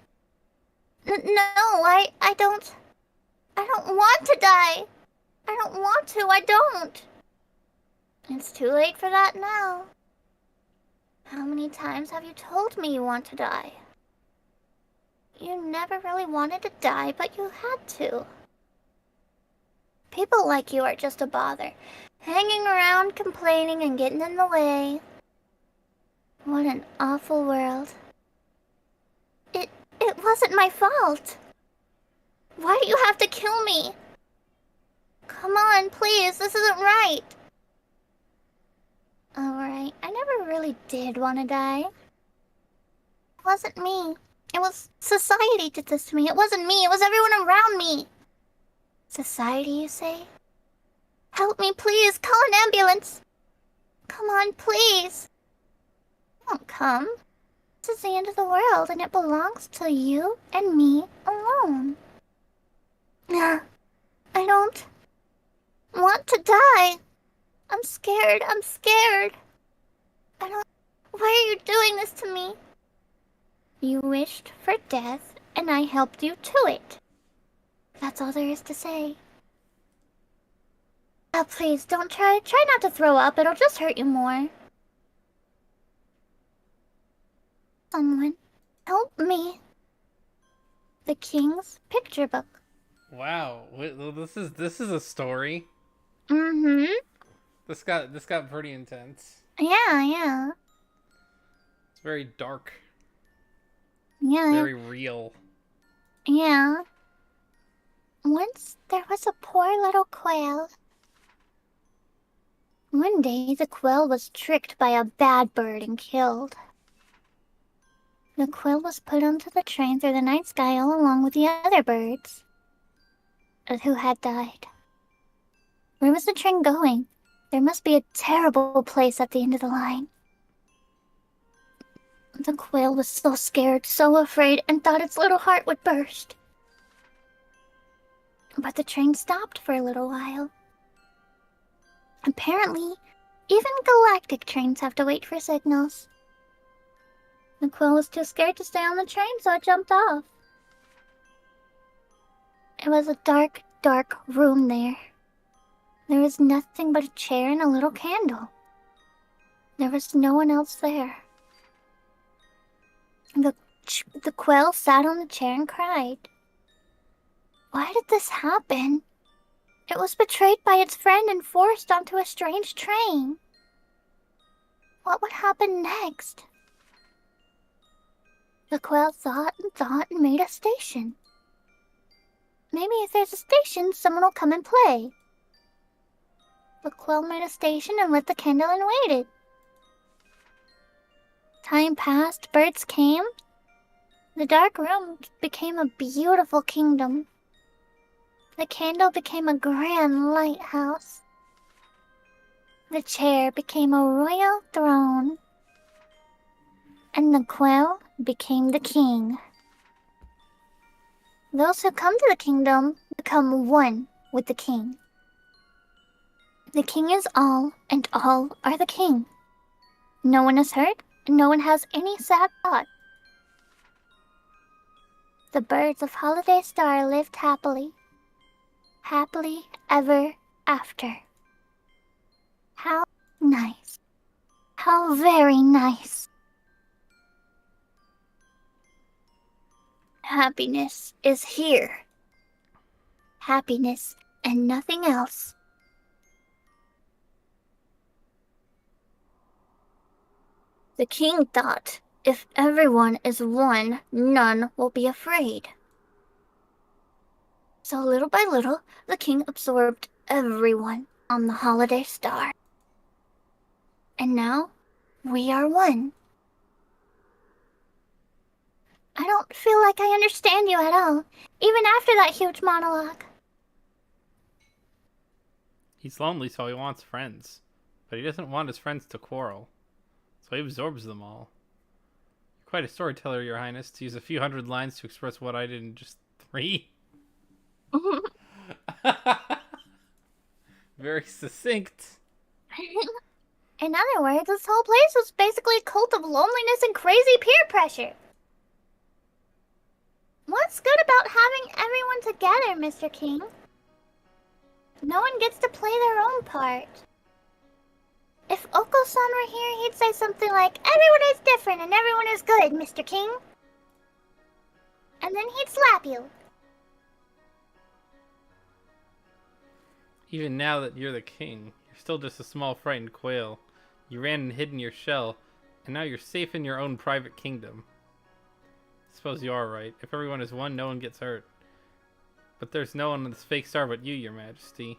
No, I don't want to die. I don't want to, I don't. It's too late for that now. How many times have you told me you want to die? You never really wanted to die, but you had to. People like you are just a bother, hanging around, complaining, and getting in the way. What an awful world. It wasn't my fault. Why do you have to kill me? Come on, please, this isn't right. Alright, I never really did want to die. It wasn't me. It was society did this to me. It wasn't me, it was everyone around me. Society, you say? Help me, please, call an ambulance. Come on, please. It won't come. This is the end of the world, and it belongs to you and me alone. I don't want to die. I'm scared. I'm scared. I don't... Why are you doing this to me? You wished for death, and I helped you to it. That's all there is to say. Oh, please, don't try. Try not to throw up. It'll just hurt you more. Someone, help me. The King's Picture Book. Wow, this is a story. Mm-hmm. This got pretty intense. Yeah. It's very dark. Yeah. Very real. Yeah. Once there was a poor little quail. One day the quail was tricked by a bad bird and killed. The quail was put onto the train through the night sky all along with the other birds who had died. Where was the train going? There must be a terrible place at the end of the line. The quail was so scared, so afraid, and thought its little heart would burst. But the train stopped for a little while. Apparently, even galactic trains have to wait for signals. The quail was too scared to stay on the train, so it jumped off. It was a dark, dark room there. There was nothing but a chair and a little candle. There was no one else there. The quail sat on the chair and cried. Why did this happen? It was betrayed by its friend and forced onto a strange train. What would happen next? The quail thought and made a station. Maybe if there's a station, someone will come and play. The quail made a station and lit the candle and waited. Time passed, birds came. The dark room became a beautiful kingdom. The candle became a grand lighthouse. The chair became a royal throne. And the quail became the king. Those who come to the kingdom become one with the king. The king is all, and all are the king. No one is hurt, and no one has any sad thought. The birds of Holiday Star lived happily. Happily ever after. How nice. How very nice. Happiness is here. Happiness and nothing else. The king thought, if everyone is one, none will be afraid. So little by little, the king absorbed everyone on the Holiday Star. And now, we are one. I don't feel like I understand you at all, even after that huge monologue. He's lonely, so he wants friends. But he doesn't want his friends to quarrel. So he absorbs them all. You're quite a storyteller, Your Highness, to use a few hundred lines to express what I did in just 3. Very succinct. In other words, this whole place was basically a cult of loneliness and crazy peer pressure. What's good about having everyone together, Mr. King? No one gets to play their own part. If if Oko-san were here, he'd say something like, "Everyone is different and everyone is good, Mr. King." And then he'd slap you. Even now that you're the king, you're still just a small frightened quail. You ran and hid in your shell, and now you're safe in your own private kingdom. I suppose you are right. If everyone is one, no one gets hurt. But there's no one on this fake star but you, Your Majesty.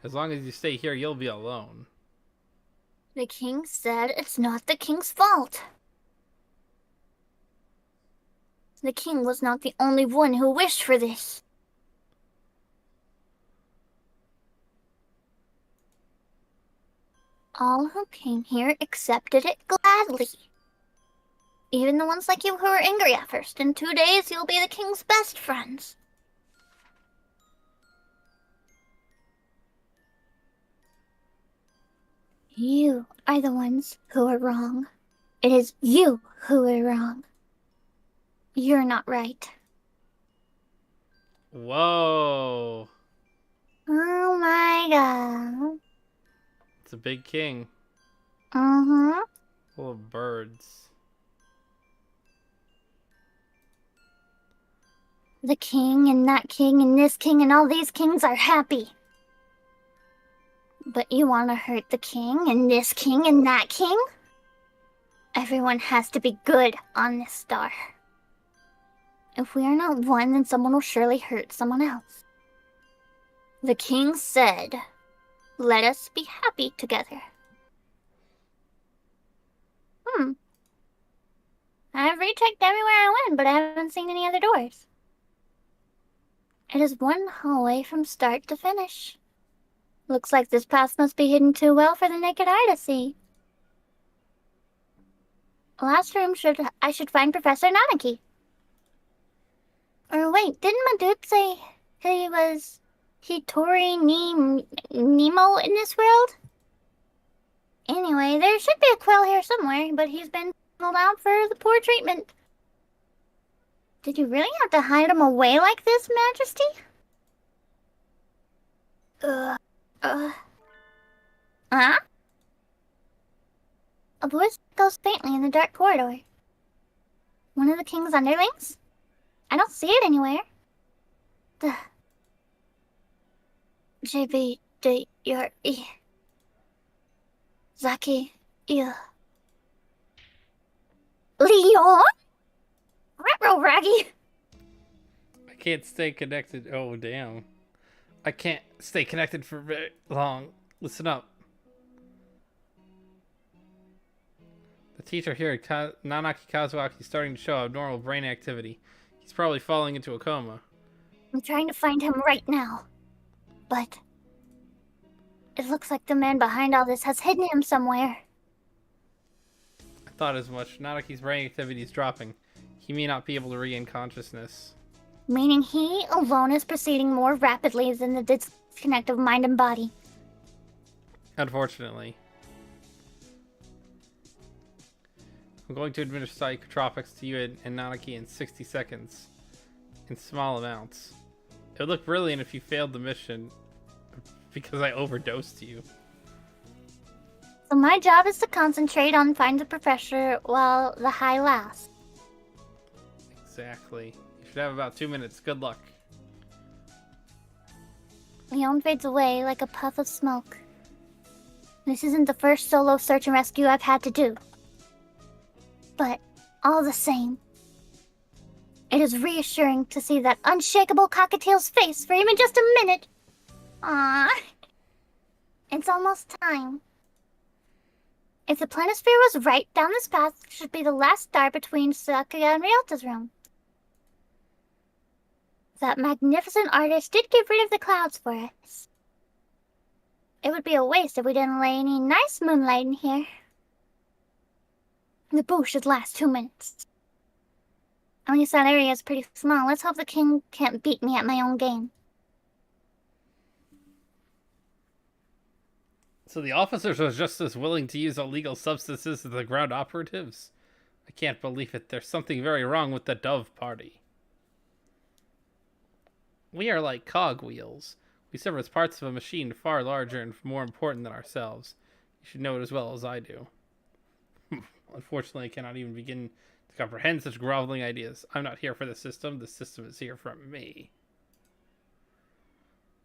As long as you stay here, you'll be alone. The king said it's not the king's fault. The king was not the only one who wished for this. All who came here accepted it gladly. Even the ones like you who were angry at first. In 2 days, you'll be the king's best friends. You are the ones who are wrong. It is you who are wrong. You're not right. Whoa. Oh my god. It's a big king. Uh-huh. Full of birds. The king and that king and this king and all these kings are happy. But you want to hurt the king and this king and that king? Everyone has to be good on this star. If we are not one, then someone will surely hurt someone else. The king said, "Let us be happy together." I've rechecked everywhere I went, but I haven't seen any other doors. It is one hallway from start to finish. Looks like this path must be hidden too well for the naked eye to see. Last room I should find Professor Nanaki. Or wait, didn't my dude say he was Hitori Nemo in this world? Anyway, there should be a quill here somewhere, but he's been pulled out for the poor treatment. Did you really have to hide him away like this, Majesty? Huh? A voice goes faintly in the dark corridor. One of the king's underlings? I don't see it anywhere. JB, Zaki, Leon? Retro Raggy! I can't stay connected. Oh, damn. I can't stay connected for very long. Listen up. The teacher here at Nanaki Kazuaki is starting to show abnormal brain activity. He's probably falling into a coma. I'm trying to find him right now. But it looks like the man behind all this has hidden him somewhere. I thought as much. Nanaki's brain activity is dropping. He may not be able to regain consciousness. Meaning he alone is proceeding more rapidly than the disconnect of mind and body. Unfortunately. I'm going to administer psychotropics to you and Nanaki in 60 seconds. In small amounts. It would look brilliant if you failed the mission because I overdosed you. So my job is to concentrate on find the professor while the high lasts. Exactly. You should have about 2 minutes. Good luck. Leon fades away like a puff of smoke. This isn't the first solo search and rescue I've had to do. But all the same, it is reassuring to see that unshakable cockatiel's face for even just a minute. Ah, it's almost time. If the planisphere was right, down this path should be the last star between Sakuya and Ryota's room. That magnificent artist did get rid of the clouds for us. It would be a waste if we didn't lay any nice moonlight in here. The booth should last 2 minutes. At least that area is pretty small. Let's hope the king can't beat me at my own game. So the officers are just as willing to use illegal substances as the ground operatives? I can't believe it. There's something very wrong with the Dove Party. We are like cogwheels. We serve as parts of a machine far larger and more important than ourselves. You You should know it as well as I do. Unfortunately, I cannot even begin to comprehend such groveling ideas. I'm not here for the system is here for me.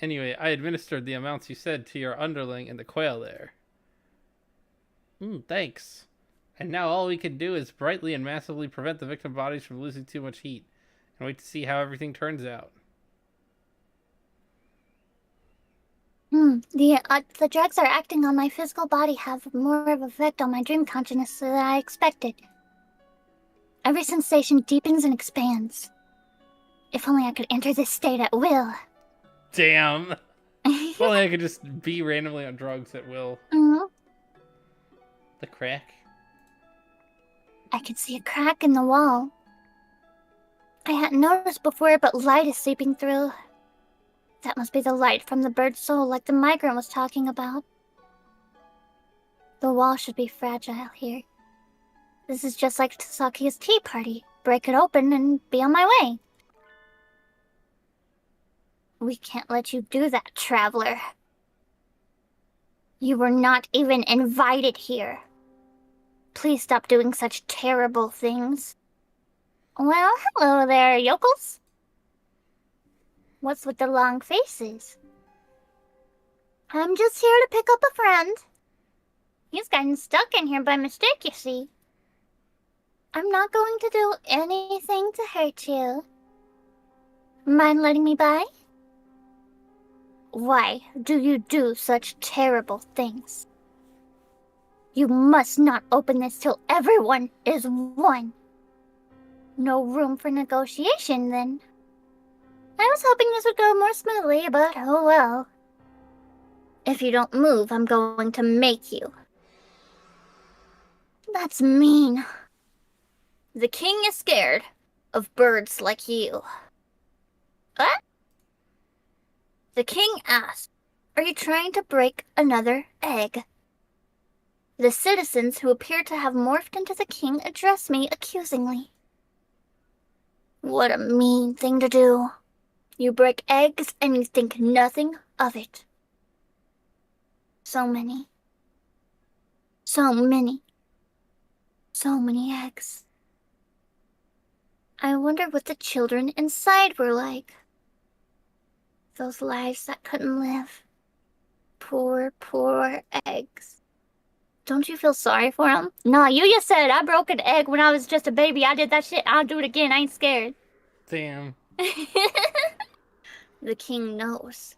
Anyway, I administered the amounts you said to your underling and the quail there. Thanks. And now all we can do is brightly and massively prevent the victim bodies from losing too much heat, and wait to see how everything turns out. The drugs are acting on my physical body have more of an effect on my dream consciousness than I expected. Every sensation deepens and expands. If only I could enter this state at will. Damn! If only I could just be randomly on drugs at will. The crack. I could see a crack in the wall. I hadn't noticed before, but light is seeping through. That must be the light from the bird's soul like the migrant was talking about. The wall should be fragile here. This is just like Tasaki's tea party. Break it open and be on my way. We can't let you do that, traveler. You were not even invited here. Please stop doing such terrible things. Well, hello there, yokels. What's with the long faces? I'm just here to pick up a friend. He's gotten stuck in here by mistake, you see. I'm not going to do anything to hurt you. Mind letting me by? Why do you do such terrible things? You must not open this till everyone is one. No room for negotiation, then. I was hoping this would go more smoothly, but oh well. If you don't move, I'm going to make you. That's mean. The king is scared of birds like you. What? The king asked, are you trying to break another egg? The citizens who appear to have morphed into the king address me accusingly. What a mean thing to do. You break eggs and you think nothing of it. So many. So many. So many eggs. I wonder what the children inside were like. Those lives that couldn't live. Poor, poor eggs. Don't you feel sorry for them? Nah, you just said I broke an egg when I was just a baby. I did that shit. I'll do it again. I ain't scared. Damn. The king knows.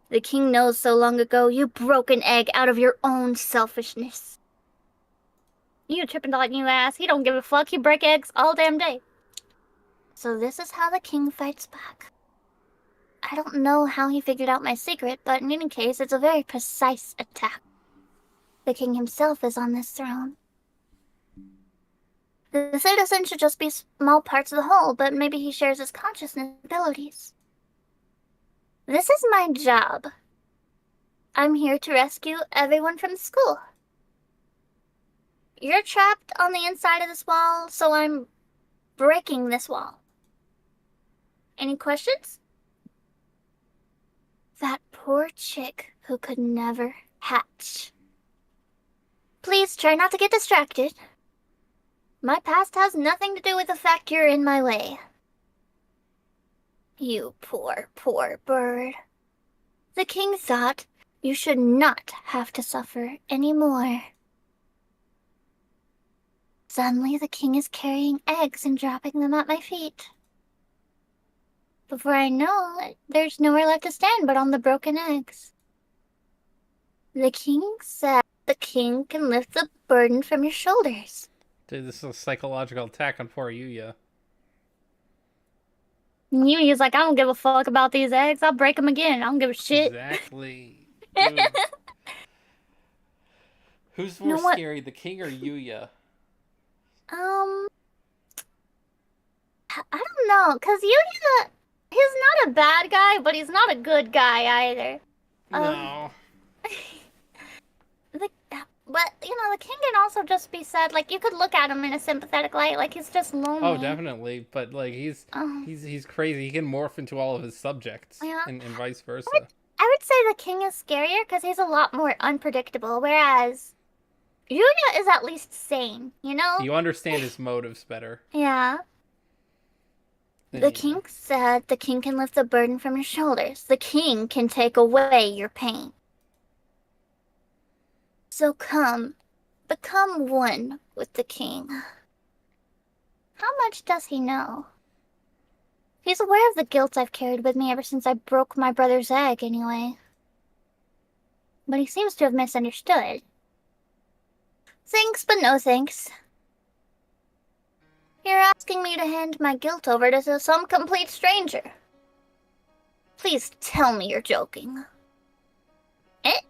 The king knows so long ago you broke an egg out of your own selfishness. You tripping on you ass. He don't give a fuck. He break eggs all damn day. So this is how the king fights back. I don't know how he figured out my secret, but in any case, it's a very precise attack. The king himself is on this throne. The citizen should just be small parts of the whole, but maybe he shares his consciousness abilities. This is my job. I'm here to rescue everyone from the school. You're trapped on the inside of this wall, so I'm breaking this wall. Any questions? That poor chick who could never hatch. Please try not to get distracted. My past has nothing to do with the fact you're in my way. You poor, poor bird. The king thought you should not have to suffer anymore. Suddenly the king is carrying eggs and dropping them at my feet. Before I know it, there's nowhere left to stand but on the broken eggs. The king said the king can lift the burden from your shoulders. Dude, this is a psychological attack on poor Yuya. Yuya's like, I don't give a fuck about these eggs. I'll break them again. I don't give a shit. Exactly. Dude. Who's more scary, the king or Yuya? I don't know, because Yuya, he's not a bad guy, but he's not a good guy either. No. But, the king can also just be said, like, you could look at him in a sympathetic light, like, he's just lonely. Oh, definitely, but, like, he's crazy. He can morph into all of his subjects, and vice versa. I I would say the king is scarier because he's a lot more unpredictable, whereas Yuya is at least sane, you know? You understand his motives better. Yeah. The king said the king can lift the burden from your shoulders. The king can take away your pain. So come, become one with the king. How much does he know? He's aware of the guilt I've carried with me ever since I broke my brother's egg, anyway. But he seems to have misunderstood. Thanks, but no thanks. You're asking me to hand my guilt over to some complete stranger. Please tell me you're joking. Eh?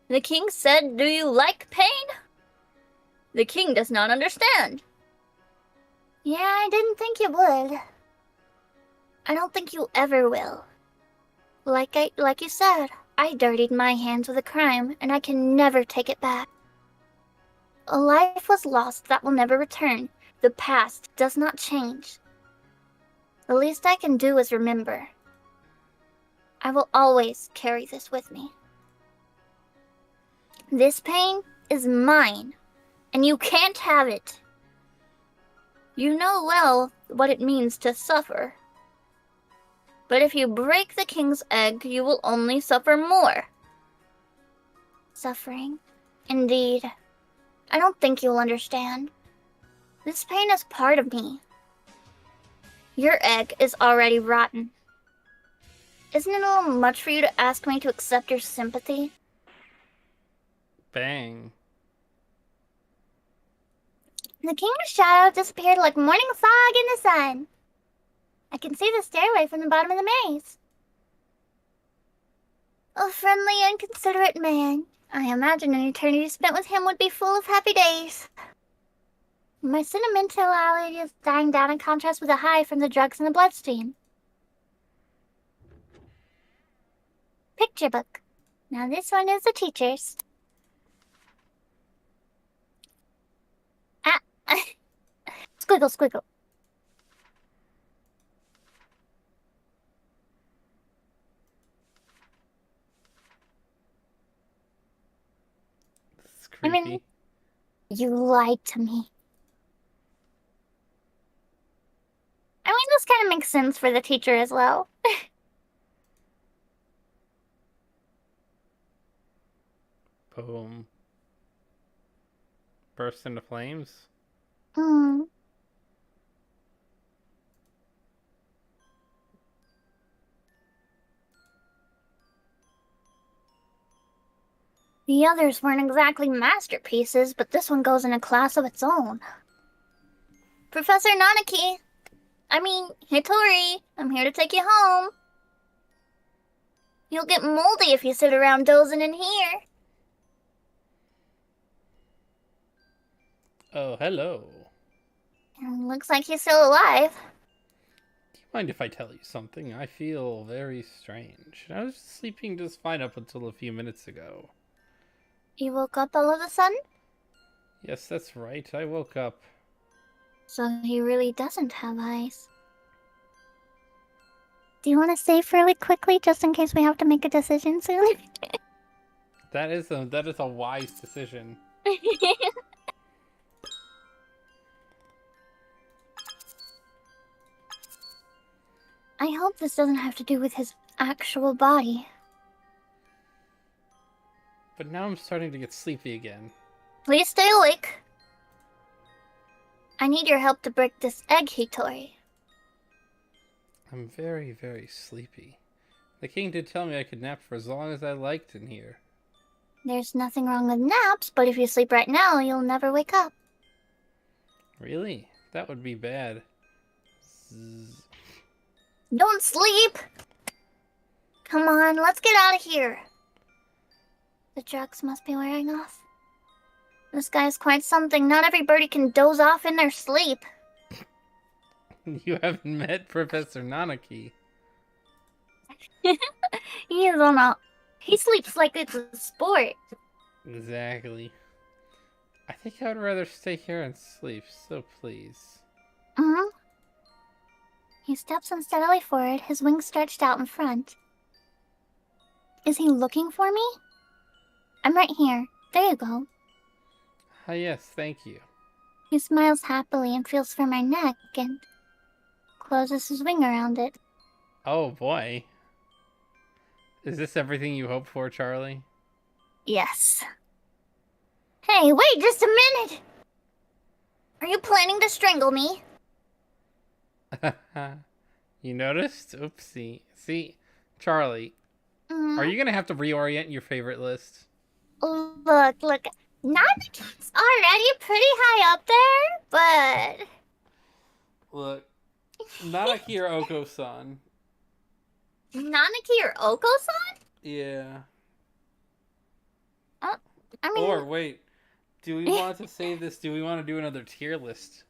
The king said, do you like pain? The king does not understand. Yeah, I didn't think you would. I don't think you ever will. Like you said, I dirtied my hands with a crime, and I can never take it back. A life was lost that will never return. The past does not change. The least I can do is remember. I will always carry this with me. This pain is mine, and you can't have it. You know well what it means to suffer. But if you break the king's egg, you will only suffer more. Suffering? Indeed. I don't think you'll understand. This pain is part of me. Your egg is already rotten. Isn't it a little much for you to ask me to accept your sympathy? Bang. The king's shadow disappeared like morning fog in the sun. I can see the stairway from the bottom of the maze. A friendly and considerate man. I imagine an eternity spent with him would be full of happy days. My sentimentality is dying down in contrast with the high from the drugs and the bloodstream. Picture book. Now this one is the teacher's. Ah, squiggle, squiggle. This is creepy. I mean, you lied to me. I mean, this kind of makes sense for the teacher as well. Boom. Burst into flames. Hmm. The others weren't exactly masterpieces, but this one goes in a class of its own. Professor Nanaki! Hitori, I'm here to take you home. You'll get moldy if you sit around dozing in here. Oh, hello. Looks like he's still alive. Do you mind if I tell you something? I feel very strange. I was sleeping just fine up until a few minutes ago. You woke up all of a sudden? Yes, that's right. I woke up. So he really doesn't have eyes. Do you want to save really quickly, just in case we have to make a decision soon? That is a wise decision. I hope this doesn't have to do with his actual body. But now I'm starting to get sleepy again. Please stay awake. I need your help to break this egg, Hitori. I'm very, very sleepy. The king did tell me I could nap for as long as I liked in here. There's nothing wrong with naps, but if you sleep right now, you'll never wake up. Really? That would be bad. Zzz. Don't sleep! Come on, let's get out of here. The drugs must be wearing off. This guy's quite something. Not everybody can doze off in their sleep. You haven't met Professor Nanaki. He sleeps like it's a sport. Exactly. I think I would rather stay here and sleep, so please. He steps unsteadily forward, his wings stretched out in front. Is he looking for me? I'm right here. There you go. Ah, yes, thank you. He smiles happily and feels for my neck and closes his wing around it. Oh boy. Is this everything you hoped for, Charlie? Yes. Hey, wait just a minute! Are you planning to strangle me? You noticed? Oopsie. See, Charlie, are you gonna have to reorient your favorite list? Look. Nanaki's already pretty high up there, but... Look, Nanaki or Oko-san? Nanaki or Oko-san? Yeah. I mean... Or, wait, do we want to save this? Do we want to do another tier list?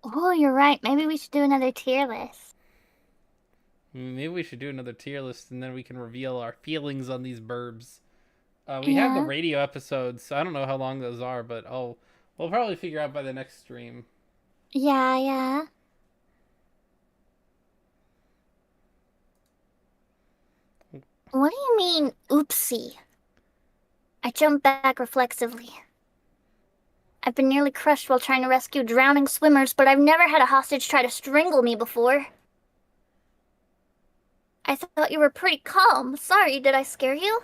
Oh, you're right. Maybe we should do another tier list. Maybe we should do another tier list and then we can reveal our feelings on these burbs. We have the radio episodes. So I don't know how long those are, but we'll probably figure out by the next stream. Yeah. What do you mean, oopsie? I jump back reflexively. I've been nearly crushed while trying to rescue drowning swimmers, but I've never had a hostage try to strangle me before. I thought you were pretty calm. Sorry, did I scare you?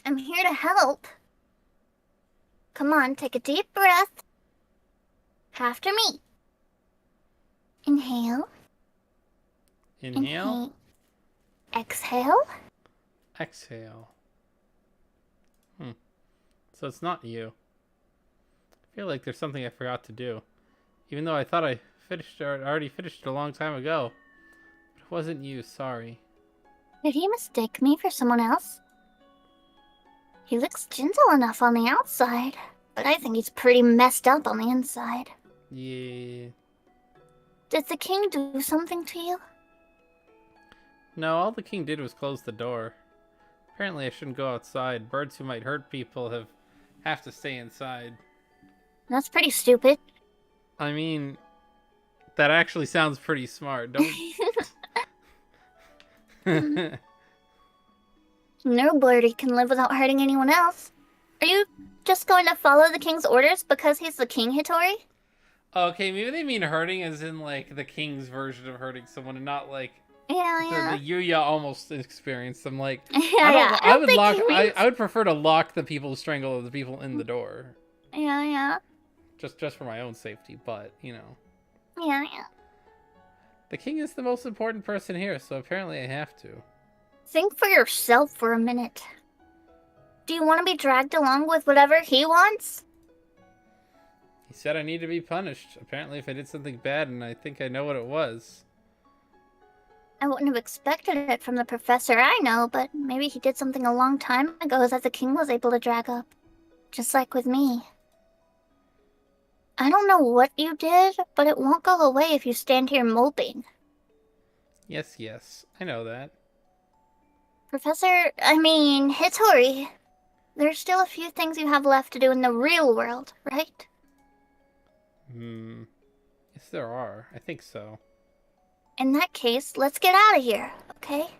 I'm here to help. Come on, take a deep breath. After me. Inhale. Inhale. Exhale. Exhale. So it's not you. I feel like there's something I forgot to do. Even though I thought I already finished it a long time ago. But it wasn't you, sorry. Did he mistake me for someone else? He looks gentle enough on the outside, but I think he's pretty messed up on the inside. Yeah. Did the king do something to you? No, all the king did was close the door. Apparently I shouldn't go outside. Birds who might hurt people have to stay inside. That's pretty stupid. I mean, that actually sounds pretty smart. Don't... No birdie can live without hurting anyone else. Are you just going to follow the king's orders because he's the king, Hitori? Okay, maybe they mean hurting as in, like, the king's version of hurting someone and not, like, Yeah. the Yuya almost experience. I'm like, Yeah. I would prefer to lock the people who strangle the people in the door. Yeah. Just for my own safety, but, you know. Yeah. The king is the most important person here, so apparently I have to. Think for yourself for a minute. Do you want to be dragged along with whatever he wants? He said I need to be punished. Apparently if I did something bad, and I think I know what it was. I wouldn't have expected it from the professor I know, but maybe he did something a long time ago that the king was able to drag up. Just like with me. I don't know what you did, but it won't go away if you stand here moping. Yes, I know that. Hitori, there's still a few things you have left to do in the real world, right? Yes, there are. I think so. In that case, let's get out of here, okay? A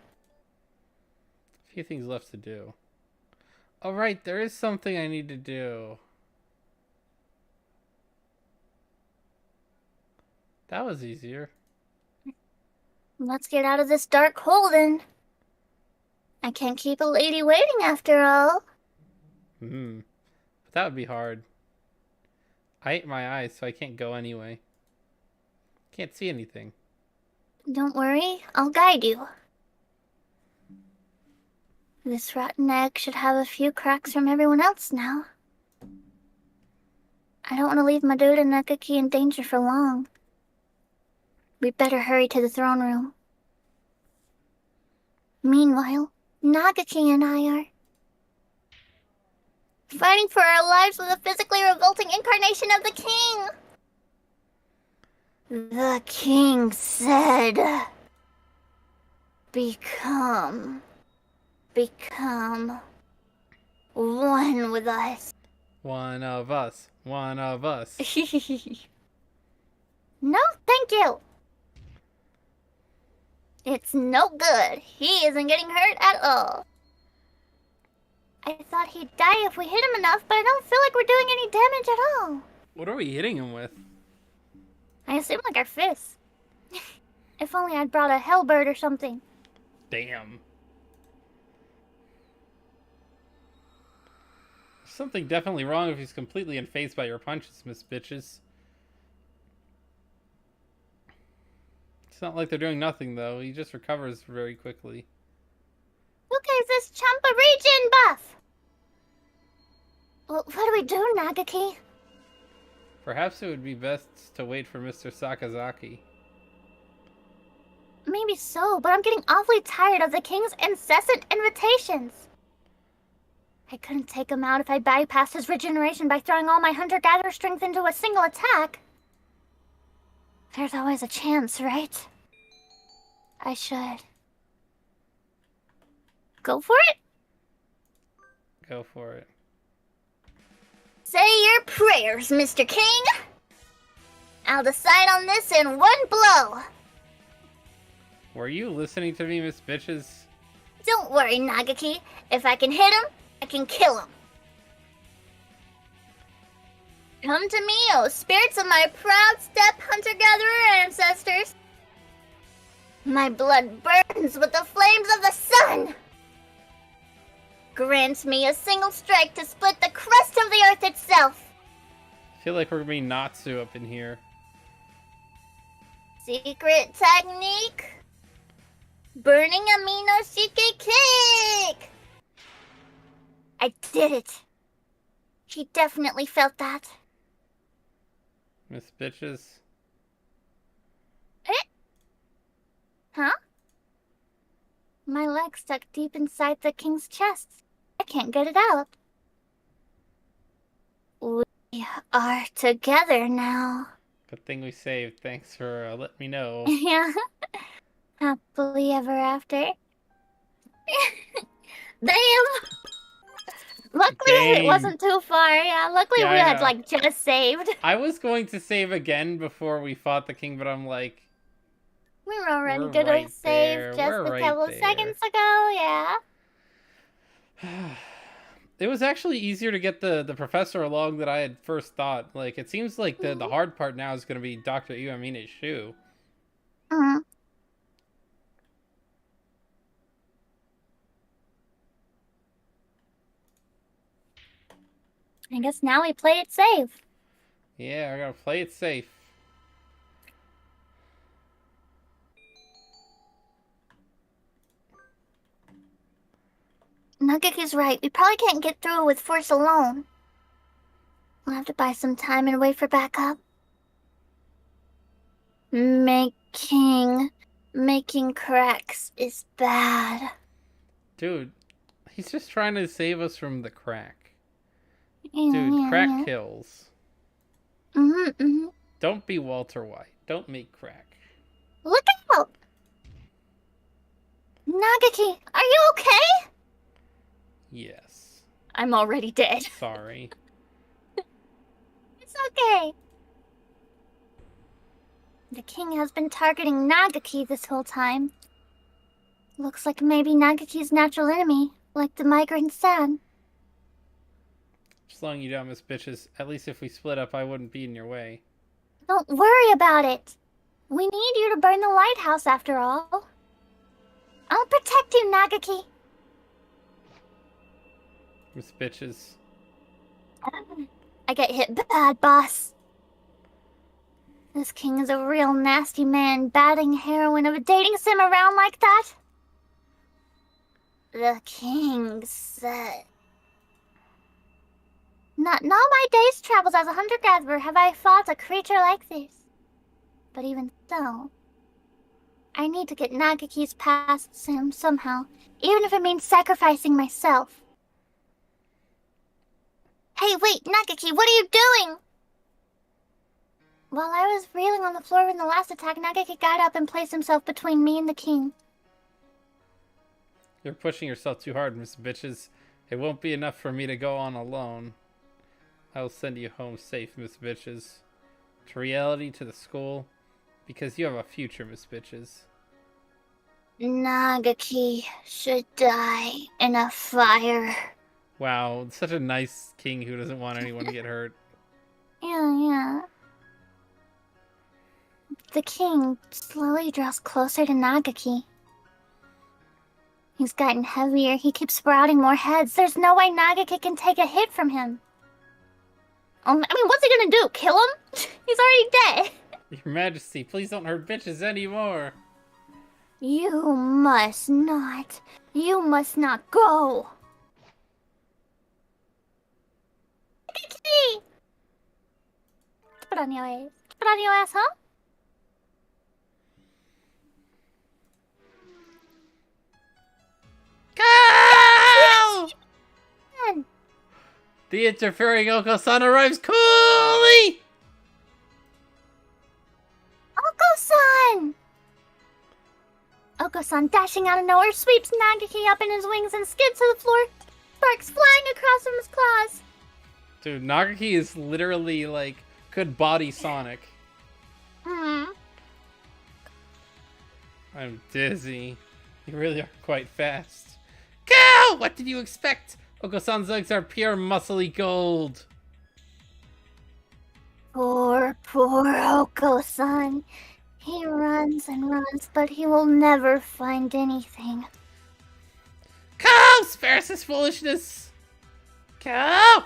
few things left to do. Oh, right, there is something I need to do. That was easier. Let's get out of this dark hole, then. I can't keep a lady waiting after all. But that would be hard. I ate my eyes, so I can't go anyway. Can't see anything. Don't worry, I'll guide you. This rotten egg should have a few cracks from everyone else now. I don't want to leave my dude and Nagaki in danger for long. We'd better hurry to the throne room. Meanwhile, Nagaki and I are fighting for our lives with a physically revolting incarnation of the king. The king said, Become one with us. One of us. No, thank you. It's no good. He isn't getting hurt at all. I thought he'd die if we hit him enough, but I don't feel like we're doing any damage at all. What are we hitting him with? I assume like our fists. If only I'd brought a hellbird or something. Damn. There's something definitely wrong if he's completely unfazed by your punches, Miss Bitches. It's not like they're doing nothing, though. He just recovers very quickly. Who gives this chump a regen buff? Well, what do we do, Nagaki? Perhaps it would be best to wait for Mr. Sakazaki. Maybe so, but I'm getting awfully tired of the king's incessant invitations. I couldn't take him out if I bypassed his regeneration by throwing all my hunter-gatherer strength into a single attack. There's always a chance, right? I should... go for it? Go for it. Say your prayers, Mr. King. I'll decide on this in one blow. Were you listening to me, Miss Bitches? Don't worry, Nagaki. If I can hit him, I can kill him. Come to me, oh spirits of my proud steppe hunter-gatherer ancestors. My blood burns with the flames of the sun. Grant me a single strike to split the crust of the earth itself. I feel like we're being Natsu up in here. Secret technique. Burning amino shike kick. I did it. He definitely felt that. Miss Bitches. Eh? Huh? My leg stuck deep inside the king's chest. I can't get it out. We are together now. Good thing we saved. Thanks for letting me know. Yeah. Happily ever after. Damn! Luckily it wasn't too far. Yeah, luckily we had like just saved. I was going to save again before we fought the king, but I'm like... We were already gonna save just a couple seconds ago, yeah. It was actually easier to get the professor along than I had first thought. Like, it seems like the hard part now is going to be Dr. Iwamine's shoe. Mm-hmm. I guess now we play it safe. Yeah, I gotta play it safe. Nagaki's right. We probably can't get through with force alone. We'll have to buy some time and wait for backup. Making cracks is bad. Dude, he's just trying to save us from the crack. Dude, crack kills. Don't be Walter White. Don't make crack. Look out! Nagaki, are you okay? Yes. I'm already dead. Sorry. It's okay. The king has been targeting Nagaki this whole time. Looks like maybe Nagaki's natural enemy, like the migrant sand. Slowing you down, Miss Bitches. At least if we split up, I wouldn't be in your way. Don't worry about it. We need you to burn the lighthouse after all. I'll protect you, Nagaki. Miss Bitches. I get hit bad, boss. This king is a real nasty man, batting heroine of a dating sim around like that. The king said... Not in all my days' travels as a hunter-gatherer have I fought a creature like this. But even so, I need to get Nagaki's past sim somehow, even if it means sacrificing myself. Hey, wait, Nagaki, what are you doing? While I was reeling on the floor in the last attack, Nagaki got up and placed himself between me and the king. You're pushing yourself too hard, Miss Bitches. It won't be enough for me to go on alone. I will send you home safe, Miss Bitches. To reality, to the school. Because you have a future, Miss Bitches. Nagaki should die in a fire. Wow, such a nice king who doesn't want anyone to get hurt. Yeah. The king slowly draws closer to Nagaki. He's gotten heavier. He keeps sprouting more heads. There's no way Nagaki can take a hit from him. I mean, what's he gonna do? Kill him? He's already dead. Your Majesty, please don't hurt bitches anymore. You must not. You must not go. Nagaki! Put on your ass. Put on your ass, huh? Go! Man. The interfering Oko-san arrives coolly! Oko-san! Oko-san dashing out of nowhere sweeps Nagaki up in his wings and skids to the floor, sparks flying across from his claws. Dude, Nagaki is literally like could body Sonic. I'm dizzy. You really are quite fast. Go! What did you expect? Oko-san's legs are pure muscly gold. Poor Oko-san. He runs and runs, but he will never find anything. Go! Spare us this foolishness. Go!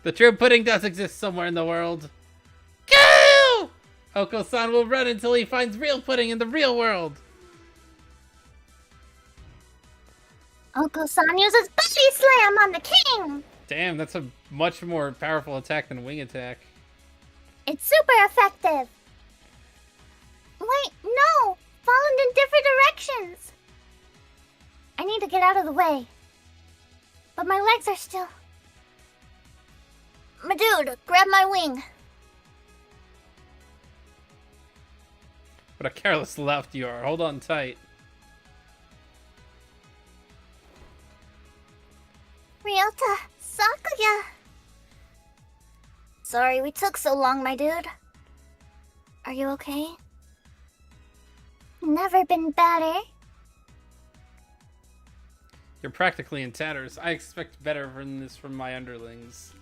The true pudding does exist somewhere in the world. Go! Oko-san will run until he finds real pudding in the real world. Oko-san uses body slam on the king. Damn, that's a much more powerful attack than wing attack. It's super effective. Wait, no! Fallen in different directions. I need to get out of the way. But my legs are still... My dude, grab my wing. What a careless lout you are. Hold on tight. Ryota, Sakuya. Sorry we took so long, my dude. Are you okay? Never been better. You're practically in tatters. I expect better than this from my underlings.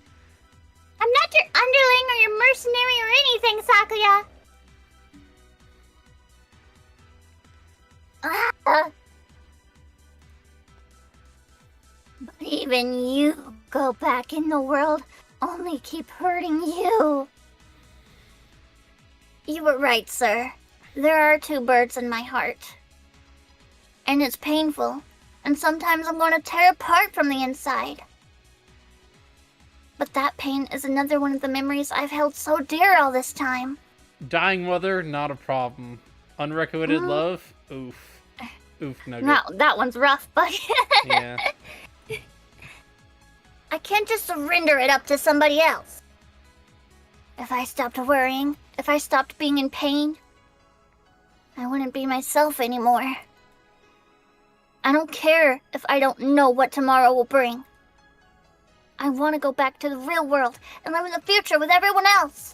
I'm not your underling or your mercenary or anything, Sakuya. But even you go back in the world, only keep hurting you. You were right, sir. There are two birds in my heart. And it's painful, and sometimes I'm going to tear apart from the inside. But that pain is another one of the memories I've held so dear all this time. Dying mother, not a problem. Unrequited love? Oof. Oof, nugget. No, that one's rough, but... Yeah. I can't just surrender it up to somebody else. If I stopped worrying, if I stopped being in pain, I wouldn't be myself anymore. I don't care if I don't know what tomorrow will bring. I want to go back to the real world and live in the future with everyone else.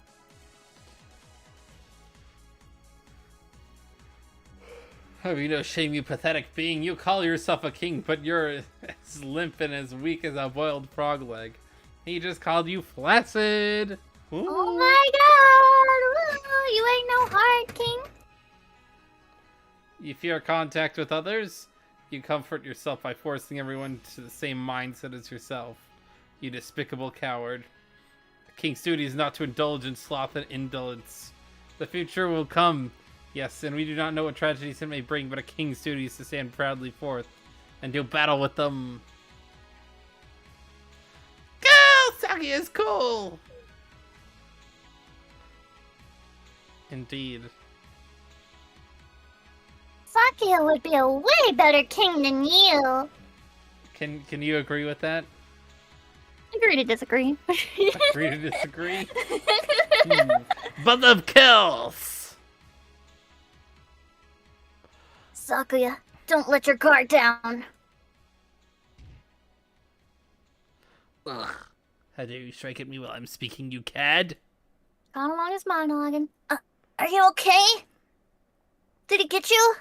Oh, you no shame, you pathetic being. You call yourself a king, but you're as limp and as weak as a boiled frog leg. He just called you flaccid. Ooh. Oh my god! Ooh, you ain't no hard king. You fear contact with others? You comfort yourself by forcing everyone to the same mindset as yourself. You despicable coward. A king's duty is not to indulge in sloth and indolence. The future will come. Yes, and we do not know what tragedies it may bring, but a king's duty is to stand proudly forth and do battle with them. Go! Saki is cool! Indeed. Sakia would be a way better king than you. Can you agree with that? Agree to disagree. Agree to disagree? But the kills! Sakuya, don't let your guard down. Ugh. How dare you strike at me while I'm speaking, you cad? Gone along his monologuing. Are you okay? Did he get you?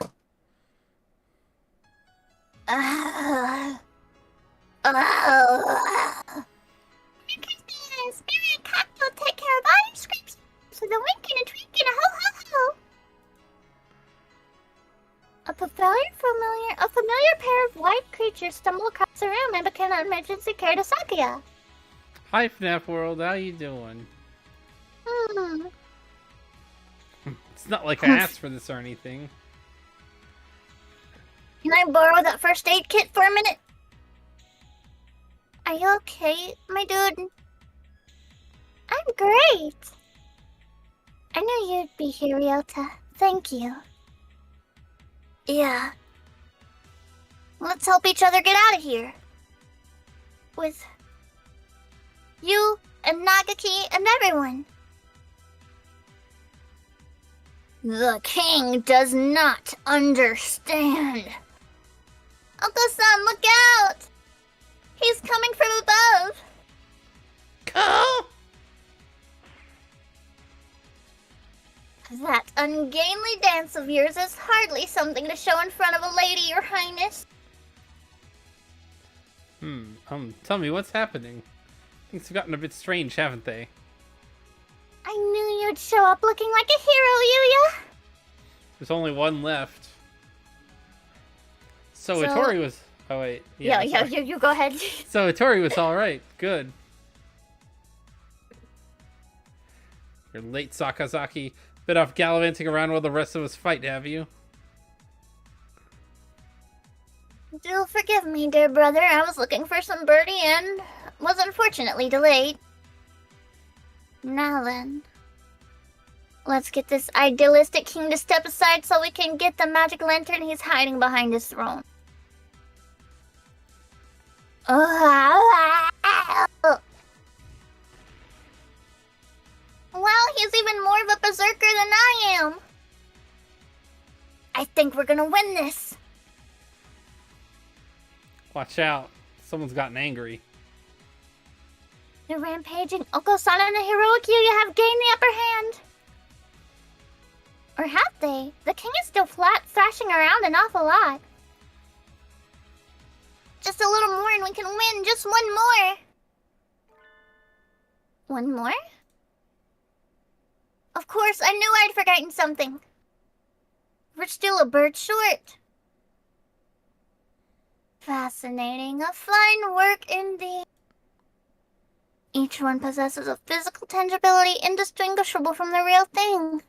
Uh, uh. Spirit cat will take care of all your scrapes. So the wink and a twink and a ho ho ho. A familiar pair of white creatures stumble across the room and begin an emergency care to Sakuya. Hi, FNAF World. How you doing? It's not like I asked for this or anything. Can I borrow that first aid kit for a minute? Are you okay, my dude? I'm great. I knew you'd be here, Ryota. Thank you. Yeah. Let's help each other get out of here. With you and Nagaki and everyone. The king does not understand. Uncle-san, look out! He's coming from above. Go! That ungainly dance of yours is hardly something to show in front of a lady, your highness. Tell me, what's happening? Things have gotten a bit strange, haven't they? I knew you'd show up looking like a hero, Yuya. There's only one left. So Itori was... Oh, wait. Yeah, you go ahead. So Itori was alright. Good. You're late, Sakazaki. Bit off gallivanting around while the rest of us fight, have you? Do forgive me, dear brother. I was looking for some birdie and was unfortunately delayed. Now then, let's get this idealistic king to step aside so we can get the magic lantern he's hiding behind his throne. Well, he's even more of a berserker than I am. I think we're gonna win this. Watch out. Someone's gotten angry. The rampaging Oko-san and the heroic Yuya have gained the upper hand. Or have they? The king is still thrashing around an awful lot. Just a little more and we can win. Just one more. One more? Of course, I knew I'd forgotten something. We're still a bird short. Fascinating. A fine work indeed. Each one possesses a physical tangibility indistinguishable from the real thing.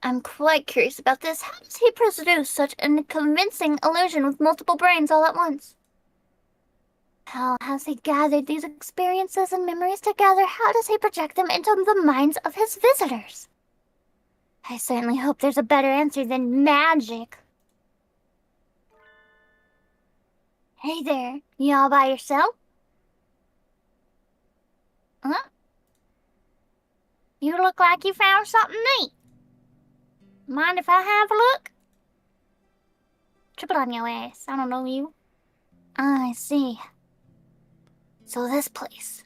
I'm quite curious about this. How does he produce such a convincing illusion with multiple brains all at once? How has he gathered these experiences and memories together? How does he project them into the minds of his visitors? I certainly hope there's a better answer than magic. Hey there, you all by yourself? Huh? You look like you found something neat. Mind if I have a look? Trip it on your ass. I don't know you. I see. So this place.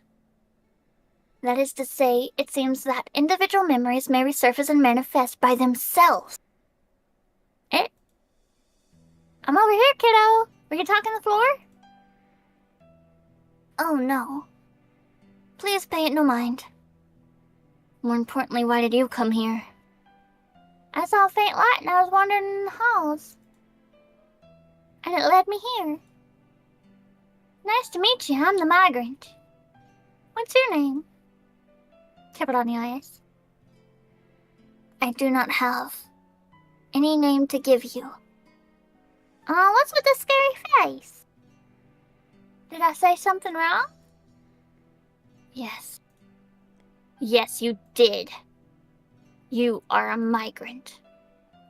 That is to say, it seems that individual memories may resurface and manifest by themselves. Eh? I'm over here, kiddo. Were you talking the floor? Oh no. Please pay it no mind. More importantly, why did you come here? I saw a faint light and I was wandering in the halls. And it led me here. Nice to meet you, I'm the migrant. What's your name? Tip it on your ass. I do not have any name to give you. What's with this scary face? Did I say something wrong? Yes. Yes, you did. You are a migrant.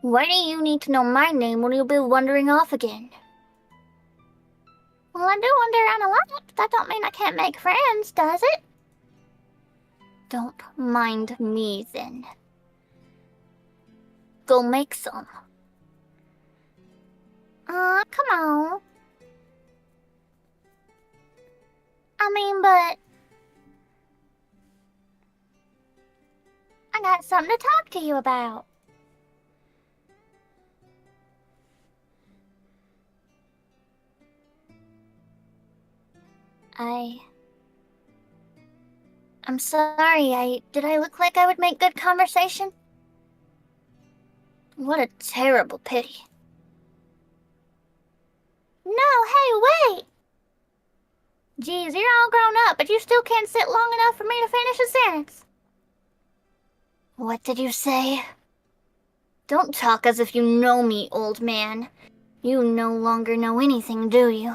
Why do you need to know my name when you'll be wandering off again? Well, I do wander around a lot, but that don't mean I can't make friends, does it? Don't mind me, then. Go make some. Come on. I mean, but... I got something to talk to you about. I'm sorry, did I look like I would make good conversation? What a terrible pity. No, hey, wait! Geez, you're all grown up, but you still can't sit long enough for me to finish a sentence. What did you say? Don't talk as if you know me, old man. You no longer know anything, do you?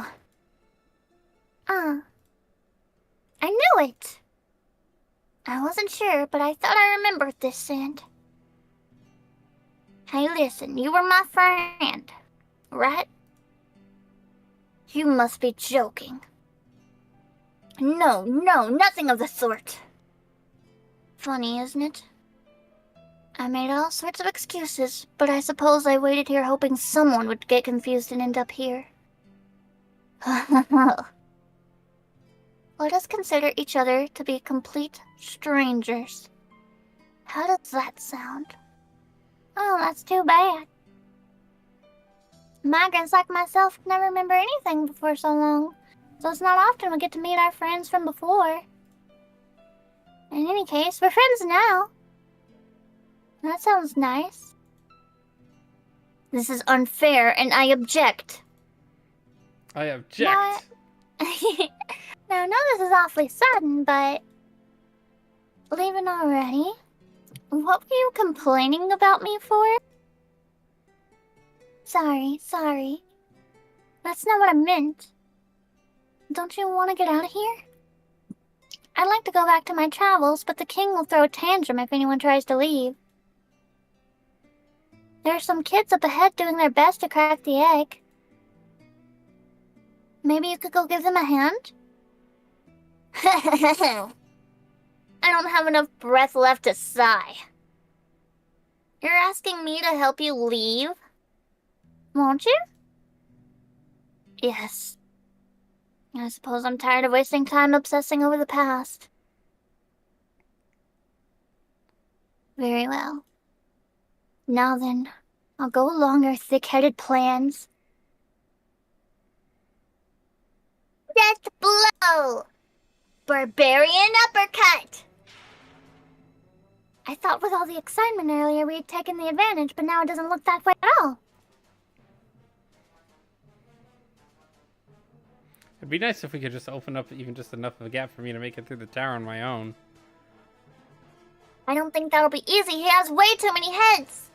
I knew it! I wasn't sure, but I thought I remembered this scent. Hey, listen, you were my friend, right? You must be joking. No, nothing of the sort. Funny, isn't it? I made all sorts of excuses, but I suppose I waited here hoping someone would get confused and end up here. Let us consider each other to be complete strangers. How does that sound? Oh, that's too bad. Migrants like myself never remember anything before so long, so it's not often we get to meet our friends from before. In any case, we're friends now. That sounds nice. This is unfair, and I object. I object. Now, I know this is awfully sudden, but... Leaving already? What were you complaining about me for? Sorry. That's not what I meant. Don't you want to get out of here? I'd like to go back to my travels, but the king will throw a tantrum if anyone tries to leave. There are some kids up ahead doing their best to crack the egg. Maybe you could go give them a hand? I don't have enough breath left to sigh. You're asking me to help you leave? Won't you? Yes. I suppose I'm tired of wasting time obsessing over the past. Very well. Now then, I'll go along your thick-headed plans. Death blow! Barbarian uppercut! I thought with all the excitement earlier we had taken the advantage, but now it doesn't look that way at all. It'd be nice if we could just open up even just enough of a gap for me to make it through the tower on my own. I don't think that'll be easy. He has way too many heads.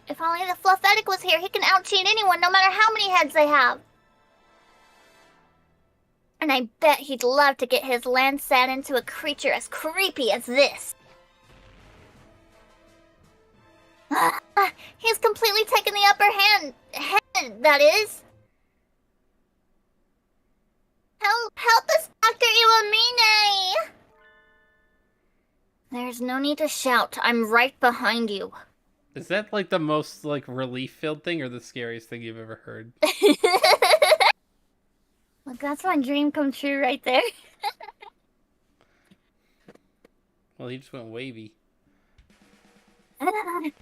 If only the Fluffetic was here, he can out-cheat anyone no matter how many heads they have. And I bet he'd love to get his Landsat into a creature as creepy as this. He's completely taken the upper hand. Head, that is. Help us, Dr. Iwamine! There's no need to shout. I'm right behind you. Is that like the most like relief-filled thing or the scariest thing you've ever heard? Look, that's my dream come true right there. Well, he just went wavy. The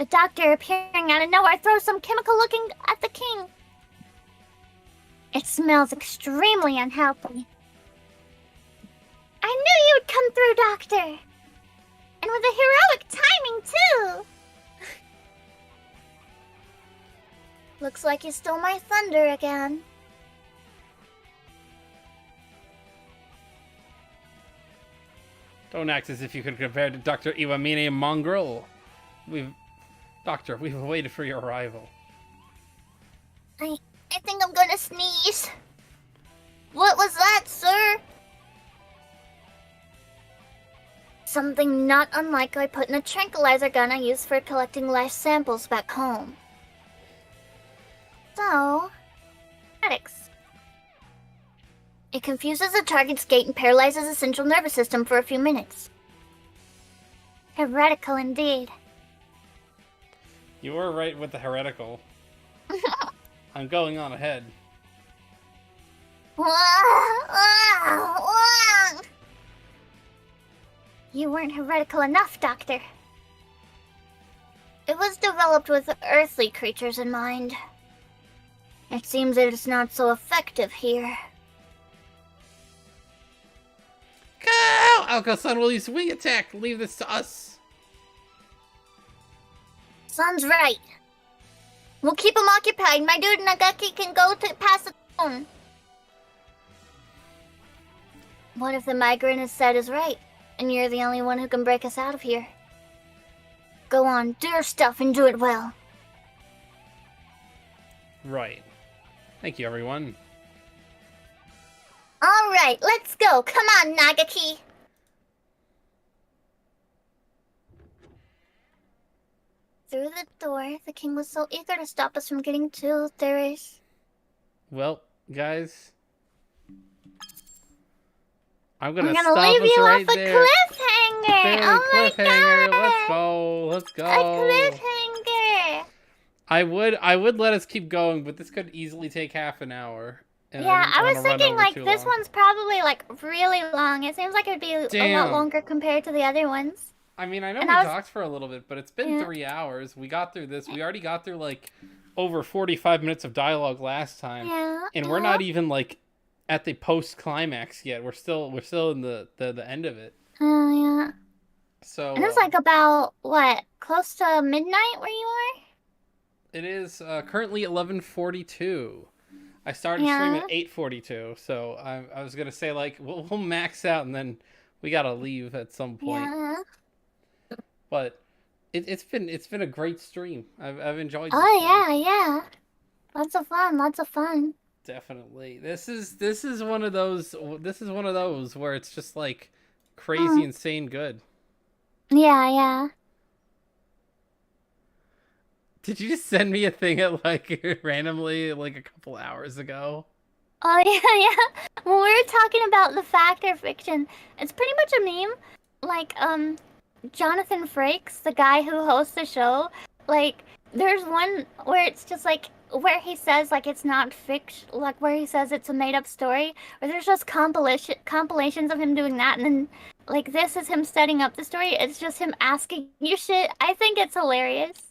doctor appearing out of nowhere throws some chemical looking at the king. It smells extremely unhealthy. I knew you would come through, Doctor! And with a heroic timing, too! Looks like you stole my thunder again. Don't act as if you could compare to Dr. Iwamine Mongrel. Doctor, we've waited for your arrival. I think I'm gonna sneeze. What was that, sir? Something not unlike I put in a tranquilizer gun I used for collecting live samples back home. So, heretics. It confuses the target's gait and paralyzes the central nervous system for a few minutes. Heretical indeed. You were right with the heretical. I'm going on ahead. You weren't heretical enough, Doctor. It was developed with earthly creatures in mind. It seems that it's not so effective here. Go! Alka-san will use wing attack. Leave this to us. Son's right. We'll keep him occupied. My dude Nagaki can go to pass the phone. What if the migrant has said is right, and you're the only one who can break us out of here? Go on, do your stuff and do it well. Right. Thank you, everyone. Alright, let's go. Come on, Nagaki. Through the door, the king was so eager to stop us from getting too serious. Well, guys, I'm gonna leave stop us you right off a there. cliffhanger. Big Oh my cliffhanger. god. Let's go. Let's go. A cliffhanger. I would let us keep going, but this could easily take half an hour. And Yeah, I was wanna run thinking over like too this long. one's probably like really long. It seems like it would be a Damn. lot longer compared to the other ones. I mean, I know And we I was- talked for a little bit, but it's been Yeah. 3 hours. We got through this. We already got through like over 45 minutes of dialogue last time, Yeah. and we're not even like at the post climax yet. We're still in the end of it. Oh yeah. So And it's like about what, close to midnight where you are? it is currently 11:42. I started Yeah. stream at 8:42, so I was gonna say like we'll max out and then we gotta leave at some point. Yeah. But it's been a great stream. I've enjoyed. This Oh one. yeah. Lots of fun. Lots of fun. Definitely. This is one of those. This is one of those where it's just like crazy, insane good. Yeah. Did you just send me a thing at like randomly like a couple hours ago? Oh yeah. When we were talking about the fact or fiction, it's pretty much a meme. Like Jonathan Frakes, the guy who hosts the show, like there's one where it's just like where he says like it's not fiction, like where he says it's a made up story, or there's just compilations of him doing that, and then like this is him setting up the story. It's just him asking you shit. I think it's hilarious.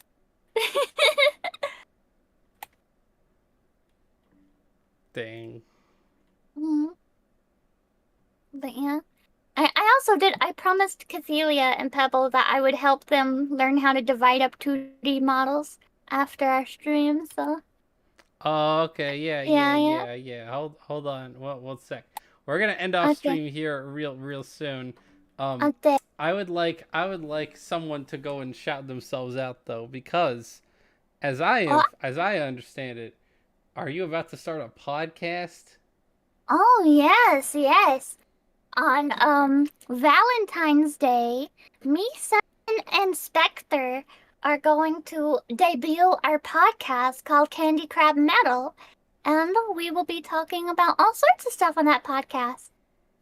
Dang. But yeah. I also did. I promised Cathelia and Pebble that I would help them learn how to divide up 2D models after our stream. So. Oh, okay. Yeah. Hold on. One sec. We're gonna end off stream here real soon. Okay. I would like someone to go and shout themselves out though, because as I understand it, are you about to start a podcast? Oh yes. On Valentine's Day, me, Sun, and Spectre are going to debut our podcast called Candy Crab Metal, and we will be talking about all sorts of stuff on that podcast.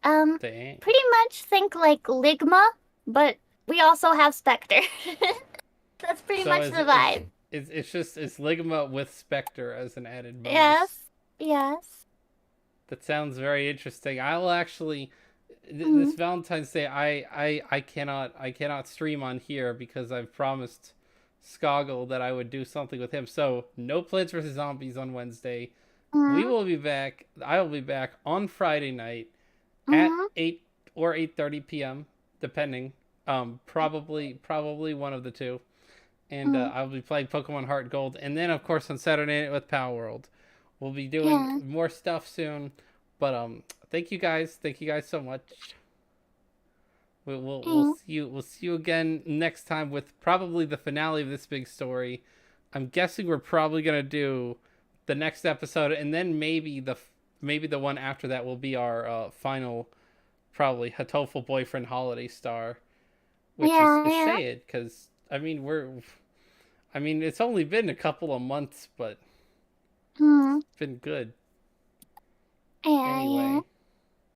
Dang. Pretty much think like Ligma, but we also have Spectre. That's pretty much the vibe. It's Ligma with Spectre as an added bonus. Yes. That sounds very interesting. I'll actually this Valentine's Day I cannot stream on here because I've promised Skoggle that I would do something with him. So no Plants vs Zombies on Wednesday. We will be back. I will be back on Friday night at 8 or 8:30 p.m. depending. Probably one of the two. And I'll be playing Pokemon Heart Gold, and then of course on Saturday night with Power World. We'll be doing more stuff soon. But thank you guys so much. We'll see you again next time with probably the finale of this big story. I'm guessing we're probably gonna do the next episode, and then maybe the one after that will be our final, probably Hatoful boyfriend holiday star, which is sad because I mean it's only been a couple of months, but it's been good. Anyway.